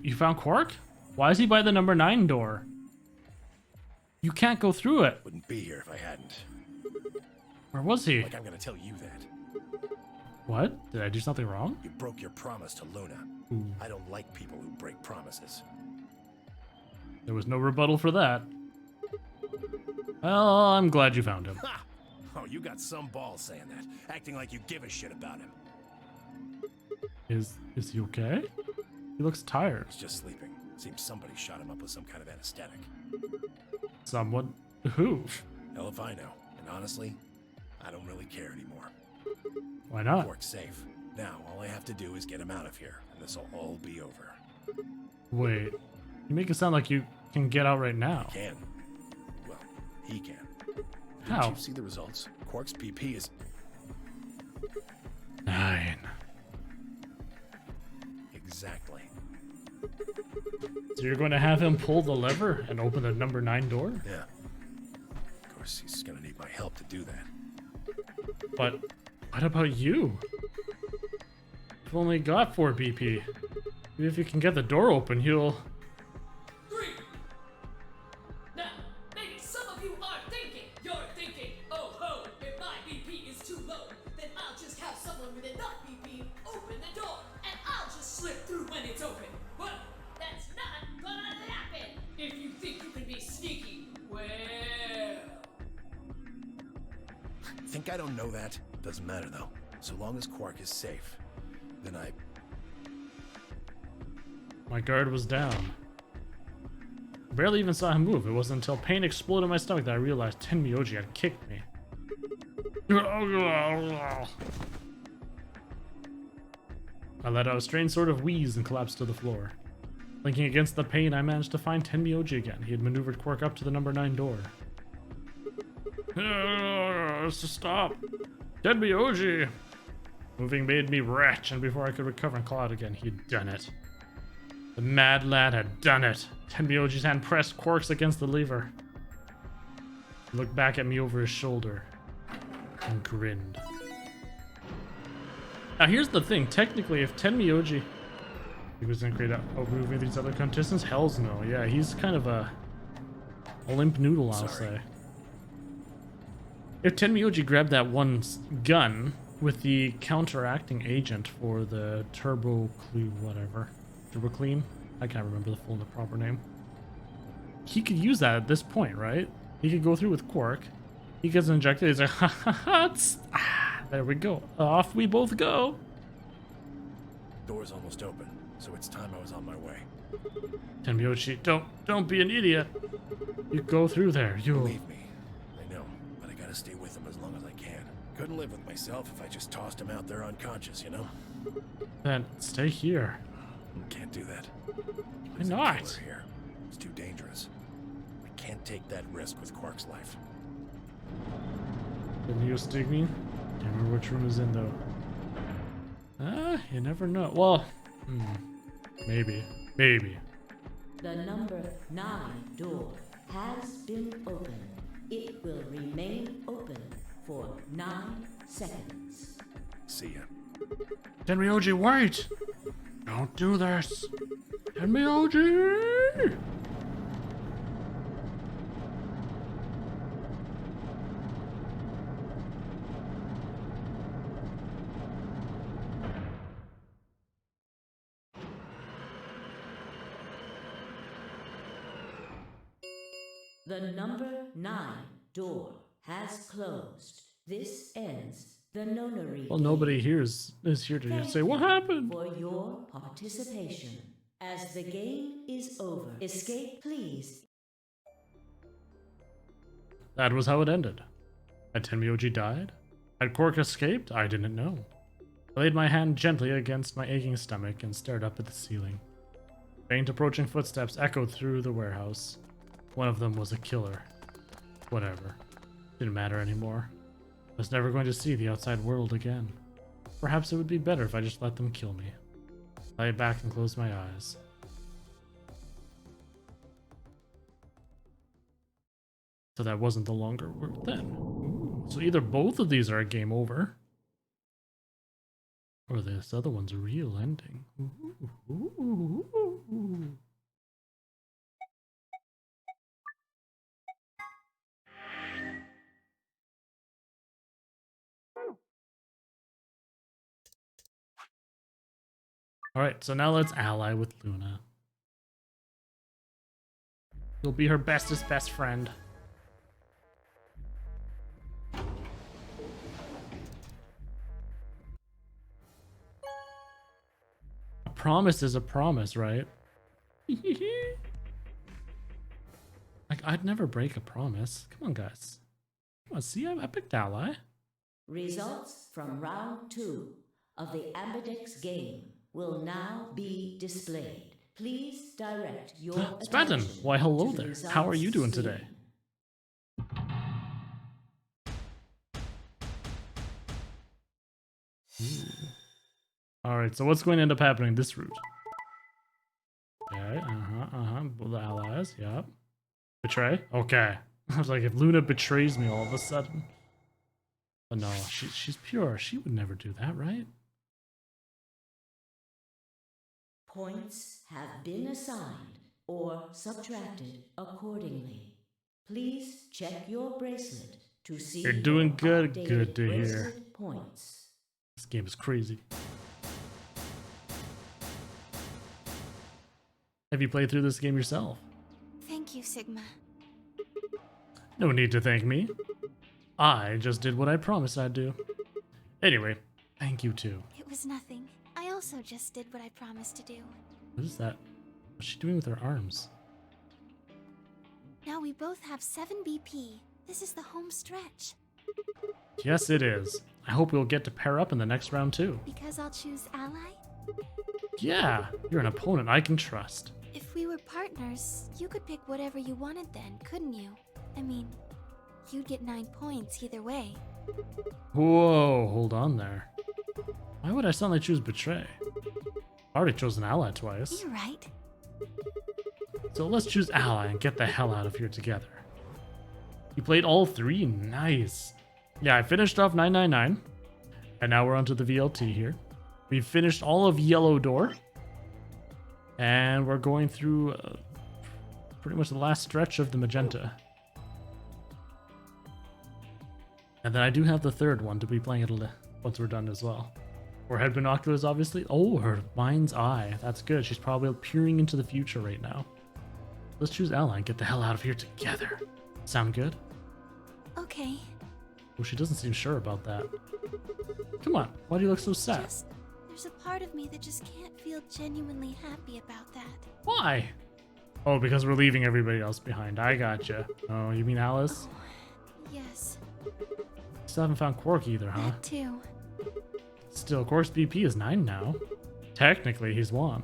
You found Quark? Why is he by the number 9 door? You can't go through it. Wouldn't be here if I hadn't. Where was he? Like I'm gonna tell you that. What? Did I do something wrong? You broke your promise to Luna. Ooh. I don't like people who break promises. There was no rebuttal for that. Well, I'm glad you found him. Ha! Oh, you got some balls saying that, acting like you give a shit about him. Is he okay? He looks tired. He's just sleeping. Seems somebody shot him up with some kind of anesthetic. Someone? Who? Hell if I know. And honestly, I don't really care anymore. Why not? Quark's safe. Now, all I have to do is get him out of here, and this'll all be over. Wait. You make it sound like you can get out right now. I can. Well, he can. How? Did you see the results? Quark's PP is 9. Exactly. So you're going to have him pull the lever and open the number 9 door? Yeah. Of course, he's gonna need my help to do that. But what about you? You've only got 4 BP. Even if you can get the door open, you'll... 3. Now, maybe some of you are thinking, oh ho, if my BP is too low, then I'll just have someone with enough BP open the door, and I'll just slip through when it's open. But that's not gonna happen. If you think you can be sneaky, well... Think I don't know that? Doesn't matter though. So long as Quark is safe, then I... My guard was down. Barely even saw him move. It wasn't until pain exploded in my stomach that I realized Tenmyoji had kicked me. I let out a strange sort of wheeze and collapsed to the floor. Blinking against the pain, I managed to find Tenmyoji again. He had maneuvered Quark up to the number 9 door. Stop! Tenmyoji! Moving made me wretch, and before I could recover and call out again, he'd done it. The mad lad had done it. Tenmyoji's hand pressed Quark's against the lever. He looked back at me over his shoulder and grinned. Now here's the thing, technically if Tenmyoji he was gonna create outmoving these other contestants, hells no. Yeah, he's kind of a limp noodle, I'll say. If Tenmyoji grabbed that one gun with the counteracting agent for the Turbo Clean, I can't remember the full and the proper name. He could use that at this point, right? He could go through with Quark. He gets injected. He's like, ha ha ha! There we go. Off we both go. Door's almost open, so it's time I was on my way. Tenmyoji, don't be an idiot. You go through there. You Believe me, I know, but I gotta stay with him as long as I can. Couldn't live with myself if I just tossed him out there unconscious, you know? Then stay here. Can't do that. Why not? Here. It's too dangerous. I can't take that risk with Quark's life. The Neostigmine? Can't remember which room is in though. You never know. Well, maybe. The number 9 door has been opened. It will remain open for 9 seconds. See ya. Tenmyoji, wait! Don't do this! Tenmyoji! The number 9 door has closed. This ends the nonary. Well, nobody here is here to say what happened. For your participation. As the game is over, escape please. That was how it ended. Had Tenmyoji died? Had Quark escaped? I didn't know. I laid my hand gently against my aching stomach and stared up at the ceiling. Faint approaching footsteps echoed through the warehouse. One of them was a killer. Whatever. Didn't matter anymore. I was never going to see the outside world again. Perhaps it would be better if I just let them kill me. I lay back and closed my eyes. So that wasn't the longer world then. Ooh. So either both of these are a game over, or this other one's a real ending. Ooh. Alright, so now let's ally with Luna. You'll be her bestest best friend. A promise is a promise, right? Like, I'd never break a promise. Come on, guys. Come on, see, I picked ally. Results from round 2 of the Ambidex game will now be displayed. Please direct your Spanton, why hello there. How are you doing today? Alright, so what's going to end up happening this route? Okay, the allies, yep. Betray? Okay. I was like, if Luna betrays me all of a sudden. But no, she's pure. She would never do that, right? Points have been assigned or subtracted accordingly. Please check your bracelet to see. You're doing good. updated Good to hear. bracelet points. This game is crazy. Have you played through this game yourself? Thank you, Sigma. No need to thank me. I just did what I promised I'd do. Anyway, thank you too. It was nothing. I also just did what I promised to do. What is that? What's she doing with her arms? Now we both have 7 BP. This is the home stretch. Yes, it is. I hope we'll get to pair up in the next round too. Because I'll choose ally? Yeah, you're an opponent I can trust. If we were partners, you could pick whatever you wanted then, couldn't you? I mean, you'd get 9 points either way. Whoa, hold on there. Why would I suddenly choose Betray? I already chose an ally twice. You're right. So let's choose ally and get the hell out of here together. You played all three? Nice. Yeah, I finished off 999. And now we're onto the VLT here. We finished all of Yellow Door. And we're going through pretty much the last stretch of the Magenta. And then I do have the third one to be playing it once we're done as well. Or head binoculars, obviously. Oh, her mind's eye. That's good. She's probably peering into the future right now. Let's choose ally and get the hell out of here together. Sound good? Okay. Well, she doesn't seem sure about that. Come on. Why do you look so sad? There's a part of me that just can't feel genuinely happy about that. Why? Oh, because we're leaving everybody else behind. I gotcha. Oh, you mean Alice? Oh, yes. Still haven't found Quark either, huh? That too. Still, Quark's BP is 9 now. Technically, he's 1.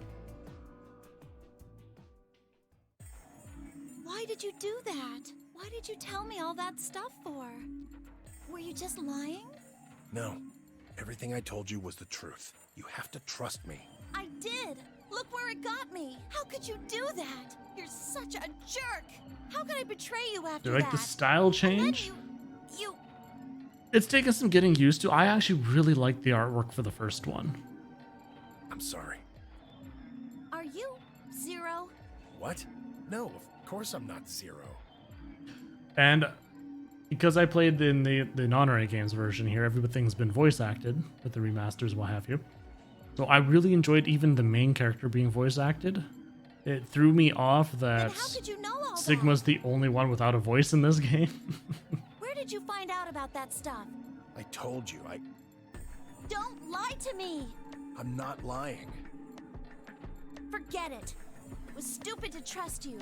Why did you do that? Why did you tell me all that stuff for? Were you just lying? No. Everything I told you was the truth. You have to trust me. I did! Look where it got me! How could you do that? You're such a jerk! How could I betray you after Do you like that? the style change? You... It's taken some getting used to. I actually really like the artwork for the first one. I'm sorry. Are you Zero? What? No, of course I'm not Zero. And because I played in the non-array games version here, everything's been voice acted with the remasters, what have you. So I really enjoyed even the main character being voice acted. It threw me off that Sigma's the only one without a voice in this game. Where did you find out about that stuff? I told you, Don't lie to me! I'm not lying. Forget it. It was stupid to trust you.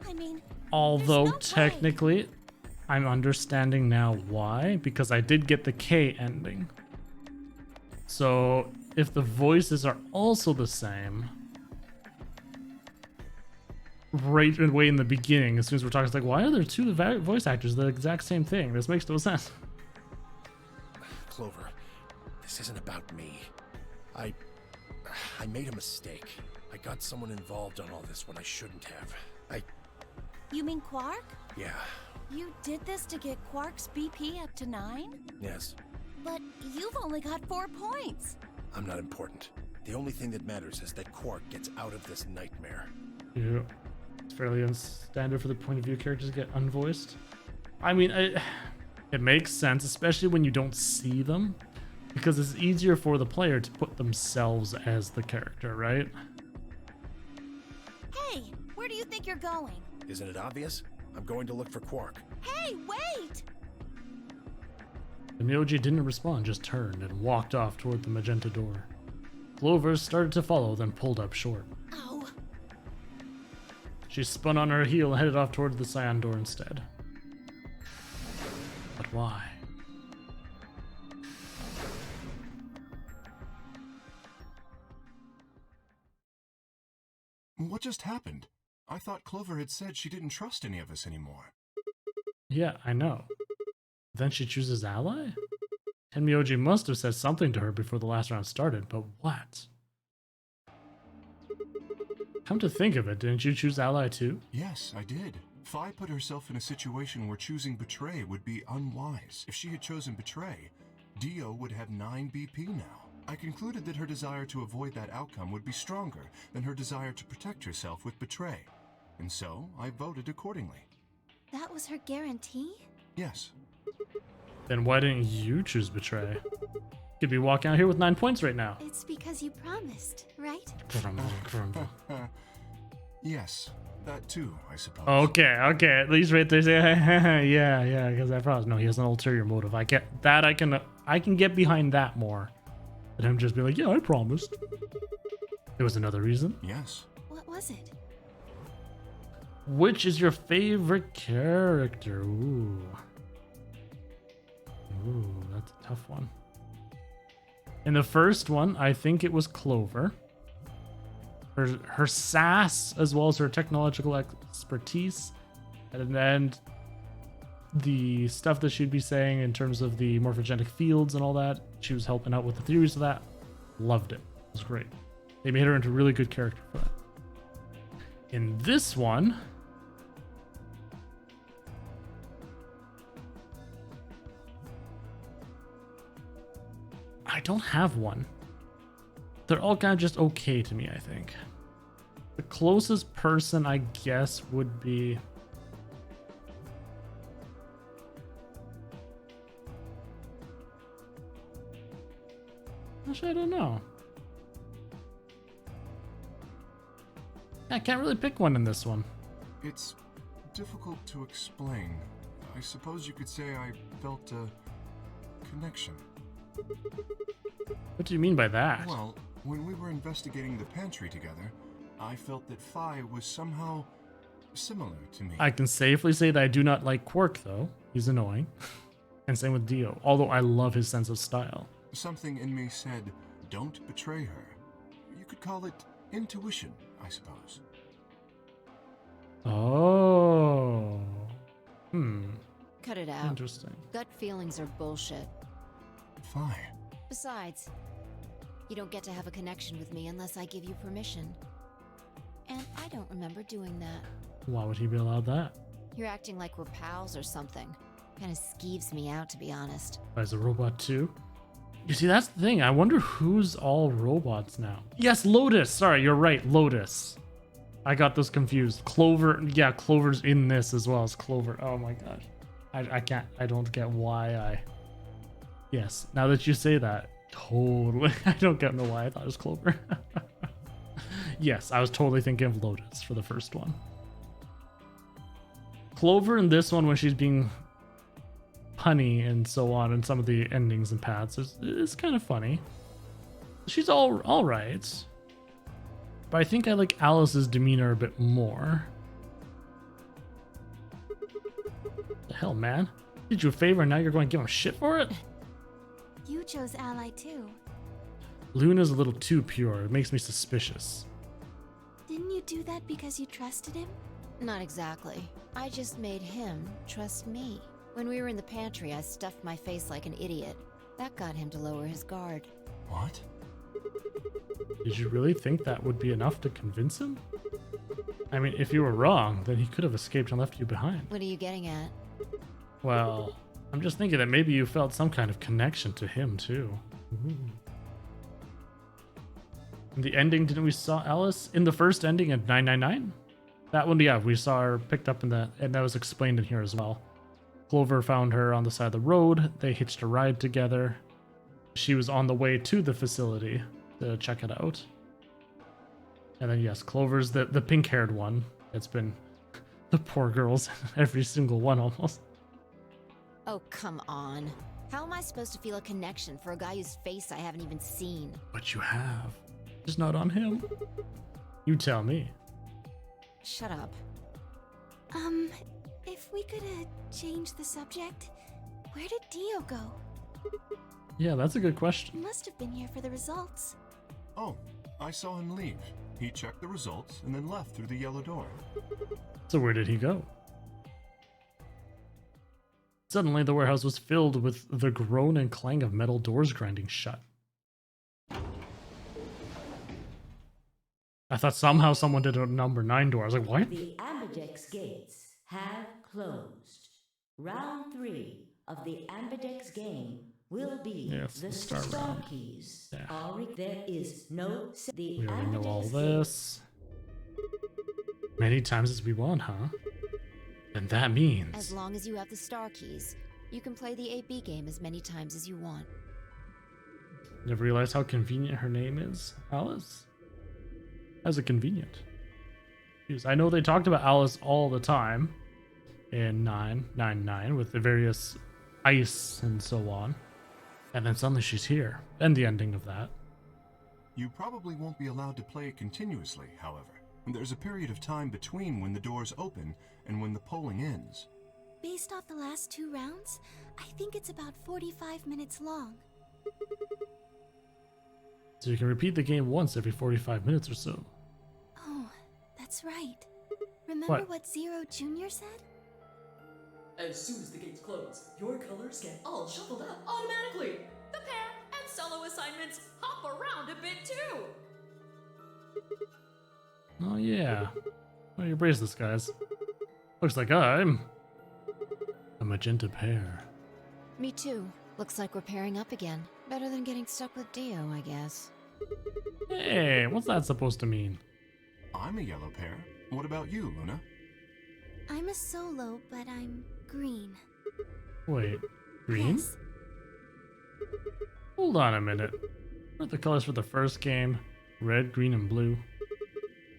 I mean, Although technically, I'm understanding now why, because I did get the K ending. So if the voices are also the same, right away in the beginning, as soon as we're talking, it's like, why are there two voice actors the exact same thing? This makes no sense. Clover, this isn't about me. I made a mistake. I got someone involved on all this when I shouldn't have. You mean Quark? Yeah. You did this to get Quark's BP up to 9? Yes. But you've only got 4 points. I'm not important. The only thing that matters is that Quark gets out of this nightmare. Yeah. It's fairly unstandard for the point of view characters to get unvoiced. I mean, it makes sense, especially when you don't see them, because it's easier for the player to put themselves as the character, right? Hey, where do you think you're going? Isn't it obvious? I'm going to look for Quark. Hey, wait! The Myoji didn't respond, just turned and walked off toward the magenta door. Clover started to follow, then pulled up short. Ow. She spun on her heel and headed off toward the cyan door instead. But why? What just happened? I thought Clover had said she didn't trust any of us anymore. Yeah, I know. Then she chooses ally? Tenmyoji must have said something to her before the last round started, but what? Come to think of it, didn't you choose ally too? Yes, I did. Fi put herself in a situation where choosing Betray would be unwise. If she had chosen Betray, Dio would have 9 BP now. I concluded that her desire to avoid that outcome would be stronger than her desire to protect herself with Betray. And so, I voted accordingly. That was her guarantee? Yes. Then why didn't you choose Betray? You'd be walking out here with 9 points right now. It's because you promised, right? Yes, that too, I suppose. Okay, at least right there, say, yeah, because I promised. No, he has an ulterior motive. I get that. I can get behind that more than him just be like, yeah, I promised. There was another reason. Yes. What was it? Which is your favorite character? Ooh, that's a tough one. In the first one, I think it was Clover. Her sass, as well as her technological expertise, and then the stuff that she'd be saying in terms of the morphogenic fields and all that. She was helping out with the theories of that. Loved it. It was great. They made her into a really good character for that. In this one, I don't have one. They're all kind of just okay to me, I think. The closest person, I guess, would be... Actually, I don't know. I can't really pick one in this one. It's difficult to explain. I suppose you could say I felt a connection. What do you mean by that? Well, when we were investigating the pantry together, I felt that Phi was somehow similar to me. I can safely say that I do not like Quark, though. He's annoying. And same with Dio, although I love his sense of style. Something in me said, don't betray her. You could call it intuition, I suppose. Oh. Cut it out. Interesting. Gut feelings are bullshit. Fine. Besides, you don't get to have a connection with me unless I give you permission. And I don't remember doing that. Why would he be allowed that? You're acting like we're pals or something. Kinda skeeves me out, to be honest. As a robot too? You see, that's the thing. I wonder who's all robots now. Yes, Lotus. Sorry, you're right. Lotus. I got those confused. Clover. Yeah, Clover's in this as well as Clover. Oh my gosh. I don't get why I... Yes, now that you say that, totally. I don't know why I thought it was Clover. Yes, I was totally thinking of Lotus for the first one. Clover in this one, when she's being punny and so on, and some of the endings and paths, is kind of funny. She's all right. But I think I like Alice's demeanor a bit more. The hell, man? Did you a favor and now you're going to give him shit for it? You chose Ally too. Luna's a little too pure. It makes me suspicious. Didn't you do that because you trusted him? Not exactly. I just made him trust me. When we were in the pantry, I stuffed my face like an idiot. That got him to lower his guard. What? Did you really think that would be enough to convince him? I mean, if you were wrong, then he could have escaped and left you behind. What are you getting at? Well, I'm just thinking that maybe you felt some kind of connection to him, too. Ooh. In the ending, didn't we saw Alice in the first ending of 999? That one, yeah, we saw her picked up in that, and that was explained in here as well. Clover found her on the side of the road. They hitched a ride together. She was on the way to the facility to check it out. And then, yes, Clover's the pink-haired one. It's been the poor girls, every single one almost. Oh, come on. How am I supposed to feel a connection for a guy whose face I haven't even seen? But you have. Just not on him. You tell me. Shut up. If we could change the subject, where did Dio go? Yeah, that's a good question. He must have been here for the results. Oh, I saw him leave. He checked the results and then left through the yellow door. So where did he go? Suddenly, the warehouse was filled with the groan and clang of metal doors grinding shut. I thought somehow someone did a number 9 door. I was like, what? The ambidex gates have closed. Round 3 of the ambidex game will be the star keys. Yeah. There is no... We already know all this. Many times as we want, huh? And that means... As long as you have the star keys, you can play the 8B game as many times as you want. Never realized how convenient her name is, Alice? How's it convenient? Jeez, I know they talked about Alice all the time in 999 with the various ice and so on. And then suddenly she's here. And the ending of that. You probably won't be allowed to play it continuously, however. There's a period of time between when the doors open and when the polling ends. Based off the last 2 rounds, I think it's about 45 minutes long. So you can repeat the game once every 45 minutes or so. Oh, that's right. Remember What? what Zero Jr. said? As soon as the gates close, your colors get all shuffled up automatically. The pair and solo assignments hop around a bit too. Oh yeah. What are your bracelets, guys? Looks like I'm a magenta pair. Me too. Looks like we're pairing up again. Better than getting stuck with Dio, I guess. Hey, what's that supposed to mean? I'm a yellow pair. What about you, Luna? I'm a solo, but I'm green. Wait, green? Yes. Hold on a minute. What are the colors for the first game? Red, green, and blue.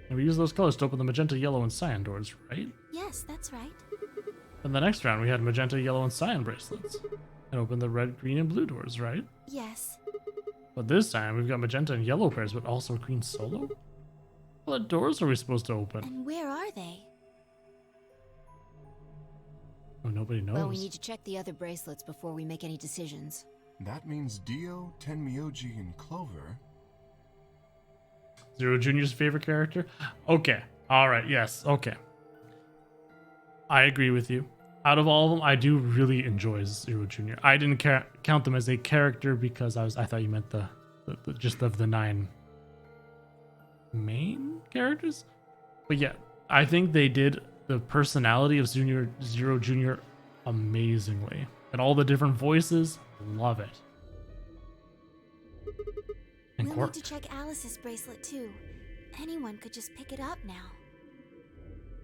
And we use those colors to open the magenta, yellow, and cyan doors, right? Yes, that's right. In the next round, we had magenta, yellow, and cyan bracelets. And opened the red, green, and blue doors, right? Yes. But this time, we've got magenta and yellow pairs, but also green solo? What doors are we supposed to open? And where are they? Oh, nobody knows. Well, we need to check the other bracelets before we make any decisions. That means Dio, Tenmyoji, and Clover. Zero Jr.'s favorite character? Okay. Alright, yes. Okay. I agree with you. Out of all of them, I do really enjoy Zero Jr. I didn't count them as a character because I thought you meant the just of the 9 main characters. But yeah, I think they did the personality of Zero Jr. amazingly. And all the different voices, love it. And We'll Quark. need to check Alice's bracelet too. Anyone could just pick it up now.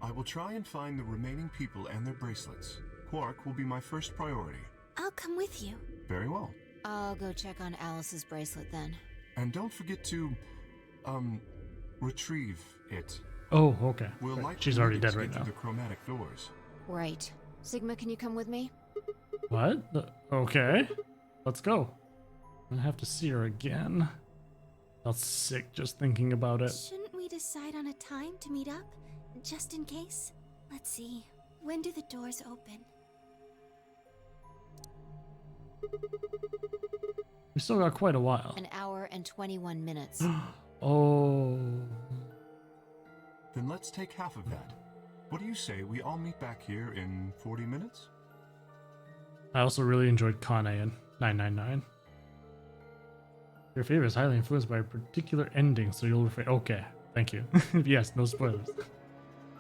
I will try and find the remaining people and their bracelets. Quark will be my first priority. I'll come with you. Very well. I'll go check on Alice's bracelet then. And don't forget to, retrieve it. Oh, okay. We'll Right. likely She's already need dead to right get through now. the chromatic doors. Right. Sigma, can you come with me? What? Okay. Let's go. I'm gonna have to see her again. Felt sick just thinking about it. Shouldn't we decide on a time to meet up? Just in case? Let's see. When do the doors open? We still got quite a while. An hour and 21 minutes. Oh. Then let's take half of that. What do you say we all meet back here in 40 minutes? I also really enjoyed Kane in 999. Your favorite is highly influenced by a particular ending, so you'll refrain. Okay, thank you. Yes, no spoilers.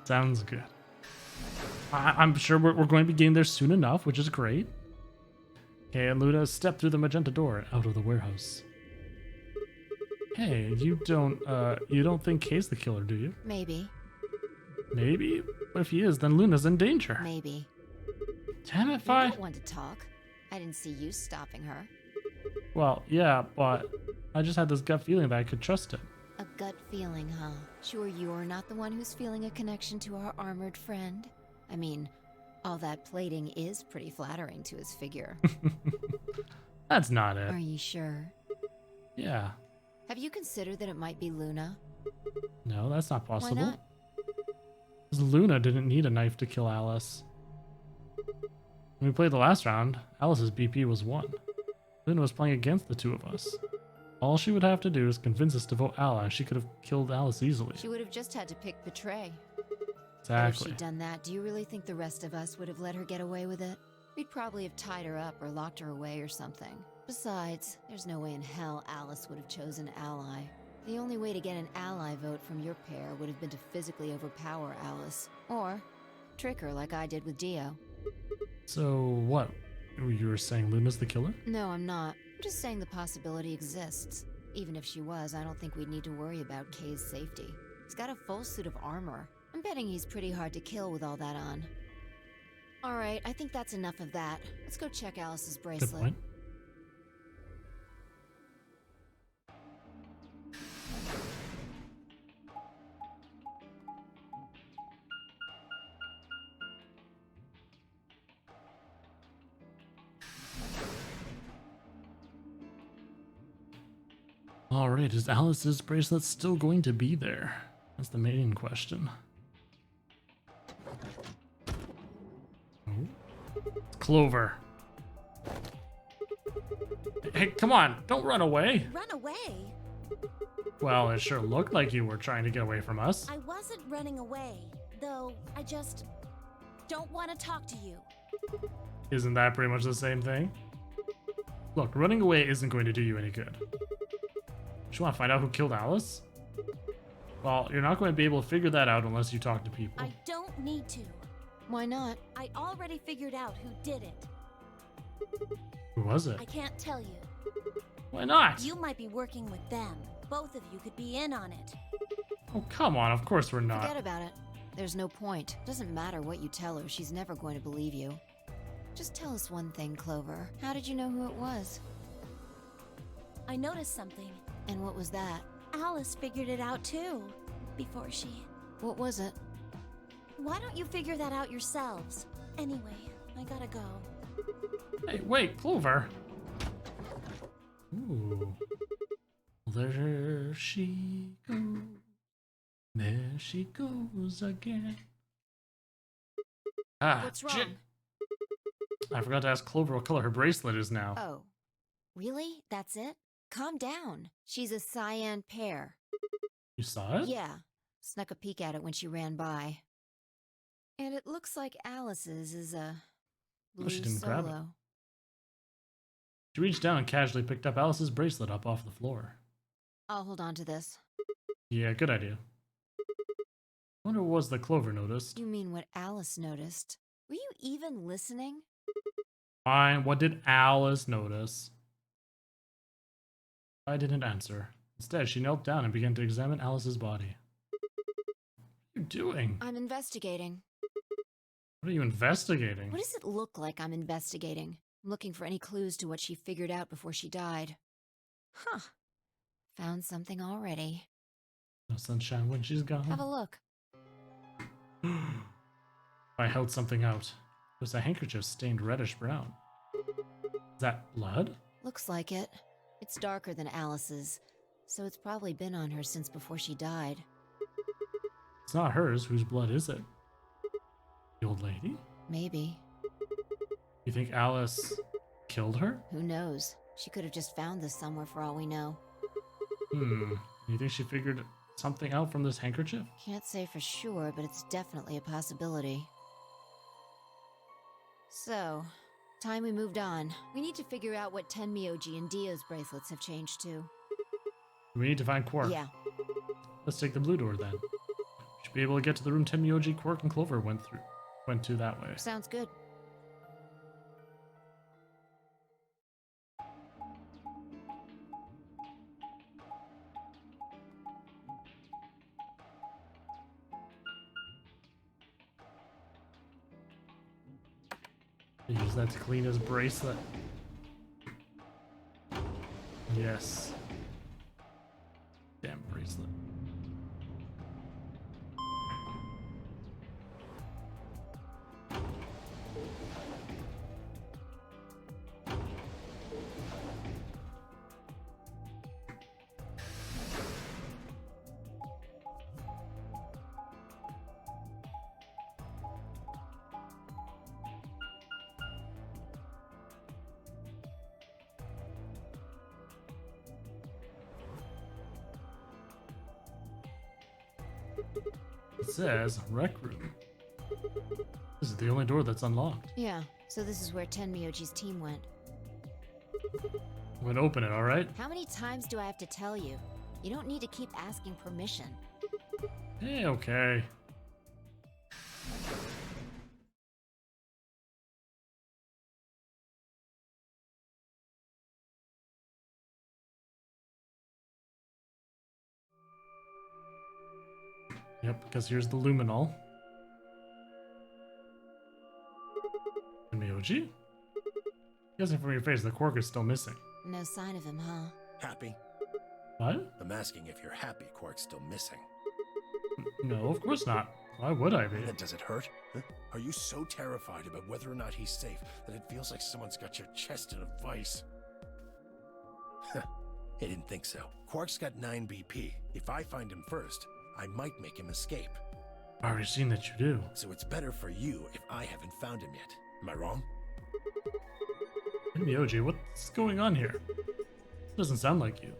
Sounds good. I'm sure we're going to be getting there soon enough, which is great. Okay, and Luna stepped through the magenta door out of the warehouse. Hey, you don't think Kay's the killer, do you? Maybe. Maybe? But if he is, then Luna's in danger. Maybe. Damn it, You're Fi. not one to talk. I didn't see you stopping her. Well, yeah, but I just had this gut feeling that I could trust it. A gut feeling, huh? Sure you're not the one who's feeling a connection to our armored friend? I mean, all that plating is pretty flattering to his figure. That's not it. Are you sure? Yeah. Have you considered that it might be Luna? No, that's not possible. Why not? 'Cause Luna didn't need a knife to kill Alice. When we played the last round, Alice's BP was 1. Luna was playing against the two of us. All she would have to do is convince us to vote Ally, and she could have killed Alice easily. She would have just had to pick Betray. Exactly. But if she'd done that, do you really think the rest of us would have let her get away with it? We'd probably have tied her up or locked her away or something. Besides, there's no way in hell Alice would have chosen Ally. The only way to get an ally vote from your pair would have been to physically overpower Alice. Or trick her like I did with Dio. So what? You were saying Luna's the killer? No, I'm not. I'm just saying the possibility exists. Even if she was, I don't think we'd need to worry about Kay's safety. He's got a full suit of armor. I'm betting he's pretty hard to kill with all that on. Alright, I think that's enough of that. Let's go check Alice's bracelet. Good point. Alright, is Alice's bracelet still going to be there? That's the main question. Oh. It's Clover. Hey, come on, don't run away. Run away? Well, it sure looked like you were trying to get away from us. I wasn't running away, though I just don't want to talk to you. Isn't that pretty much the same thing? Look, running away isn't going to do you any good. You want to find out who killed Alice? Well, you're not going to be able to figure that out unless you talk to people. I don't need to. Why not? I already figured out who did it. Who was it? I can't tell you. Why not? You might be working with them. Both of you could be in on it. Oh, come on. Of course we're not. Forget about it. There's no point. Doesn't matter what you tell her, she's never going to believe you. Just tell us one thing, Clover. How did you know who it was? I noticed something. And what was that? Alice figured it out too. Before she... What was it? Why don't you figure that out yourselves? Anyway, I gotta go. Hey, wait, Clover. Ooh. There she goes. There she goes again. Ah, What's wrong? shit. I forgot to ask Clover what color her bracelet is now. Oh. Really? That's it? Calm down. She's a cyan pear. You saw it? Yeah. Snuck a peek at it when she ran by. And it looks like Alice's is a blue she didn't solo. grab it. She reached down and casually picked up Alice's bracelet up off the floor. I'll hold on to this. Yeah, good idea. I wonder what was that Clover noticed. You mean what Alice noticed? Were you even listening? Fine, what did Alice notice? I didn't answer. Instead, she knelt down and began to examine Alice's body. What are you doing? I'm investigating. What are you investigating? What does it look like I'm investigating? I'm looking for any clues to what she figured out before she died. Huh. Found something already. No sunshine when she's gone. Have a look. I held something out. It was a handkerchief stained reddish brown. Is that blood? Looks like it. It's darker than Alice's, so it's probably been on her since before she died. It's not hers. Whose blood is it? The old lady? Maybe. You think Alice killed her? Who knows? She could have just found this somewhere for all we know. You think she figured something out from this handkerchief? Can't say for sure, but it's definitely a possibility. So, time we moved on. We need to figure out what Tenmyoji and Dio's bracelets have changed to. We need to find Quark. Yeah. Let's take the blue door then. Should be able to get to the room Tenmyoji, Quark, and Clover went to that way. Sounds good. Use that to clean his bracelet. Yes. Damn bracelet. It says rec room. This is the only door that's unlocked. Yeah, so this is where Tenmyoji's team went. I'm gonna open it, alright? How many times do I have to tell you? You don't need to keep asking permission. Hey, okay. Yep, because here's the luminol. And Miyoji? Guessing from your face, the Quark is still missing. No sign of him, huh? Happy? What? I'm asking if you're happy Quark's still missing. No, of course not. Why would I be? Then does it hurt? Huh? Are you so terrified about whether or not he's safe that it feels like someone's got your chest in a vice? I didn't think so. Quark's got 9 BP. If I find him first, I might make him escape. I've already seen that you do. So it's better for you if I haven't found him yet. Am I wrong? Miyoji, what's going on here? Doesn't sound like you.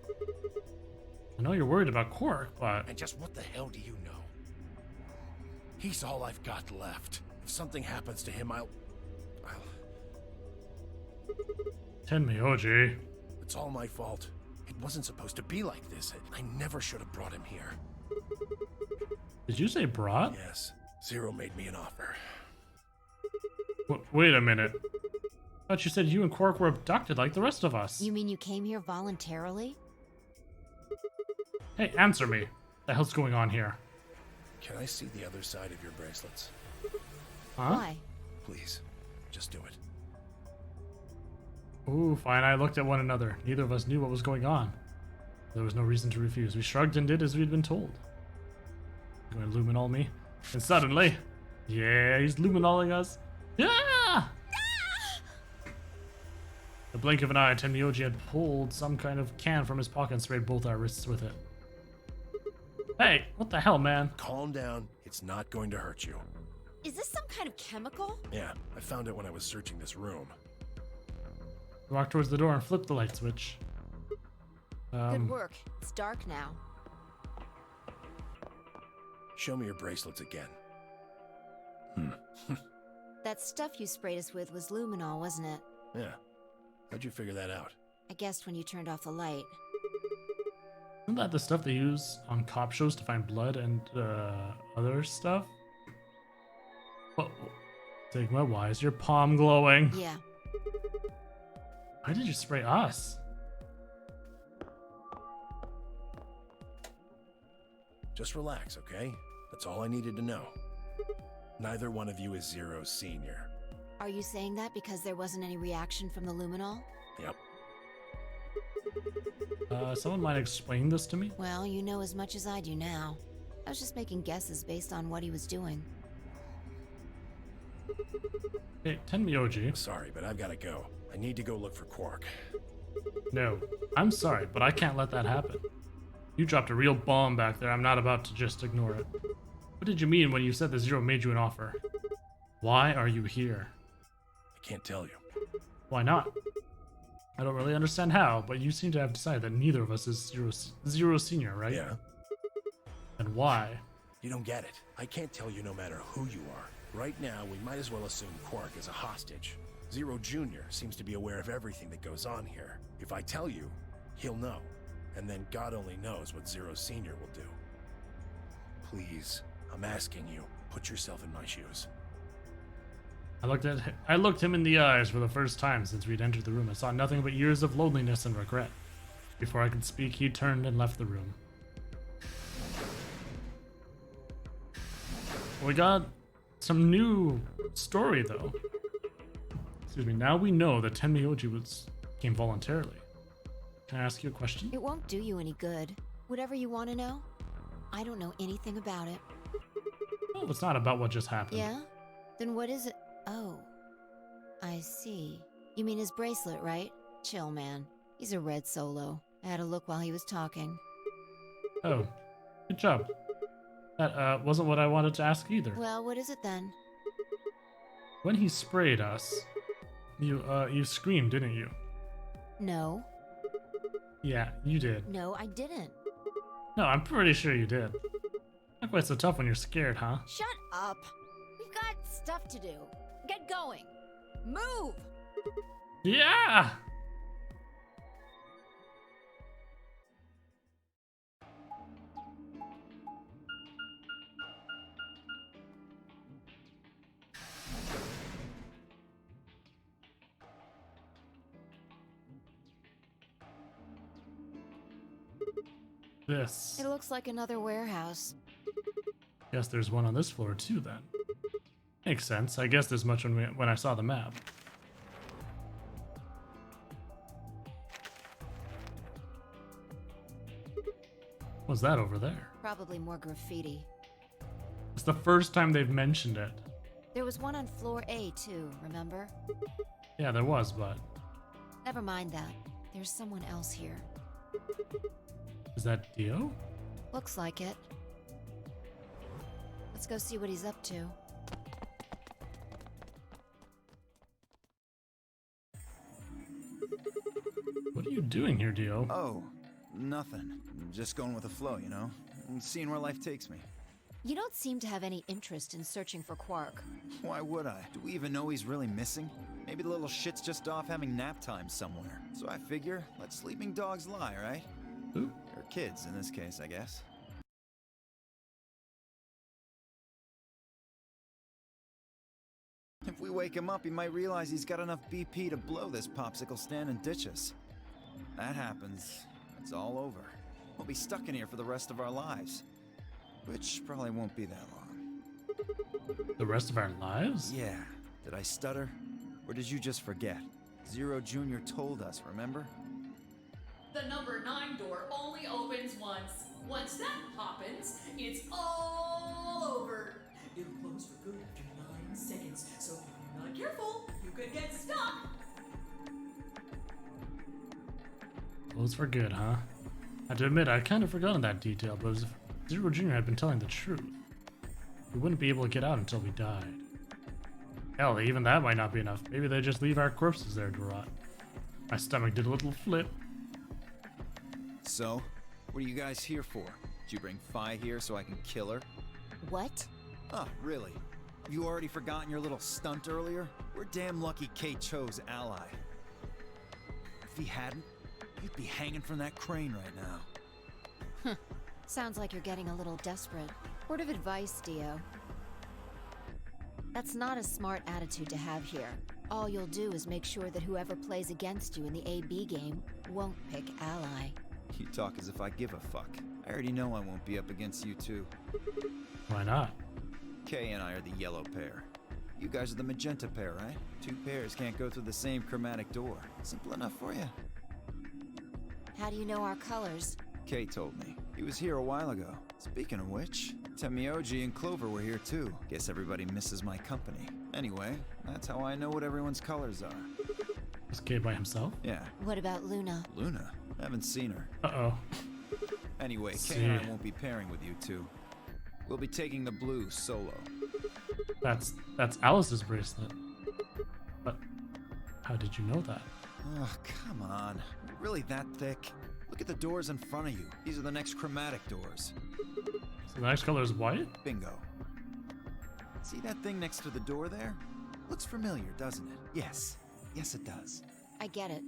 I know you're worried about Quark, but... And just what the hell do you know? He's all I've got left. If something happens to him, I'll Tenmyoji. It's all my fault. It wasn't supposed to be like this. I never should have brought him here. Did you say brought? Yes. Zero made me an offer. Wait a minute. I thought you said you and Quark were abducted like the rest of us. You mean you came here voluntarily? Hey, answer me. What the hell's going on here? Can I see the other side of your bracelets? Huh? Why? Please, just do it. Ooh, fine. I looked at one another. Neither of us knew what was going on. There was no reason to refuse. We shrugged and did as we'd been told. You're going to luminol me? And suddenly... Yeah, he's luminoling us. Yeah! The blink of an eye, Tenmyoji had pulled some kind of can from his pocket and sprayed both our wrists with it. Hey, what the hell, man? Calm down. It's not going to hurt you. Is this some kind of chemical? Yeah, I found it when I was searching this room. We walked towards the door and flipped the light switch. Good work. It's dark now. Show me your bracelets again. That stuff you sprayed us with was luminol, wasn't it? Yeah. How'd you figure that out? I guessed when you turned off the light. Isn't that the stuff they use on cop shows to find blood and other stuff? Whoa. Sigma, why is your palm glowing? Yeah. Why did you spray us? Just relax, okay? That's all I needed to know. Neither one of you is Zero Senior. Are you saying that because there wasn't any reaction from the luminol? Yep. Someone might explain this to me? Well, you know as much as I do now. I was just making guesses based on what he was doing. Hey, Tenmyoji. Sorry, but I've got to go. I need to go look for Quark. No, I'm sorry, but I can't let that happen. You dropped a real bomb back there. I'm not about to just ignore it. What did you mean when you said the Zero made you an offer? Why are you here? I can't tell you. Why not? I don't really understand how, but you seem to have decided that neither of us is Zero Senior, right? Yeah. And why? You don't get it. I can't tell you no matter who you are. Right now, we might as well assume Quark is a hostage. Zero Jr. seems to be aware of everything that goes on here. If I tell you, he'll know. And then God only knows what Zero Senior will do. Please, I'm asking you, put yourself in my shoes. I looked him in the eyes for the first time since we'd entered the room. I saw nothing but years of loneliness and regret. Before I could speak, he turned and left the room. We got some new story, though. Excuse me. Now we know that Tenmyoji came voluntarily. Can I ask you a question? It won't do you any good. Whatever you want to know, I don't know anything about it. Oh, it's not about what just happened. Yeah? Then what is it? Oh. I see. You mean his bracelet, right? Chill, man. He's a red solo. I had a look while he was talking. Oh. Good job. That wasn't what I wanted to ask either. Well, what is it then? When he sprayed us, you screamed, didn't you? No. Yeah, you did. No, I didn't. No, I'm pretty sure you did. Not quite so tough when you're scared, huh? Shut up. We've got stuff to do. Get going. Move! Yeah! This. It looks like another warehouse. Guess there's one on this floor too, then. Makes sense. I guessed as much when I saw the map. What's that over there? Probably more graffiti. It's the first time they've mentioned it. There was one on floor A, too, remember? Yeah, there was, but... Never mind that. There's someone else here. Is that Dio? Looks like it. Let's go see what he's up to. What are you doing here, Dio? Oh, nothing. Just going with the flow, you know? And seeing where life takes me. You don't seem to have any interest in searching for Quark. Why would I? Do we even know he's really missing? Maybe the little shit's just off having nap time somewhere. So I figure, let sleeping dogs lie, right? Who? Or kids, in this case, I guess. If we wake him up, he might realize he's got enough BP to blow this popsicle stand and ditch us. That happens, it's all over. We'll be stuck in here for the rest of our lives. Which probably won't be that long. The rest of our lives? Yeah. Did I stutter? Or did you just forget? Zero Jr. told us, remember? The number 9 door only opens once. Once that happens, it's all over. It'll close for good after 9 seconds, so if you're not careful, you could get stuck. Close for good, huh? I have to admit, I'd kind of forgotten that detail, but if Zero Jr. had been telling the truth, we wouldn't be able to get out until we died. Hell, even that might not be enough. Maybe they just leave our corpses there to rot. My stomach did a little flip. So, what are you guys here for? Did you bring Fi here so I can kill her? What? Oh, really? Have you already forgotten your little stunt earlier? We're damn lucky Kate chose ally. If he hadn't, you'd be hanging from that crane right now. Sounds like you're getting a little desperate. Word of advice, Dio. That's not a smart attitude to have here. All you'll do is make sure that whoever plays against you in the AB game won't pick ally. You talk as if I give a fuck. I already know I won't be up against you two. Why not? Kay and I are the yellow pair. You guys are the magenta pair, right? Two pairs can't go through the same chromatic door. Simple enough for you. How do you know our colors? Kay told me. He was here a while ago. Speaking of which, Temioji and Clover were here too. Guess everybody misses my company. Anyway, that's how I know what everyone's colors are. Was Kay by himself? Yeah. What about Luna? Luna? Haven't seen her. Uh-oh. Anyway, Kay and I won't be pairing with you two. We'll be taking the blue solo. That's Alice's bracelet. But how did you know that? Oh, come on. Really that thick? Look at the doors in front of you. These are the next chromatic doors. So the next color is white? Bingo. See that thing next to the door there? Looks familiar, doesn't it? Yes. Yes, it does. I get it.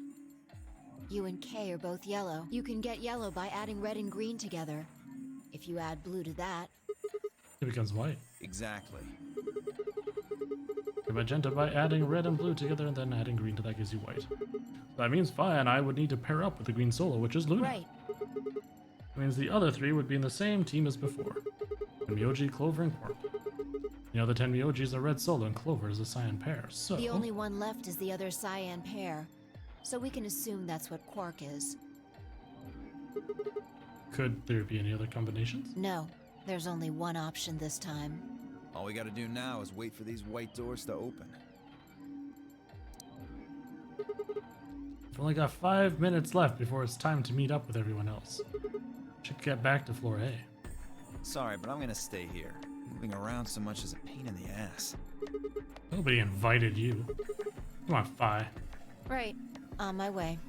You and Kay are both yellow. You can get yellow by adding red and green together. If you add blue to that... It becomes white. Exactly. The magenta by adding red and blue together and then adding green to that gives you white. So that means Fi and I would need to pair up with the green solo, which is Luna. Right. That means the other three would be in the same team as before. Myoji, Clover, and Quark. The other 10 Myojis are red solo and Clover is a cyan pair, so... The only one left is the other cyan pair. So we can assume that's what Quark is. Could there be any other combinations? No. There's only one option this time. All we gotta do now is wait for these white doors to open. We've only got 5 minutes left before it's time to meet up with everyone else. Should get back to floor A. Sorry, but I'm gonna stay here. Moving around so much is a pain in the ass. Nobody invited you. Come on, Fi. Right. On my way.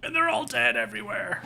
And they're all dead everywhere.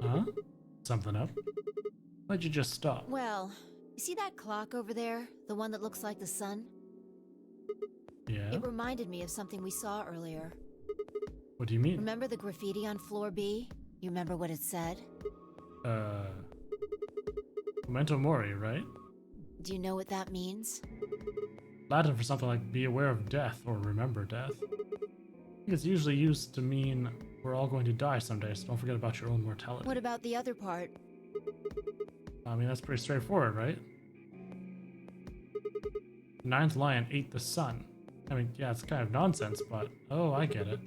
Huh? Something up? Why'd you just stop? Well, you see that clock over there? The one that looks like the sun? Yeah? It reminded me of something we saw earlier. What do you mean? Remember the graffiti on floor B? You remember what it said? Memento Mori, right? Do you know what that means? Latin for something like be aware of death or remember death. I think it's usually used to mean We're all going to die someday, so don't forget about your own mortality. What about the other part? I mean, that's pretty straightforward, right? The ninth lion ate the sun. I mean, yeah, it's kind of nonsense, but oh, I get it.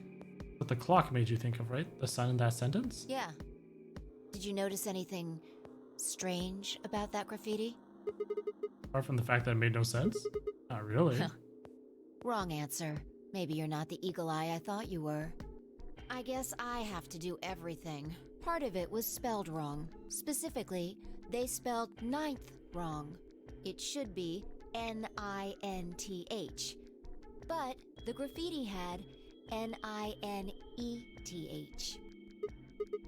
What the clock made you think of, right? The sun in that sentence? Yeah. Did you notice anything strange about that graffiti? Apart from the fact that it made no sense? Not really. Wrong answer. Maybe you're not the eagle eye I thought you were. I guess I have to do everything. Part of it was spelled wrong. Specifically, they spelled ninth wrong. It should be N-I-N-T-H. But the graffiti had N-I-N-E-T-H.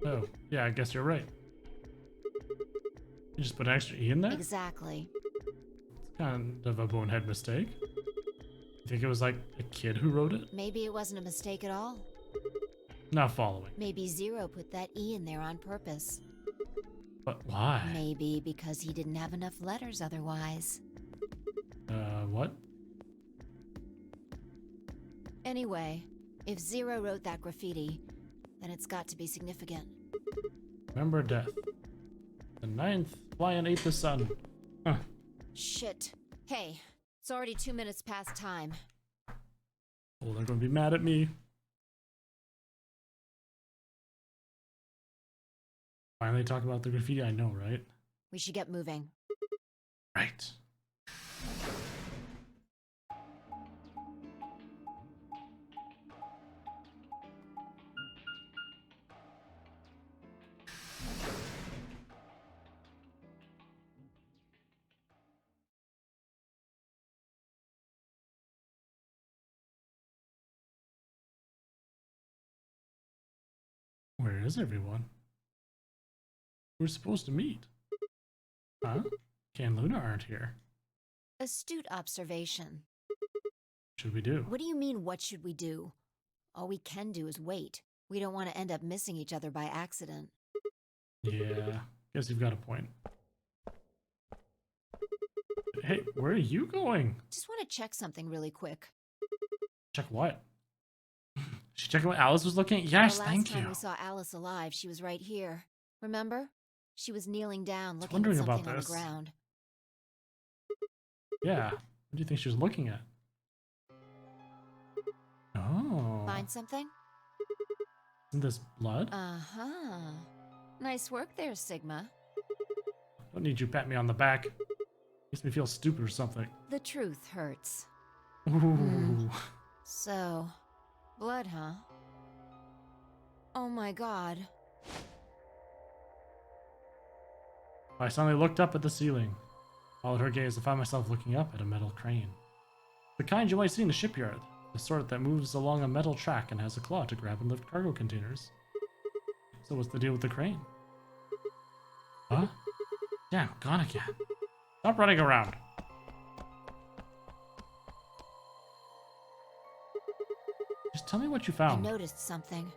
Oh, yeah, I guess you're right. You just put an extra E in there? Exactly. It's kind of a bonehead mistake. You think it was like a kid who wrote it? Maybe it wasn't a mistake at all. Not following. Maybe Zero put that E in there on purpose. But why? Maybe because he didn't have enough letters otherwise. What? Anyway, if Zero wrote that graffiti, then it's got to be significant. Remember death. The ninth lion ate the sun. Huh. Shit. Hey, it's already 2 minutes past time. Oh, they're gonna be mad at me. Finally talk about the graffiti, I know, right? We should get moving. Right. Where is everyone? We're supposed to meet. Huh? Kay and Luna aren't here. Astute observation. What should we do? What do you mean, what should we do? All we can do is wait. We don't want to end up missing each other by accident. Yeah, guess you've got a point. Hey, where are you going? Just want to check something really quick. Check what? She checking what Alice was looking at? Yes, thank The last time you. we saw Alice alive, she was right here. Remember? She was kneeling down, looking wondering at about something on the this. ground. Yeah. What do you think she was looking at? Oh. Find something? Isn't this blood? Uh-huh. Nice work there, Sigma. Don't need you pat me on the back. Makes me feel stupid or something. The truth hurts. Ooh. So, blood, huh? Oh my god. I suddenly looked up at the ceiling. Followed her gaze and found myself looking up at a metal crane. The kind you might see in the shipyard. The sort that moves along a metal track and has a claw to grab and lift cargo containers. So what's the deal with the crane? Huh? Damn, gone again. Stop running around. Just tell me what you I found. noticed something.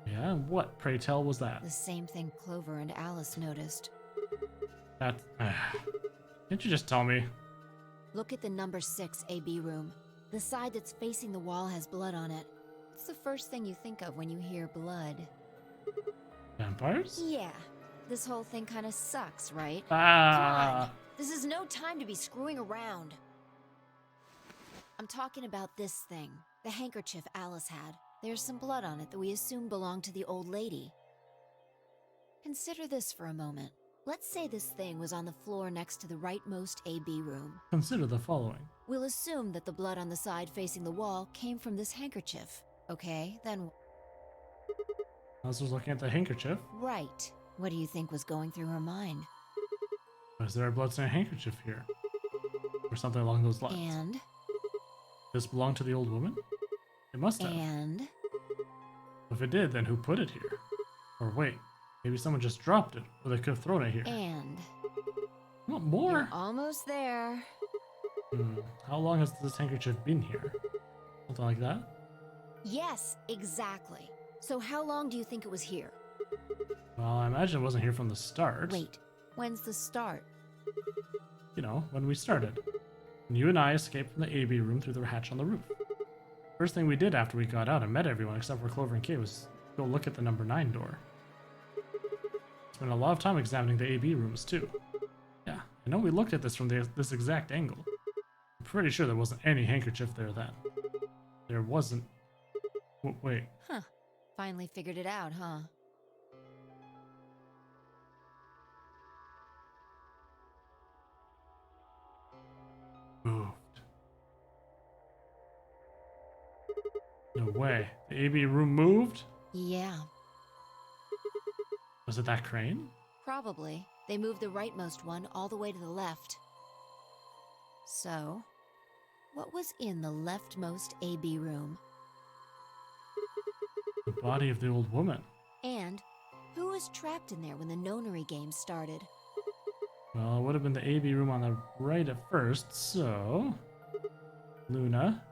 Yeah, what, pray tell, was that? The same thing Clover and Alice noticed. That... Can't you just tell me? Look at the number 6 AB room. The side that's facing the wall has blood on it. It's the first thing you think of when you hear blood. Vampires? Yeah. This whole thing kind of sucks, right? Ah. Come on. This is no time to be screwing around. I'm talking about this thing. The handkerchief Alice had. There's some blood on it that we assume belonged to the old lady. Consider this for a moment. Let's say this thing was on the floor next to the rightmost AB room. Consider the following. We'll assume that the blood on the side facing the wall came from this handkerchief. Okay, then... Alice was looking at the handkerchief. Right. What do you think was going through her mind? Was there a bloodstained handkerchief here? Or something along those lines? And? This belonged to the old woman? It must have. And? If it did, then who put it here? Or wait, maybe someone just dropped it, or they could have thrown it here. And? What more? You're almost there. How long has this handkerchief been here? Something like that? Yes, exactly. So how long do you think it was here? Well, I imagine it wasn't here from the start. Wait, when's the start? You know, when we started. When you and I escaped from the AB room through the hatch on the roof. First thing we did after we got out and met everyone except for Clover and Kay was go look at the number 9 door. Spent a lot of time examining the AB rooms too. Yeah, I know we looked at this from this exact angle. I'm pretty sure there wasn't any handkerchief there then. There wasn't... wait. Huh. Finally figured it out, huh? Moved. No way. The AB room moved? Yeah. Was it that crane? Probably. They moved the rightmost one all the way to the left. So, what was in the leftmost AB room? The body of the old woman. And who was trapped in there when the nonary game started? Well, it would have been the AB room on the right at first, so... Luna.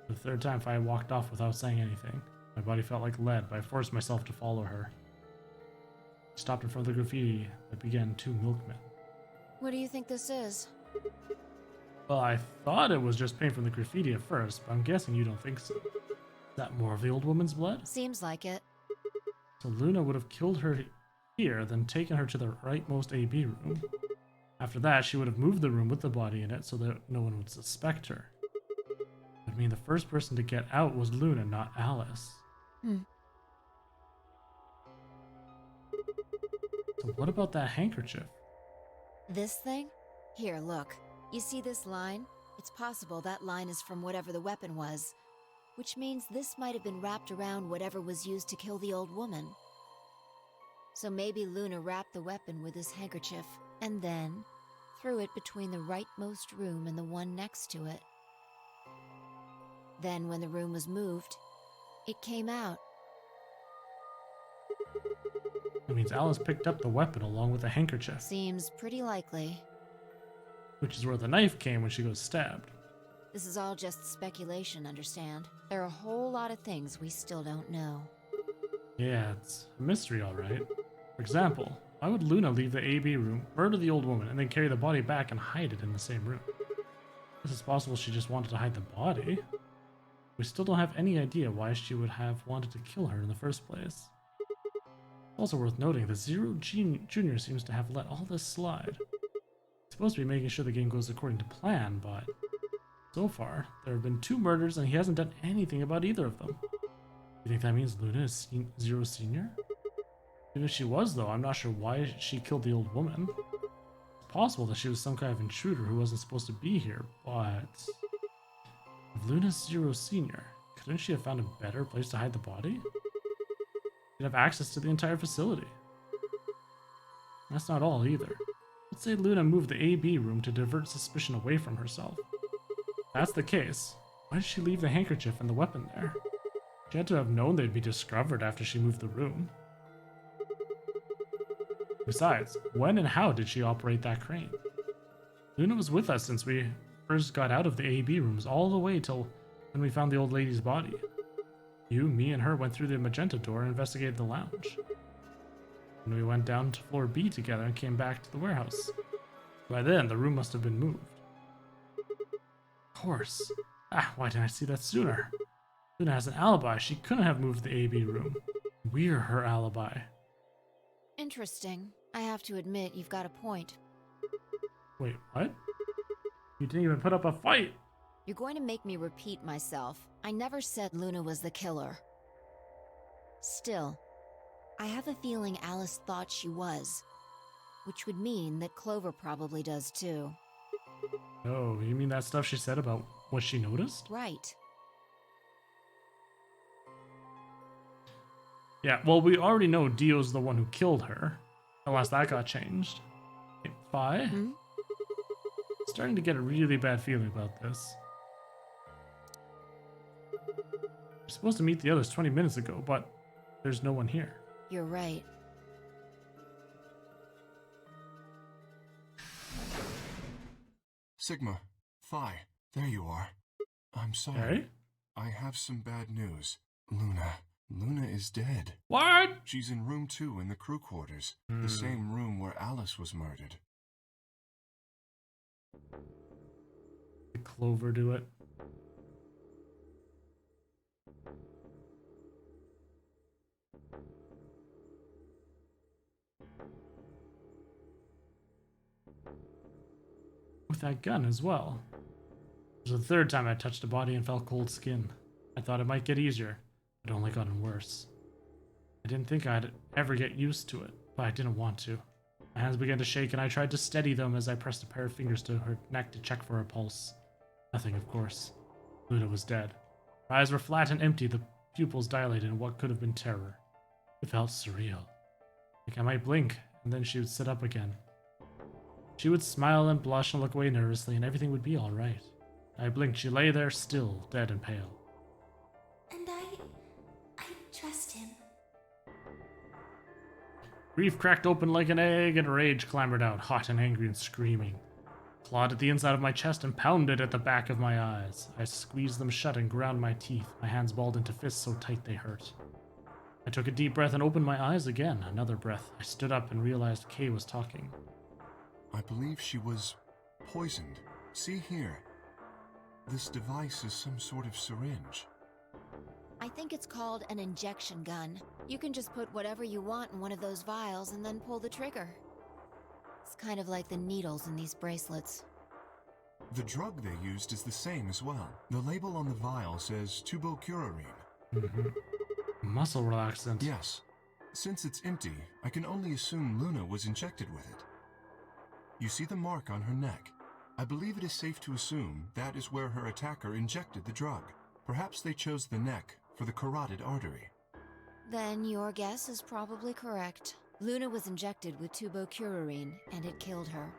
The third time I walked off without saying anything. My body felt like lead, but I forced myself to follow her. I stopped in front of the graffiti that began 2 milkmen. What do you think this is? Well, I thought it was just paint from the graffiti at first, but I'm guessing you don't think so. Is that more of the old woman's blood? Seems like it. So Luna would have killed her here, then taken her to the rightmost AB room. After that, she would have moved the room with the body in it so that no one would suspect her. I mean, the first person to get out was Luna, not Alice. So what about that handkerchief? This thing? Here, look. You see this line? It's possible that line is from whatever the weapon was, which means this might have been wrapped around whatever was used to kill the old woman. So maybe Luna wrapped the weapon with this handkerchief, and then threw it between the rightmost room and the one next to it. Then when the room was moved, it came out. That means Alice picked up the weapon along with the handkerchief. Seems pretty likely. Which is where the knife came when she was stabbed. This is all just speculation, understand? There are a whole lot of things we still don't know. Yeah, it's a mystery, alright. For example, why would Luna leave the AB room, murder the old woman, and then carry the body back and hide it in the same room? This is possible she just wanted to hide the body. We still don't have any idea why she would have wanted to kill her in the first place. Also worth noting that Zero Jr. seems to have let all this slide. He's supposed to be making sure the game goes according to plan, but so far, there have been 2 murders and he hasn't done anything about either of them. You think that means Luna is Zero Sr.? Even if she was, though, I'm not sure why she killed the old woman. It's possible that she was some kind of intruder who wasn't supposed to be here, but... If Luna's Zero Sr., couldn't she have found a better place to hide the body? She'd have access to the entire facility. That's not all either. Let's say Luna moved the AB room to divert suspicion away from herself. If that's the case, why did she leave the handkerchief and the weapon there? She had to have known they'd be discovered after she moved the room. Besides, when and how did she operate that crane? Luna was with us since we first got out of the AB rooms all the way till when we found the old lady's body. You, me, and her went through the magenta door and investigated the lounge. And we went down to floor B together and came back to the warehouse. By then, the room must have been moved. Of course. Why didn't I see that sooner? Luna has an alibi. She couldn't have moved the AB room. We're her alibi. Interesting. I have to admit, you've got a point. Wait, what? You didn't even put up a fight! You're going to make me repeat myself. I never said Luna was the killer. Still, I have a feeling Alice thought she was, which would mean that Clover probably does too. Oh, you mean that stuff she said about what she noticed? Right. Yeah, well, we already know Dio's the one who killed her, unless that got changed. Wait, Fi? Starting to get a really bad feeling about this. We're supposed to meet the others 20 minutes ago, but there's no one here. You're right. Sigma, Phi, there you are. I'm sorry. Hey? I have some bad news. Luna is dead. What? She's in room 2 in the crew quarters, the same room where Alice was murdered. Did Clover do it? With that gun as well. It was the third time I touched a body and felt cold skin. I thought it might get easier, but it only gotten worse. I didn't think I'd ever get used to it, but I didn't want to. My hands began to shake and I tried to steady them as I pressed a pair of fingers to her neck to check for her pulse. Nothing, of course. Luna was dead. Her eyes were flat and empty, the pupils dilated in what could have been terror. It felt surreal. Like I might blink, and then she would sit up again. She would smile and blush and look away nervously, and everything would be alright. I blinked. She lay there still, dead and pale. And I trust him. Grief cracked open like an egg, and rage clambered out, hot and angry and screaming. Clawed at the inside of my chest and pounded at the back of my eyes. I squeezed them shut and ground my teeth, my hands balled into fists so tight they hurt. I took a deep breath and opened my eyes again. Another breath. I stood up and realized Kay was talking. I believe she was poisoned. See here. This device is some sort of syringe. I think it's called an injection gun. You can just put whatever you want in one of those vials and then pull the trigger. It's kind of like the needles in these bracelets. The drug they used is the same as well. The label on the vial says tubocurarine. Muscle relaxant. Yes. Since it's empty, I can only assume Luna was injected with it. You see the mark on her neck. I believe it is safe to assume that is where her attacker injected the drug. Perhaps they chose the neck for the carotid artery. Then your guess is probably correct. Luna was injected with tubocurarine, and it killed her.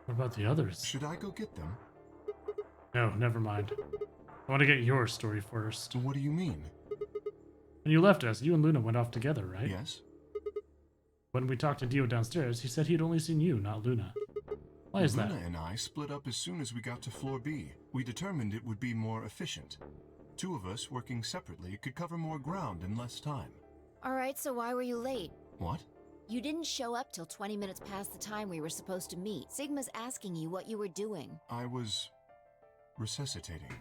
What about the others? Should I go get them? No, never mind. I want to get your story first. What do you mean? When you left us, you and Luna went off together, right? Yes. When we talked to Dio downstairs, he said he'd only seen you, not Luna. Why is that? Luna and I split up as soon as we got to floor B. We determined it would be more efficient. Two of us working separately could cover more ground in less time. Alright, so why were you late? What? You didn't show up till 20 minutes past the time we were supposed to meet. Sigma's asking you what you were doing. I was resuscitating.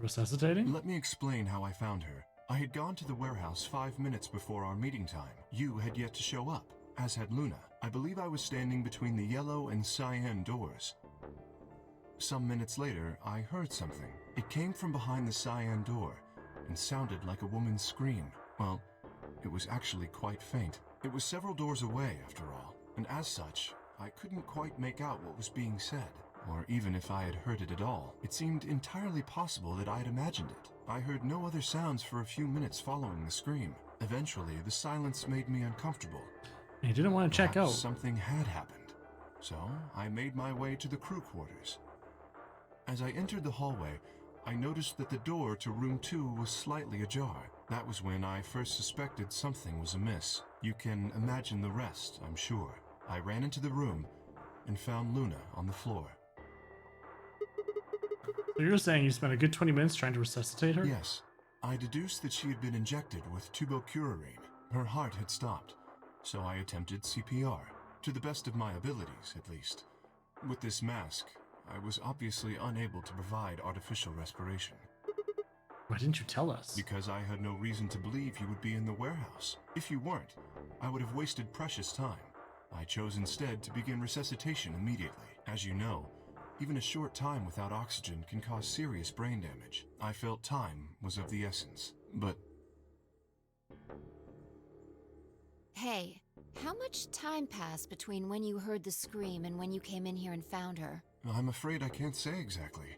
Resuscitating? Let me explain how I found her. I had gone to the warehouse 5 minutes before our meeting time. You had yet to show up, as had Luna. I believe I was standing between the yellow and cyan doors. Some minutes later, I heard something. It came from behind the cyan door and sounded like a woman's scream. Well, it was actually quite faint. It was several doors away, after all, and as such, I couldn't quite make out what was being said. Or even if I had heard it at all, it seemed entirely possible that I had imagined it. I heard no other sounds for a few minutes following the scream. Eventually, the silence made me uncomfortable. You didn't want to check out. Something had happened. So, I made my way to the crew quarters. As I entered the hallway, I noticed that the door to room 2 was slightly ajar. That was when I first suspected something was amiss. You can imagine the rest, I'm sure. I ran into the room and found Luna on the floor. So you're saying you spent a good 20 minutes trying to resuscitate her? Yes. I deduced that she had been injected with tubocurarine. Her heart had stopped, so I attempted CPR. To the best of my abilities, at least. With this mask, I was obviously unable to provide artificial respiration. Why didn't you tell us? Because I had no reason to believe you would be in the warehouse. If you weren't, I would have wasted precious time. I chose instead to begin resuscitation immediately. As you know, even a short time without oxygen can cause serious brain damage. I felt time was of the essence, but... Hey, how much time passed between when you heard the scream and when you came in here and found her? I'm afraid I can't say exactly,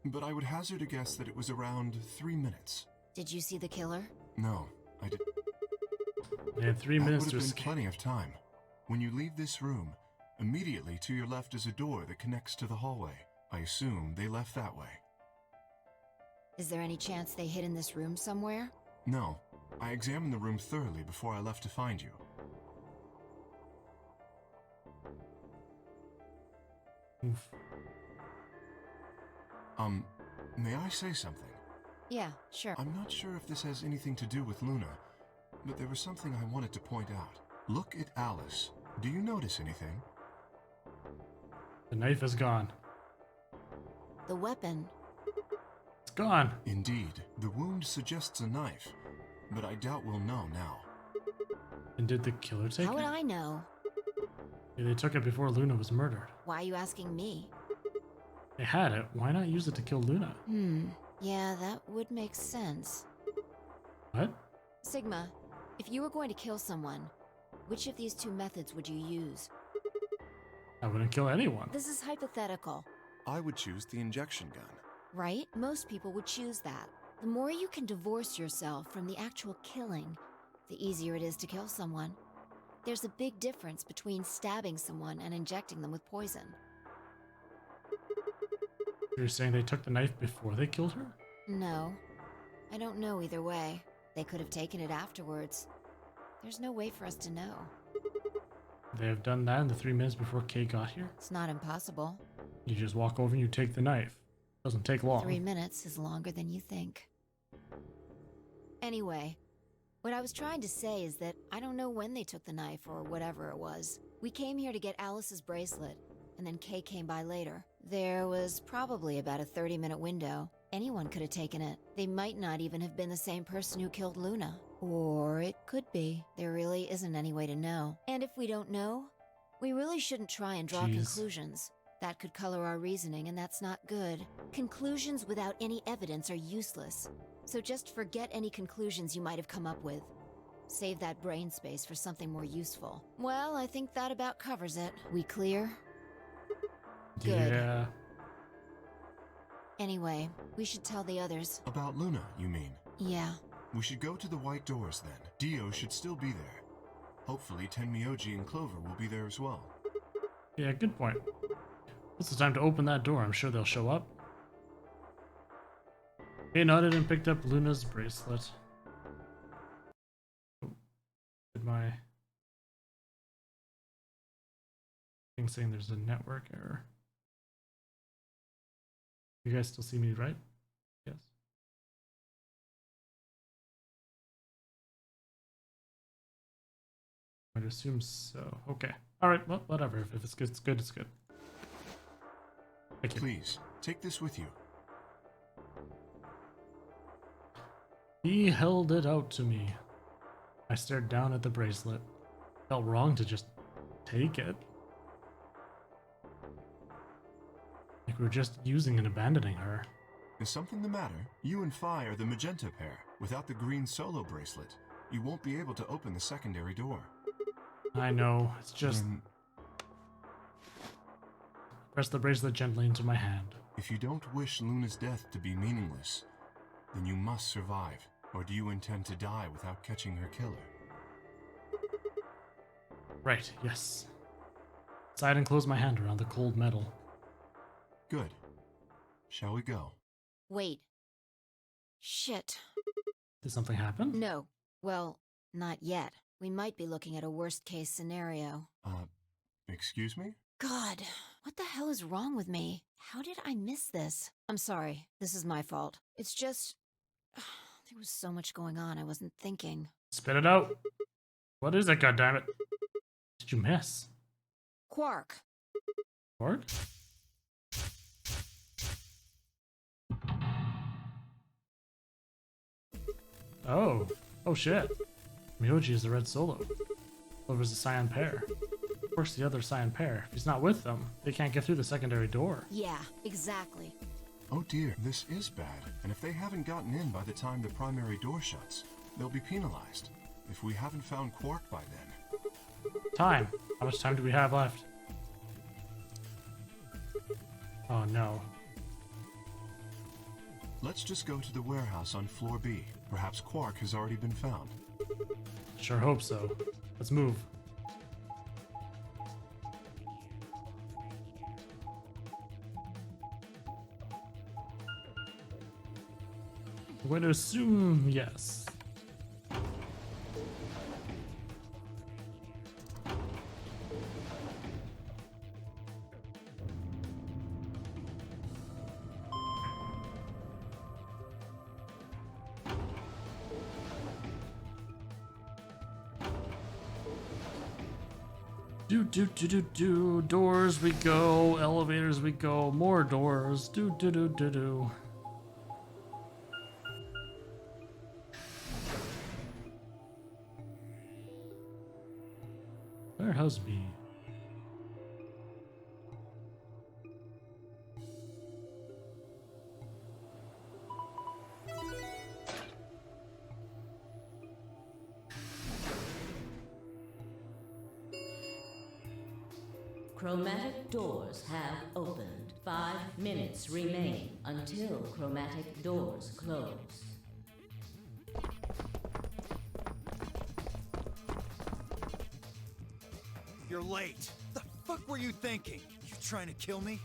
but I would hazard a guess that it was around 3 minutes. Did you see the killer? No, I did. They had 3 minutes That to would have escape. been plenty of time. When you leave this room, immediately to your left is a door that connects to the hallway. I assume they left that way. Is there any chance they hid in this room somewhere? No, I examined the room thoroughly before I left to find you. Oof. May I say something? Yeah, sure. I'm not sure if this has anything to do with Luna, but there was something I wanted to point out. Look at Alice. Do you notice anything? The knife is gone. The weapon. It's gone. Indeed, the wound suggests a knife, but I doubt we'll know now. And did the killer take How would it? I know? Yeah, they took it before Luna was murdered. Why are you asking me? They had it. Why not use it to kill Luna? Yeah, that would make sense. What? Sigma, if you were going to kill someone, which of these two methods would you use? I wouldn't kill anyone. This is hypothetical, I would choose the injection gun. right? Most people would choose that. The more you can divorce yourself from the actual killing, the easier it is to kill someone. There's a big difference between stabbing someone and injecting them with poison. You're saying they took the knife before they killed her? No, I don't know either way. They could have taken it afterwards. There's no way for us to know. They have done that in the 3 minutes before Kay got here? It's not impossible. You just walk over and you take the knife. Doesn't take long. 3 minutes is longer than you think. Anyway, what I was trying to say is that I don't know when they took the knife or whatever it was. We came here to get Alice's bracelet, and then Kay came by later. There was probably about a 30-minute window. Anyone could have taken it. They might not even have been the same person who killed Luna. Or it could be. There really isn't any way to know. And if we don't know, we really shouldn't try and draw conclusions. That could color our reasoning, and that's not good. Conclusions without any evidence are useless. So just forget any conclusions you might have come up with. Save that brain space for something more useful. Well, I think that about covers it. We clear? Good. Yeah. Anyway, we should tell the others. About Luna, you mean? Yeah. We should go to the white doors then. Dio should still be there. Hopefully Tenmyoji and Clover will be there as well. Yeah, good point. What's the time to open that door? I'm sure they'll show up. Kay nodded and picked up Luna's bracelet. Oh, did my thing saying there's a network error? You guys still see me, right? Yes. I'd assume so. Okay. All right. Well, whatever. If it's good, it's good. It's good. Thank you. Please, take this with you. He held it out to me. I stared down at the bracelet. Felt wrong to just take it. Like we were just using and abandoning her. Is something the matter? You and Phi are the magenta pair. Without the green solo bracelet, you won't be able to open the secondary door. I know. It's just... Press the bracelet gently into my hand. If you don't wish Luna's death to be meaningless, then you must survive. Or do you intend to die without catching her killer? Right, yes. Sighed and closed my hand around the cold metal. Good. Shall we go? Wait. Shit. Did something happen? No. Well, not yet. We might be looking at a worst-case scenario. Excuse me? God, what the hell is wrong with me? How did I miss this? I'm sorry. This is my fault. It's just... there was so much going on, I wasn't thinking. Spit it out. What is it, goddammit? Did you miss? Quark. Quark? Oh. Oh shit. Myoji is the red solo. Clover's the cyan pair. Quark's the other cyan pair. If he's not with them, they can't get through the secondary door. Yeah, exactly. Oh dear, this is bad. And if they haven't gotten in by the time the primary door shuts, they'll be penalized. If we haven't found Quark by then. Time. How much time do we have left? Oh no. Let's just go to the warehouse on floor B. Perhaps Quark has already been found. Sure hope so. Let's move. I'm going to assume yes. Do. Doors we go, elevators we go, more doors. Do. warehouse be? Chromatic doors have opened. 5 minutes remain until chromatic doors close. You're late. The fuck were you thinking? You trying to kill me?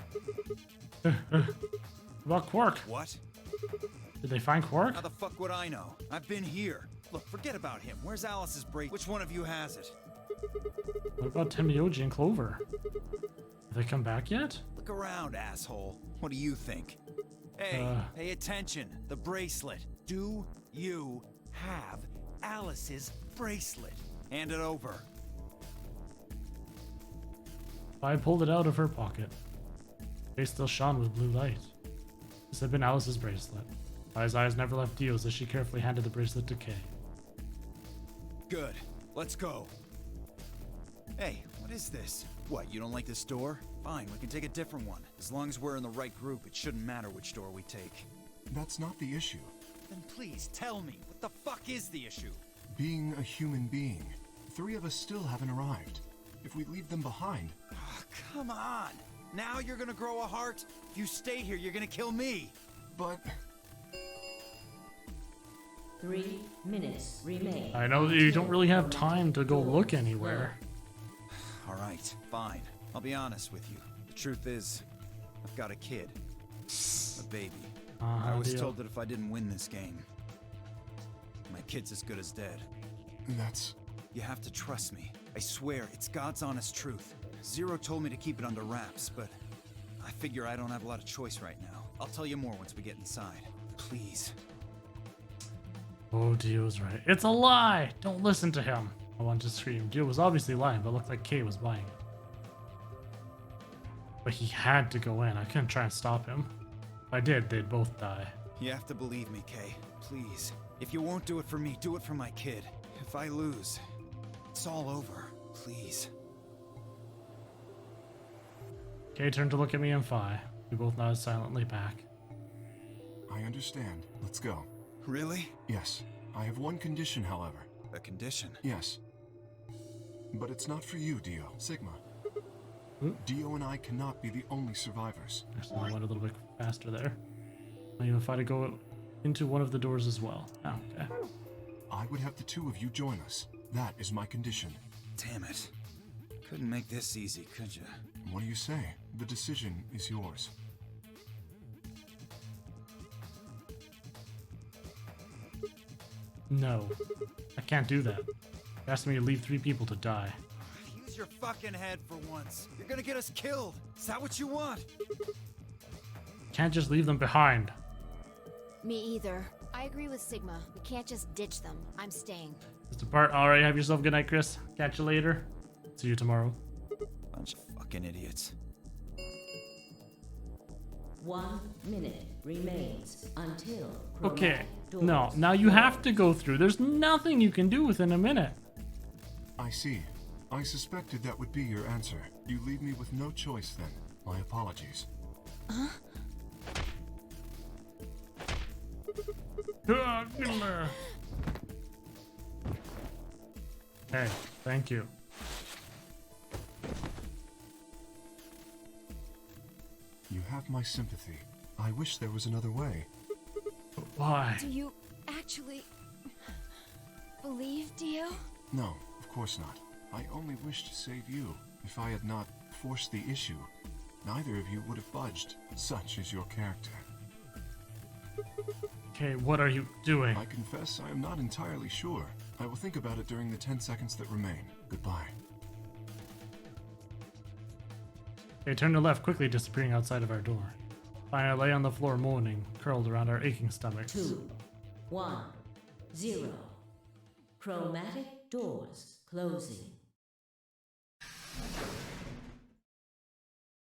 About Quark? What? Did they find Quark? How the fuck would I know? I've been here. Look, forget about him. Where's Alice's bracelet? Which one of you has it? What about Temioji and Clover? Have they come back yet? Look around, asshole. What do you think? Hey, pay attention. The bracelet. Do you have Alice's bracelet? Hand it over. I pulled it out of her pocket. Face still shone with blue light. This had been Alice's bracelet. His eyes never left Dio's as she carefully handed the bracelet to Kay. Good. Let's go. Hey, what is this? What, you don't like this door? Fine, we can take a different one. As long as we're in the right group, it shouldn't matter which door we take. That's not the issue. Then please tell me, what the fuck is the issue? Being a human being. 3 of us still haven't arrived. If we leave them behind... Oh, come on! Now you're gonna grow a heart? If you stay here, you're gonna kill me! But... 3 minutes remain. I know that you don't really have time to go look anywhere. Alright, fine. I'll be honest with you. The truth is, I've got a kid. A baby. I was told that if I didn't win this game, my kid's as good as dead. That's... You have to trust me. I swear, it's God's honest truth. Zero told me to keep it under wraps, but I figure I don't have a lot of choice right now. I'll tell you more once we get inside. Please. Oh, Dio's right. It's a lie! Don't listen to him. I wanted to scream. Dio was obviously lying, but it looked like Kay was buying it. But he had to go in. I couldn't try and stop him. If I did, they'd both die. You have to believe me, Kay. Please. If you won't do it for me, do it for my kid. If I lose, it's all over. Please. Kay turned to look at me and Phi. We both nodded silently back. I understand. Let's go. Really? Yes. I have one condition, however. A condition? Yes. But it's not for you, Dio. Sigma. Dio and I cannot be the only survivors. Actually, I went a little bit faster there. I even if I to go into one of the doors as well. Oh, okay. I would have the 2 of you join us. That is my condition. Damn it. Couldn't make this easy, could you? What do you say? The decision is yours. No. I can't do that. It asked me to leave 3 people to die. Use your fucking head for once. You're gonna get us killed. Is that what you want? Can't just leave them behind. Me either. I agree with Sigma. We can't just ditch them. I'm staying. Mr. Bart, alright, have yourself a good night, Chris. Catch you later. See you tomorrow. Bunch of fucking idiots. 1 minute remains until... Okay, no, now you have to go through. There's nothing you can do within a minute. I see. I suspected that would be your answer. You leave me with no choice then. My apologies. Huh? Hey, thank you. You have my sympathy. I wish there was another way. Why? Do you actually believe Dio? No, of course not. I only wish to save you. If I had not forced the issue, neither of you would have budged. Such is your character. Okay, what are you doing? I confess I am not entirely sure. I will think about it during the 10 seconds that remain. Goodbye. They turned to left, quickly disappearing outside of our door. Finally, lay on the floor moaning, curled around our aching stomachs. 2, 1, 0. Chromatic doors closing.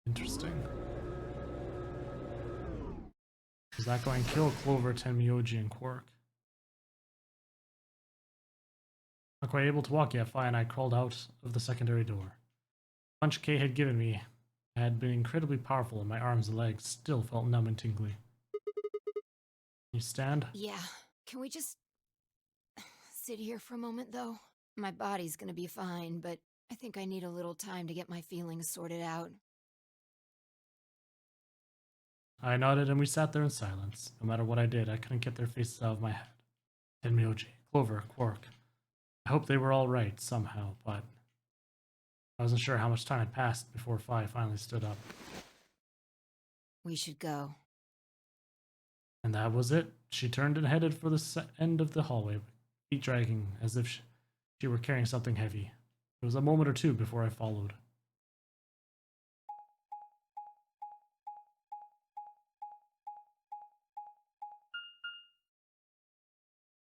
Interesting. Is that going to kill Clover, Tenmyoji, and Quark? Not quite able to walk yet, Fi and I crawled out of the secondary door. The punch Kay had given me had been incredibly powerful, and my arms and legs still felt numb and tingly. Can you stand? Yeah. Can we just sit here for a moment, though? My body's gonna be fine, but I think I need a little time to get my feelings sorted out. I nodded and we sat there in silence. No matter what I did, I couldn't get their faces out of my head. Tenmyoji, Clover, Quark. I hoped they were all right somehow, but I wasn't sure how much time had passed before Fi finally stood up. We should go. And that was it. She turned and headed for the end of the hallway, feet dragging as if she were carrying something heavy. It was a moment or two before I followed.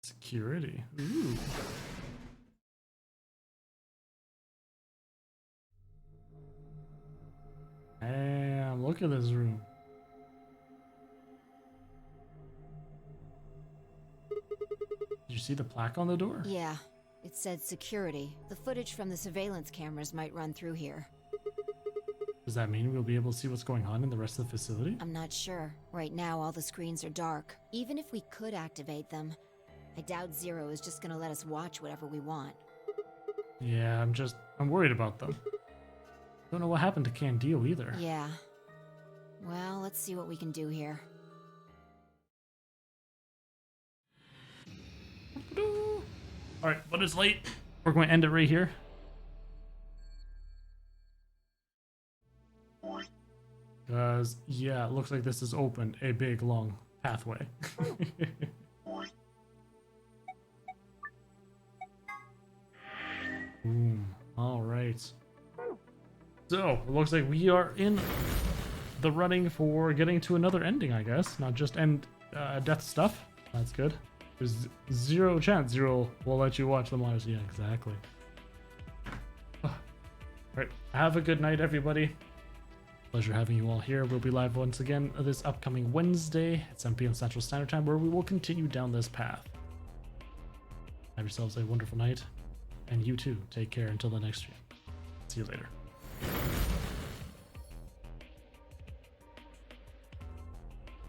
Security. Ooh. Damn, look at this room. Did you see the plaque on the door? Yeah. It said security. The footage from the surveillance cameras might run through here. Does that mean we'll be able to see what's going on in the rest of the facility? I'm not sure. Right now, all the screens are dark. Even if we could activate them, I doubt Zero is just gonna let us watch whatever we want. Yeah, I'm worried about them. Don't know what happened to Candio either. Yeah. Well, let's see what we can do here. Alright, but it's late. We're going to end it right here. Because, yeah, it looks like this has opened a big, long pathway. Alright. So, it looks like we are in the running for getting to another ending, I guess. Not just end death stuff. That's good. There's zero chance Zero will let you watch the monitors. Yeah, exactly. Alright, have a good night, everybody. Pleasure having you all here. We'll be live once again this upcoming Wednesday at 7 p.m. Central Standard Time, where we will continue down this path. Have yourselves a wonderful night, and you too, take care until the next stream. See you later.